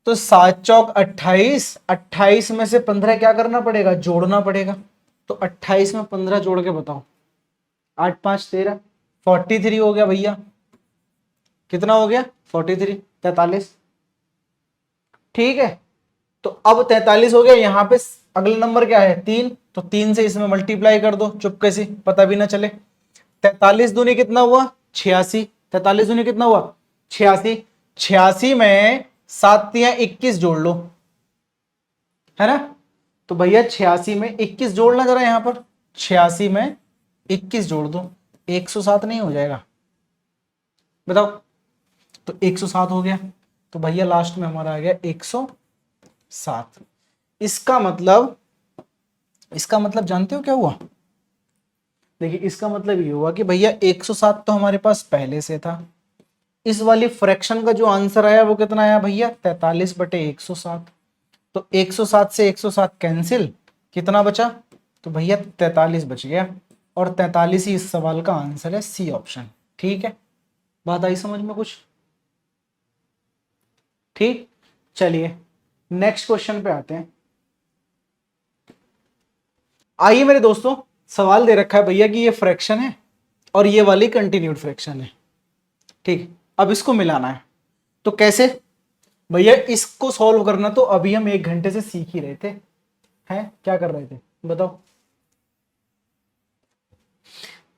तो 7 चौक 28, 28 में से 15 क्या करना पड़ेगा, जोड़ना पड़ेगा। तो 28 में 15 जोड़ के बताओ, 8 5 13, 43 हो गया भैया। कितना हो गया, 43, 43। ठीक है, तो अब 43 हो गया, यहां पे अगला नंबर क्या है, 3, तो 3 से इसमें मल्टीप्लाई कर दो चुपके से, पता भी ना चले। 43 दूनी कितना हुआ, 86, 43 दूनी कितना हुआ, 86, 86 में 7 या 21 जोड़ लो, है ना। तो भैया 86 में 21 जोड़ना जरा, यहां पर 86 में 21 जोड़ दो, 107 नहीं हो जाएगा, बताओ। तो 107 हो गया, तो भैया लास्ट में हमारा आ गया 107। इसका मतलब जानते हो क्या हुआ, देखिए इसका मतलब ये हुआ कि भैया 107 तो हमारे पास पहले से था, इस वाली फ्रैक्शन का जो आंसर आया वो कितना आया भैया, 43/107। तो 107 से 107 कैंसिल, कितना बचा, तो भैया 43 बच गया, और 43 ही इस सवाल का आंसर है, सी ऑप्शन। ठीक है, बात आई समझ में कुछ, ठीक। चलिए नेक्स्ट क्वेश्चन पे आते हैं। आइए मेरे दोस्तों, सवाल दे रखा है भैया कि ये फ्रैक्शन है और ये वाली कंटिन्यूड फ्रैक्शन है। ठीक, अब इसको मिलाना है, तो कैसे भैया, इसको सॉल्व करना तो अभी हम 1 घंटे से सीख ही रहे थे, हैं क्या कर रहे थे बताओ।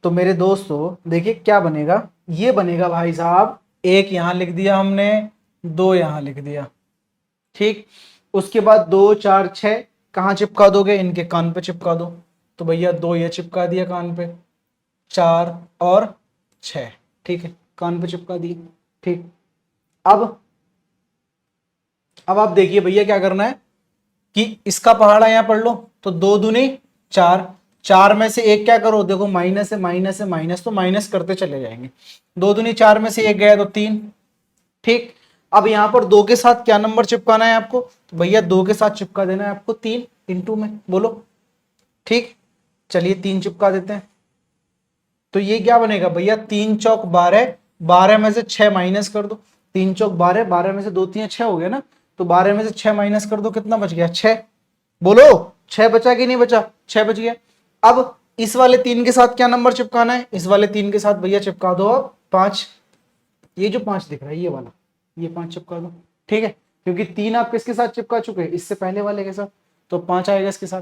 तो मेरे दोस्तों देखिए क्या बनेगा, ये बनेगा भाई साहब, एक यहां लिख दिया हमने, 2 यहां लिख दिया, ठीक। उसके बाद 2 4 6 कहां चिपका दोगे, इनके कान पे चिपका दो। तो भैया 2 ये चिपका दिया कान पे, 4 और 6, ठीक है, कान पे चिपका दिए। ठीक, अब आप देखिए भैया क्या करना है कि इसका पहाड़ा यहां पढ़ लो, तो 2 दूनी 4, 4 में से एक क्या करो, देखो माइनस है, माइनस है, माइनस, तो माइनस करते चले जाएंगे। 2 दूनी 4 में से एक गया तो 3। ठीक, अब यहां पर 2 के साथ क्या नंबर चिपकाना है आपको, तो भैया 2 के साथ चिपका देना है आपको 3 इंटू में, बोलो। ठीक, चलिए 3 चिपका देते हैं, तो ये क्या बनेगा भैया, 3 चौक 12, 12 में से 6 माइनस कर दो, 3 चौक 12, 12 में से 2 3 6 हो गया ना, तो 12 में से 6 माइनस कर दो, कितना बच गया, 6, बोलो 6 बचा कि नहीं बचा, 6 बच गया। अब इस वाले 3 के साथ क्या नंबर चिपकाना है, इस वाले 3 के साथ भैया चिपका दो 5, ये जो 5 दिख रहा है ये वाला, ये 5 चिपका दो। ठीक है, क्योंकि 3 आप किसके साथ चिपका चुके हैं, इससे पहले वाले के साथ, तो 5 आएगा इसके साथ।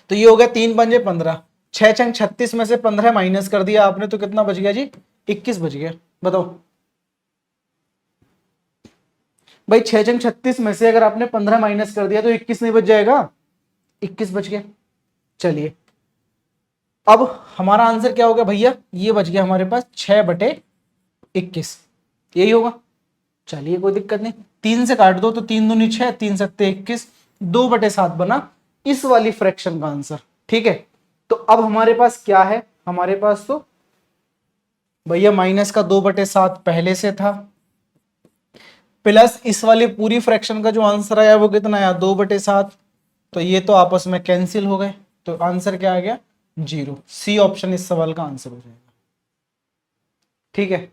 तो ये हो गया 3 पंजे 15, 6 चंग 36 में से 15 माइनस कर दिया आपने, तो कितना बच गया जी, 21 बच गया। बताओ भाई, 6 चंग 36 में से अगर आपने 15 माइनस कर दिया तो 21 नहीं बच जाएगा, 21 बच गया। चलिए अब हमारा आंसर क्या हो गया भैया, ये बच गया हमारे पास 6/21, यही होगा। चलिए कोई दिक्कत नहीं, 3 से काट दो, तो 3 दूनी 6, 3 सत्ते 21, 2/7 बना इस वाली फ्रैक्शन का आंसर। ठीक है, तो अब हमारे पास क्या है, हमारे पास तो भैया माइनस का 2/7 पहले से था, प्लस इस वाली पूरी फ्रैक्शन का जो आंसर आया वो कितना आया, 2/7, तो ये तो आपस में कैंसिल हो गए, तो आंसर क्या आ गया, 0। सी ऑप्शन इस सवाल का आंसर हो जाएगा। ठीक है,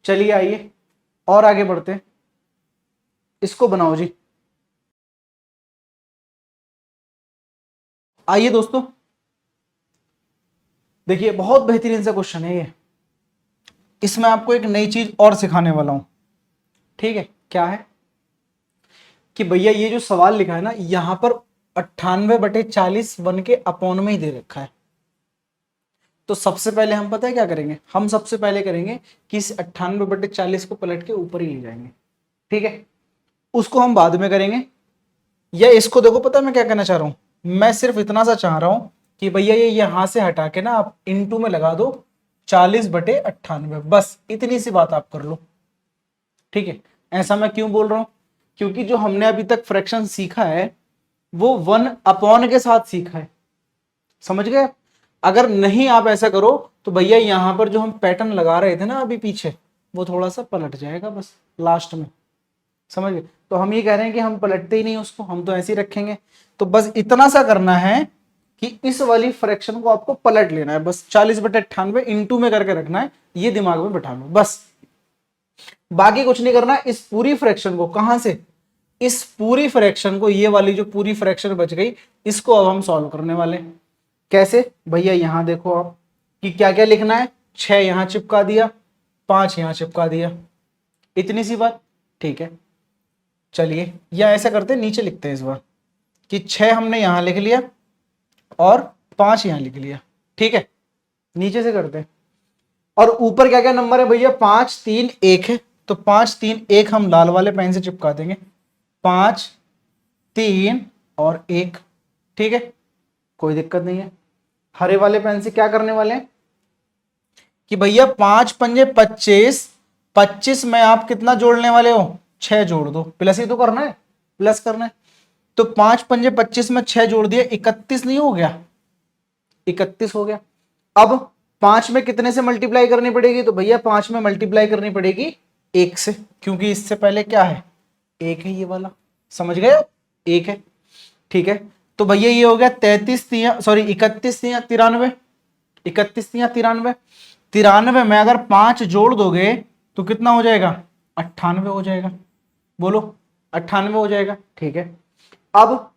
चलिए आइए और आगे बढ़ते हैं, इसको बनाओ जी। आइए दोस्तों, देखिए बहुत बेहतरीन सा क्वेश्चन है ये, इसमें आपको एक नई चीज और सिखाने वाला हूं। ठीक है, क्या है कि भैया ये जो सवाल लिखा है ना, यहां पर 98/40 बन के अपॉन में ही दे रखा है। तो सबसे पहले हम पता है क्या करेंगे, हम सबसे पहले करेंगे कि इस 98/40 को पलट के ऊपर ही ले जाएंगे। ठीक है, उसको हम बाद में करेंगे, या इसको देखो, पता है मैं क्या कहना चाह रहा हूं, मैं सिर्फ इतना सा चाह रहा हूं कि भैया ये यहां से हटा के ना आप इंटू में लगा दो 40/98, बस इतनी सी बात आप कर लो। ठीक है, ऐसा मैं क्यों बोल रहा हूं, क्योंकि जो हमने अभी तक फ्रैक्शन सीखा है वो 1 अपॉन के साथ सीखा है, समझ गए। अगर नहीं आप ऐसा करो तो भैया यहां पर जो हम पैटर्न लगा रहे थे ना अभी पीछे, वो थोड़ा सा पलट जाएगा बस लास्ट में, समझ गए। तो हम ये कह रहे हैं कि हम पलटते ही नहीं उसको, हम तो ऐसे ही रखेंगे। तो बस इतना सा करना है कि इस वाली फ्रैक्शन को आपको पलट लेना है, बस 40/98 इंटू में करके रखना है, ये दिमाग में बैठा लो बस, बाकी कुछ नहीं करना। इस पूरी फ्रैक्शन को कहां से, इस पूरी फ्रैक्शन को, ये वाली जो पूरी फ्रैक्शन बच गई, इसको अब हम सॉल्व करने वाले हैं। कैसे भैया, यहां देखो आप कि क्या क्या लिखना है, 6 यहां चिपका दिया, 5 यहां चिपका दिया, इतनी सी बात, ठीक है। चलिए या ऐसा करते हैं, नीचे लिखते हैं इस बार कि 6 हमने यहां लिख लिया और 5 यहां लिख लिया, ठीक है, नीचे से करते हैं। और ऊपर क्या क्या नंबर है भैया, 5 3 1 है, तो 5 3 1 हम लाल वाले पेन से चिपका देंगे, 5 3 और 1, ठीक है, कोई दिक्कत नहीं है। हरे वाले पेन से क्या करने वाले हैं कि भैया 5 पंजे 25, 25 में आप कितना जोड़ने वाले हो, 6 जोड़ दो, प्लस ही तो करना है, प्लस करना है। तो 5 पंजे 25 में 6 जोड़ दिया, 31 नहीं हो गया, 31 हो गया। अब 5 में कितने से मल्टीप्लाई करनी पड़ेगी, तो भैया 5 में मल्टीप्लाई करनी पड़ेगी 1 से, क्योंकि इससे पहले क्या है, 1 है ये वाला, समझ गए, 1 है, ठीक है। तो भैया ये हो गया 31 सॉरी 31 93, 31 93, 93 में अगर 5 जोड़ दोगे तो कितना हो जाएगा, 98 हो जाएगा, बोलो 98 हो जाएगा, ठीक है। अब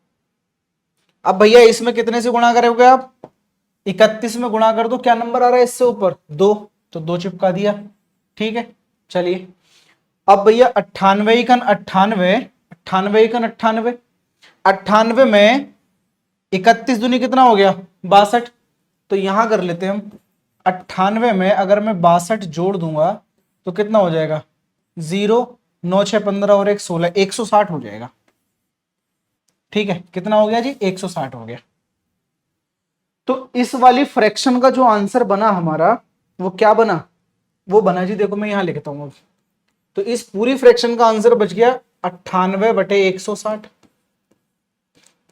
भैया इसमें कितने से गुणा करोगे आप, 31 में गुणा कर दो, क्या नंबर आ रहा है इससे ऊपर, 2, तो 2 चिपका दिया, ठीक है। चलिए अब भैया 98 कन 98, 98 कन 98, 98 में 31 दूनी कितना हो गया, 62, तो यहां कर लेते हैं हम, 98 में अगर मैं 62 जोड़ दूंगा तो कितना हो जाएगा, 0 9 6 15 और 1 16, 160 हो जाएगा, ठीक है। कितना हो गया जी, 160 हो गया। तो इस वाली फ्रैक्शन का जो आंसर बना हमारा, वो क्या बना, वो बना जी, देखो मैं यहां लिखता हूं अब। तो इस पूरी फ्रैक्शन का आंसर बच गया 98/160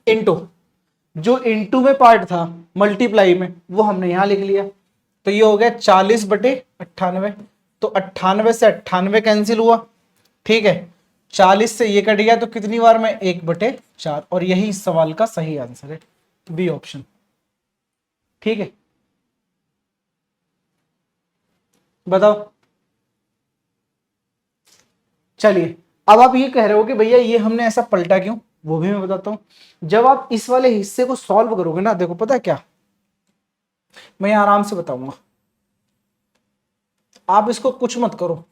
इंटू, जो इंटू में पार्ट था मल्टीप्लाई में, वो हमने यहां लिख लिया, तो ये हो गया 40/98। तो 98 से 98 कैंसिल हुआ, ठीक है, 40 से ये कट गया, तो कितनी बार में, 1/4, और यही इस सवाल का सही आंसर है, बी ऑप्शन, ठीक है। बताओ, चलिए अब आप ये कह रहे हो कि भैया ये हमने ऐसा पलटा क्यों, वो भी मैं बताता हूं। जब आप इस वाले हिस्से को सॉल्व करोगे ना, देखो पता है क्या, मैं आराम से बताऊंगा, आप इसको कुछ मत करो।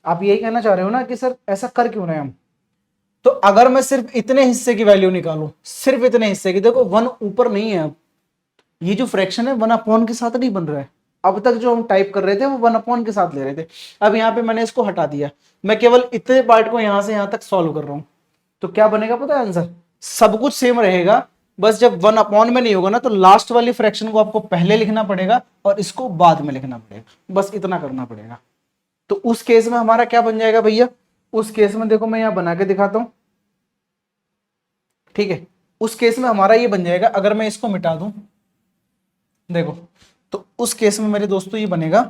आप यही कहना चाह रहे हो ना कि सर ऐसा कर क्यों रहे हम, तो अगर मैं सिर्फ इतने हिस्से की वैल्यू निकालूं, सिर्फ इतने हिस्से की, देखो 1 ऊपर नहीं है, अब ये जो फ्रैक्शन है 1/, के साथ नहीं बन रहा है, अब तक जो हम टाइप कर रहे थे वो 1/, के साथ ले रहे थे, अब यहाँ पे मैंने इसको हटा दिया, मैं केवल इतने पार्ट को यहां से यहां तक सॉल्व कर रहा हूं, तो क्या बनेगा पता है आंसर, सब कुछ सेम रहेगा, बस जब 1/, में नहीं होगा ना, तो लास्ट वाली फ्रैक्शन को आपको पहले लिखना पड़ेगा और इसको बाद में लिखना पड़ेगा, बस इतना करना पड़ेगा। तो उस केस में हमारा क्या बन जाएगा भैया, उस केस में देखो मैं यहां बना के दिखाता हूं, ठीक है, उस केस में हमारा ये बन जाएगा, अगर मैं इसको मिटा दूं, देखो, तो उस केस में मेरे दोस्तों ये बनेगा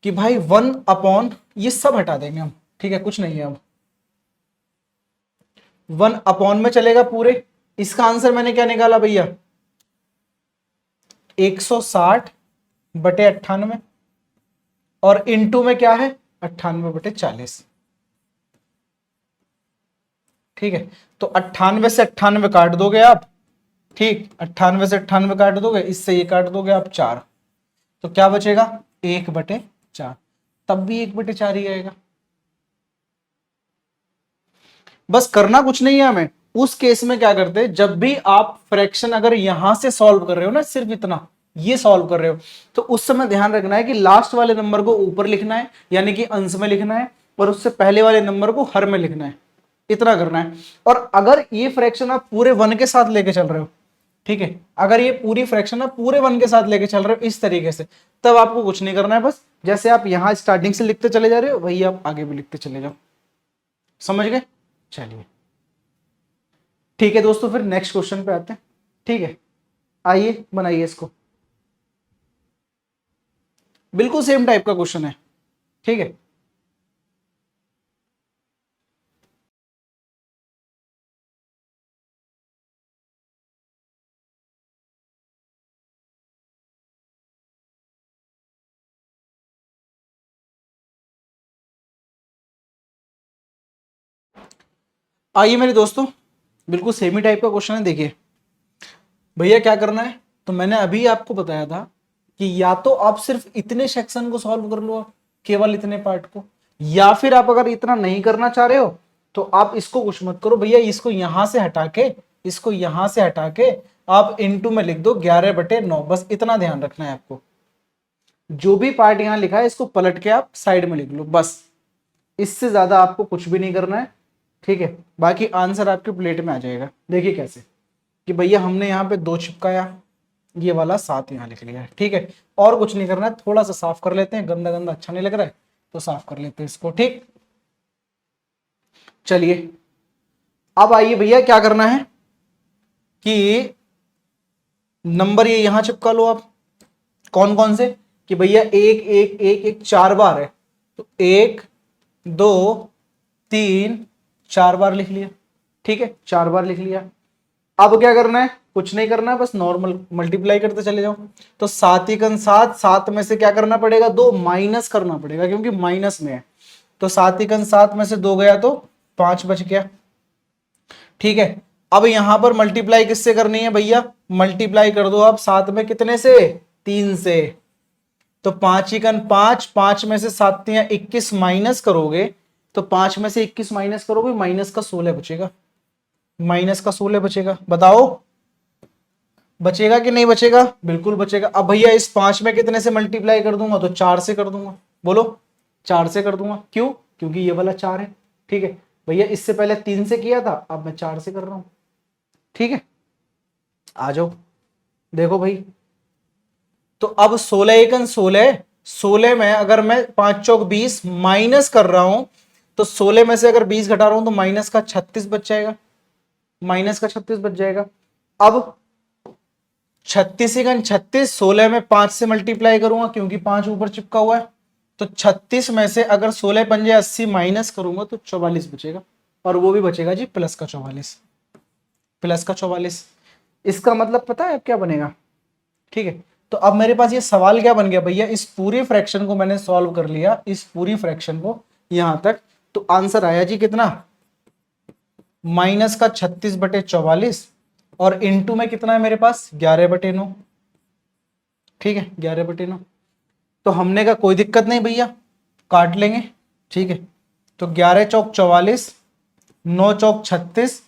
कि भाई 1/, ये सब हटा देंगे हम, ठीक है, कुछ नहीं है अब, 1/, में चलेगा पूरे, इसका आंसर मैंने क्या निकाला भैया, 160/98, और इनटू में क्या है, 98/40, ठीक है। तो 98 से 98 काट दोगे आप, ठीक, 98 से 98 काट दोगे, इससे ये काट दोगे आप 4, तो क्या बचेगा, 1/4, तब भी 1/4 ही आएगा। बस करना कुछ नहीं है हमें, उस केस में क्या करते हैं, जब भी आप फ्रैक्शन अगर यहां से सॉल्व कर रहे हो ना, सिर्फ इतना ये सॉल्व कर रहे हो, तो उस समय ध्यान रखना है कि लास्ट वाले नंबर को ऊपर लिखना है, यानी कि अंश में लिखना है, और उससे पहले वाले नंबर को हर में लिखना है, इतना करना है। और अगर ये फ्रैक्शन आप पूरे 1 के साथ लेके चल रहे हो, ठीक है, अगर ये पूरी फ्रैक्शन आप पूरे 1 के साथ लेके चल रहे हो इस तरीके से, तब आपको कुछ नहीं करना है, बस जैसे आप यहां स्टार्टिंग से लिखते चले जा रहे हो, वही आप आगे भी लिखते चले जाओ, समझ गए। चलिए ठीक है दोस्तों, फिर नेक्स्ट क्वेश्चन पे आते हैं, ठीक है। आइए बनाइए इसको, बिल्कुल सेम टाइप का क्वेश्चन है, ठीक है। आइए मेरे दोस्तों, बिल्कुल सेम ही टाइप का क्वेश्चन है। देखिए भैया क्या करना है, तो मैंने अभी आपको बताया था कि या तो आप सिर्फ इतने सेक्शन को सॉल्व कर लो, केवल इतने पार्ट को, या फिर आप अगर इतना नहीं करना चाह रहे हो तो आप इसको कुछ मत करो भैया, इसको यहां से हटा के, इसको यहां से हटा के आप इनटू में लिख दो 11/9। बस इतना ध्यान रखना है आपको, जो भी पार्ट यहां लिखा है इसको पलट के आप साइड में लिख लो, बस इससे ज्यादा आपको कुछ भी नहीं करना है, ठीक है। बाकी आंसर आपके प्लेट में आ जाएगा। देखिए कैसे, कि भैया हमने यहाँ पे 2 चिपकाया, ये वाला 7 यहाँ लिख लिया है, ठीक है। और कुछ नहीं करना है, थोड़ा सा साफ कर लेते हैं, गंदा गंदा अच्छा नहीं लग रहा है तो साफ कर लेते हैं इसको, ठीक। चलिए अब आइए भैया क्या करना है कि नंबर ये यहां चिपका लो आप, कौन कौन से, कि भैया 1 1 1 1 4 बार है, तो 1 2 3 4 बार लिख लिया, ठीक है, 4 बार लिख लिया। अब क्या करना है, कुछ नहीं करना है, बस नॉर्मल मल्टीप्लाई करते चले जाओ। तो 7 एकन 7, 7 में से क्या करना पड़ेगा, 2 माइनस करना पड़ेगा क्योंकि माइनस में है, तो 7 एकन 7 में से 2 गया तो 5 बच गया, ठीक है। अब यहां पर मल्टीप्लाई किससे करनी है भैया, मल्टीप्लाई कर दो आप 7 में कितने से, 3 से, तो 5 एकन 5, 5 में से 7 या 21 माइनस करोगे, तो 5 में से 21 माइनस करोगे, माइनस का 16 बचेगा, माइनस का 16 बचेगा। बताओ बचेगा कि नहीं बचेगा, बिल्कुल बचेगा। अब भैया इस 5 में कितने से मल्टीप्लाई कर दूंगा, तो 4 से कर दूंगा, बोलो 4 से कर दूंगा, क्यों, क्योंकि ये वाला 4 है, ठीक है भैया। इससे पहले 3 से किया था, अब मैं 4 से कर रहा हूं, ठीक है। आ जाओ देखो भाई, तो अब 16 एकन 16, 16 में अगर मैं 5 चौक 20 माइनस कर रहा हूं, तो 16 में से अगर 20 घटा रहा हूं तो माइनस का 36 बच जाएगा, माइनस का 36 बच जाएगा। अब 36 एकन 36, 16 में 5 से मल्टीप्लाई करूंगा क्योंकि 5 ऊपर चिपका हुआ है, तो 36 में से अगर 16 पंजे 80 माइनस करूंगा तो 44 बचेगा, और वो भी बचेगा जी प्लस का 44, प्लस का 44। इसका मतलब पता है अब क्या बनेगा, ठीक है। तो अब मेरे पास ये सवाल क्या बन गया भैया, इस पूरे फ्रैक्शन को मैंने सॉल्व कर लिया, इस पूरी फ्रैक्शन को यहां तक, तो आंसर आया जी कितना, माइनस का 36/44, और इनटू में कितना है मेरे पास 11/9, ठीक है 11/9। तो हमने कहा कोई दिक्कत नहीं भैया, काट लेंगे, ठीक है। तो 11 चौक 44, 9 चौक 36,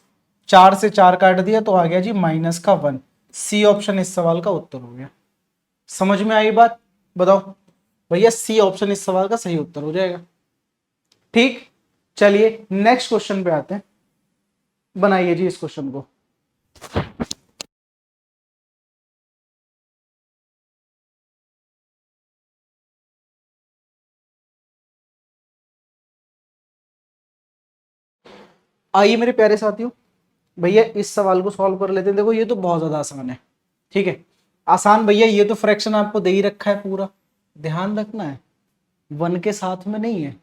4 से 4 काट दिया तो आ गया जी माइनस का 1। सी ऑप्शन इस सवाल का उत्तर हो गया। समझ में आई बात, बताओ भैया, सी ऑप्शन इस सवाल का सही उत्तर हो जाएगा, ठीक। चलिए नेक्स्ट क्वेश्चन पे आते हैं, बनाइए जी इस क्वेश्चन को। आइए मेरे प्यारे साथियों, भैया इस सवाल को सॉल्व कर लेते हैं। देखो ये तो बहुत ज्यादा आसान है, ठीक है, आसान भैया। ये तो फ्रैक्शन आपको दे ही रखा है पूरा, ध्यान रखना है 1 के साथ में नहीं है,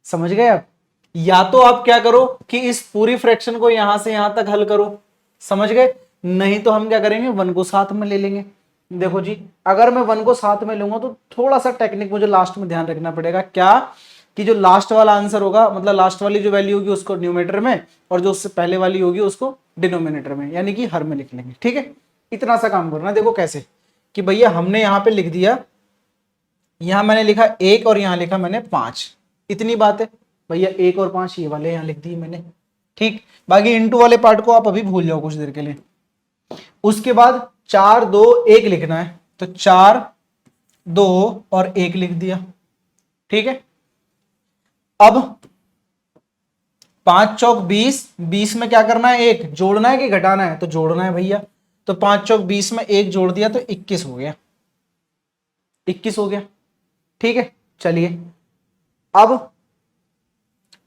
समझ गए आप। या तो आप क्या करो कि इस पूरी फ्रैक्शन को यहां से यहां तक हल करो, समझ गए, नहीं तो हम क्या करेंगे 1 को साथ में ले लेंगे। देखो जी, अगर मैं 1 को साथ में लूंगा तो थोड़ा सा टेक्निक मुझे लास्ट में ध्यान रखना पड़ेगा, क्या, कि जो लास्ट वाला आंसर होगा, मतलब लास्ट वाली जो वैल्यू होगी उसको न्यूमरेटर में, और जो उससे पहले वाली होगी उसको डिनोमिनेटर में, यानी कि हर में लिख लेंगे, ठीक है। इतना सा काम करना। देखो कैसे, कि भैया हमने यहां पे लिख दिया, यहां मैंने लिखा 1 और यहां लिखा मैंने 5, इतनी बात है भैया। 1 और 5 ये वाले यहां लिख दिए मैंने, ठीक। बाकी इंटू वाले पार्ट को आप अभी भूल जाओ कुछ देर के लिए। उसके बाद 4 2 1 लिखना है, तो 4 2 और 1 लिख दिया, ठीक है। अब 5 चौक 20, 20 में क्या करना है, 1 जोड़ना है कि घटाना है, तो जोड़ना है भैया। तो 5 चौक 20 में 1 जोड़ दिया तो 21 हो गया, 21 हो गया, ठीक है। चलिए अब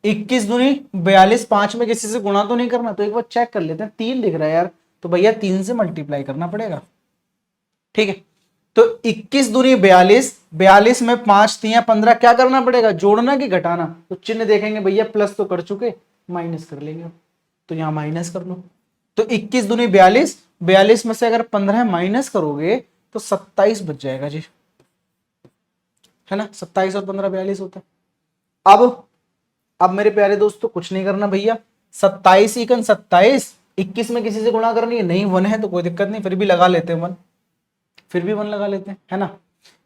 21 दूनी 42, 5 में किसी से गुणा तो नहीं करना, तो एक बार चेक कर लेते हैं, 3 लिख रहा है यार, तो भैया 3 से मल्टीप्लाई करना पड़ेगा, ठीक है, तो 21 दूनी 42, 42 में 5 तियां 15, क्या करना पड़ेगा, जोड़ना कि घटाना। तो चिन्ह देखेंगे भैया प्लस तो कर चुके, माइनस कर लेंगे, तो यहां माइनस कर लो। तो 21 दूनी 42, 42 में से अगर 15 माइनस करोगे तो 27 बच जाएगा जी, है ना, 27 और 15 42 होता है। अब मेरे प्यारे दोस्तों कुछ नहीं करना भैया, 27 इकन 27, 21 में किसी से गुणा करनी है, नहीं 1 है तो कोई दिक्कत नहीं, फिर भी लगा लेते हैं 1, फिर भी 1 लगा लेते हैं, है ना,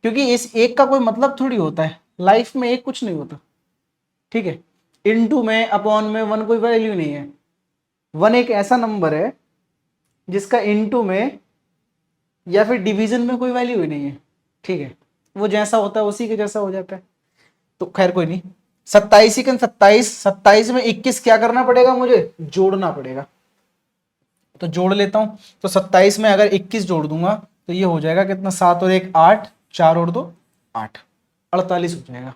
क्योंकि इस एक का कोई मतलब थोड़ी होता है, लाइफ में एक कुछ नहीं होता, ठीक है। इनटू में अपॉन में 1 कोई वैल्यू नहीं है, 1 एक ऐसा नंबर है जिसका इनटू में या फिर डिवीजन में कोई वैल्यू ही नहीं है, ठीक है, वो जैसा होता है उसी के जैसा हो जाता है। तो खैर कोई नहीं, 27 इकन 27, 27 में 21 क्या करना पड़ेगा, मुझे जोड़ना पड़ेगा, तो जोड़ लेता हूं। तो 27 में अगर 21 जोड़ दूंगा तो ये हो जाएगा कितना, 7 और 1 8, 4 और 2 8, 48 हो जाएगा,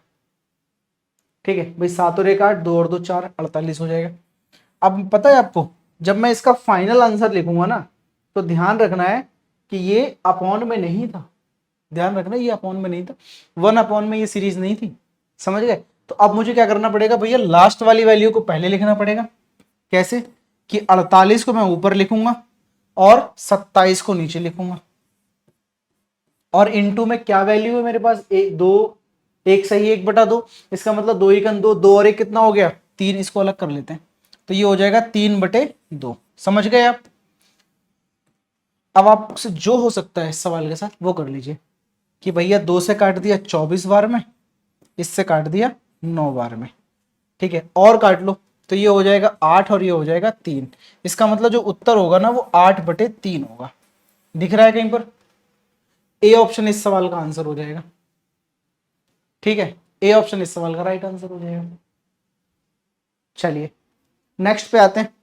ठीक है भाई, 7 और 1 8, 2 और 2 4, 48 हो जाएगा। अब पता है आपको, जब मैं इसका फाइनल आंसर लिखूंगा ना, तो ध्यान रखना है कि ये अपॉन में नहीं था, ध्यान रखना ये अपॉन में नहीं था, 1 अपॉन में ये सीरीज नहीं थी, समझ गए। तो अब मुझे क्या करना पड़ेगा भैया, लास्ट वाली वैल्यू को पहले लिखना पड़ेगा, कैसे कि 48 को मैं ऊपर लिखूंगा और 27 को नीचे लिखूंगा, और इनटू में क्या वैल्यू है मेरे पास, एक दो, एक सही 1/2, इसका मतलब 2 एकन 2, 2 और 1 कितना हो गया 3, इसको अलग कर लेते हैं, तो ये हो जाएगा 3/2, समझ गए आप। अब आपसे जो हो सकता है इस सवाल के साथ वो कर लीजिए, कि भैया 2 से काट दिया 24 बार में, इससे काट दिया 9 बार में, ठीक है, और काट लो, तो ये हो जाएगा 8 और ये हो जाएगा 3, इसका मतलब जो उत्तर होगा ना वो 8/3 होगा, दिख रहा है कहीं पर, ए ऑप्शन इस सवाल का आंसर हो जाएगा, ठीक है, ए ऑप्शन इस सवाल का राइट आंसर हो जाएगा। चलिए नेक्स्ट पे आते हैं।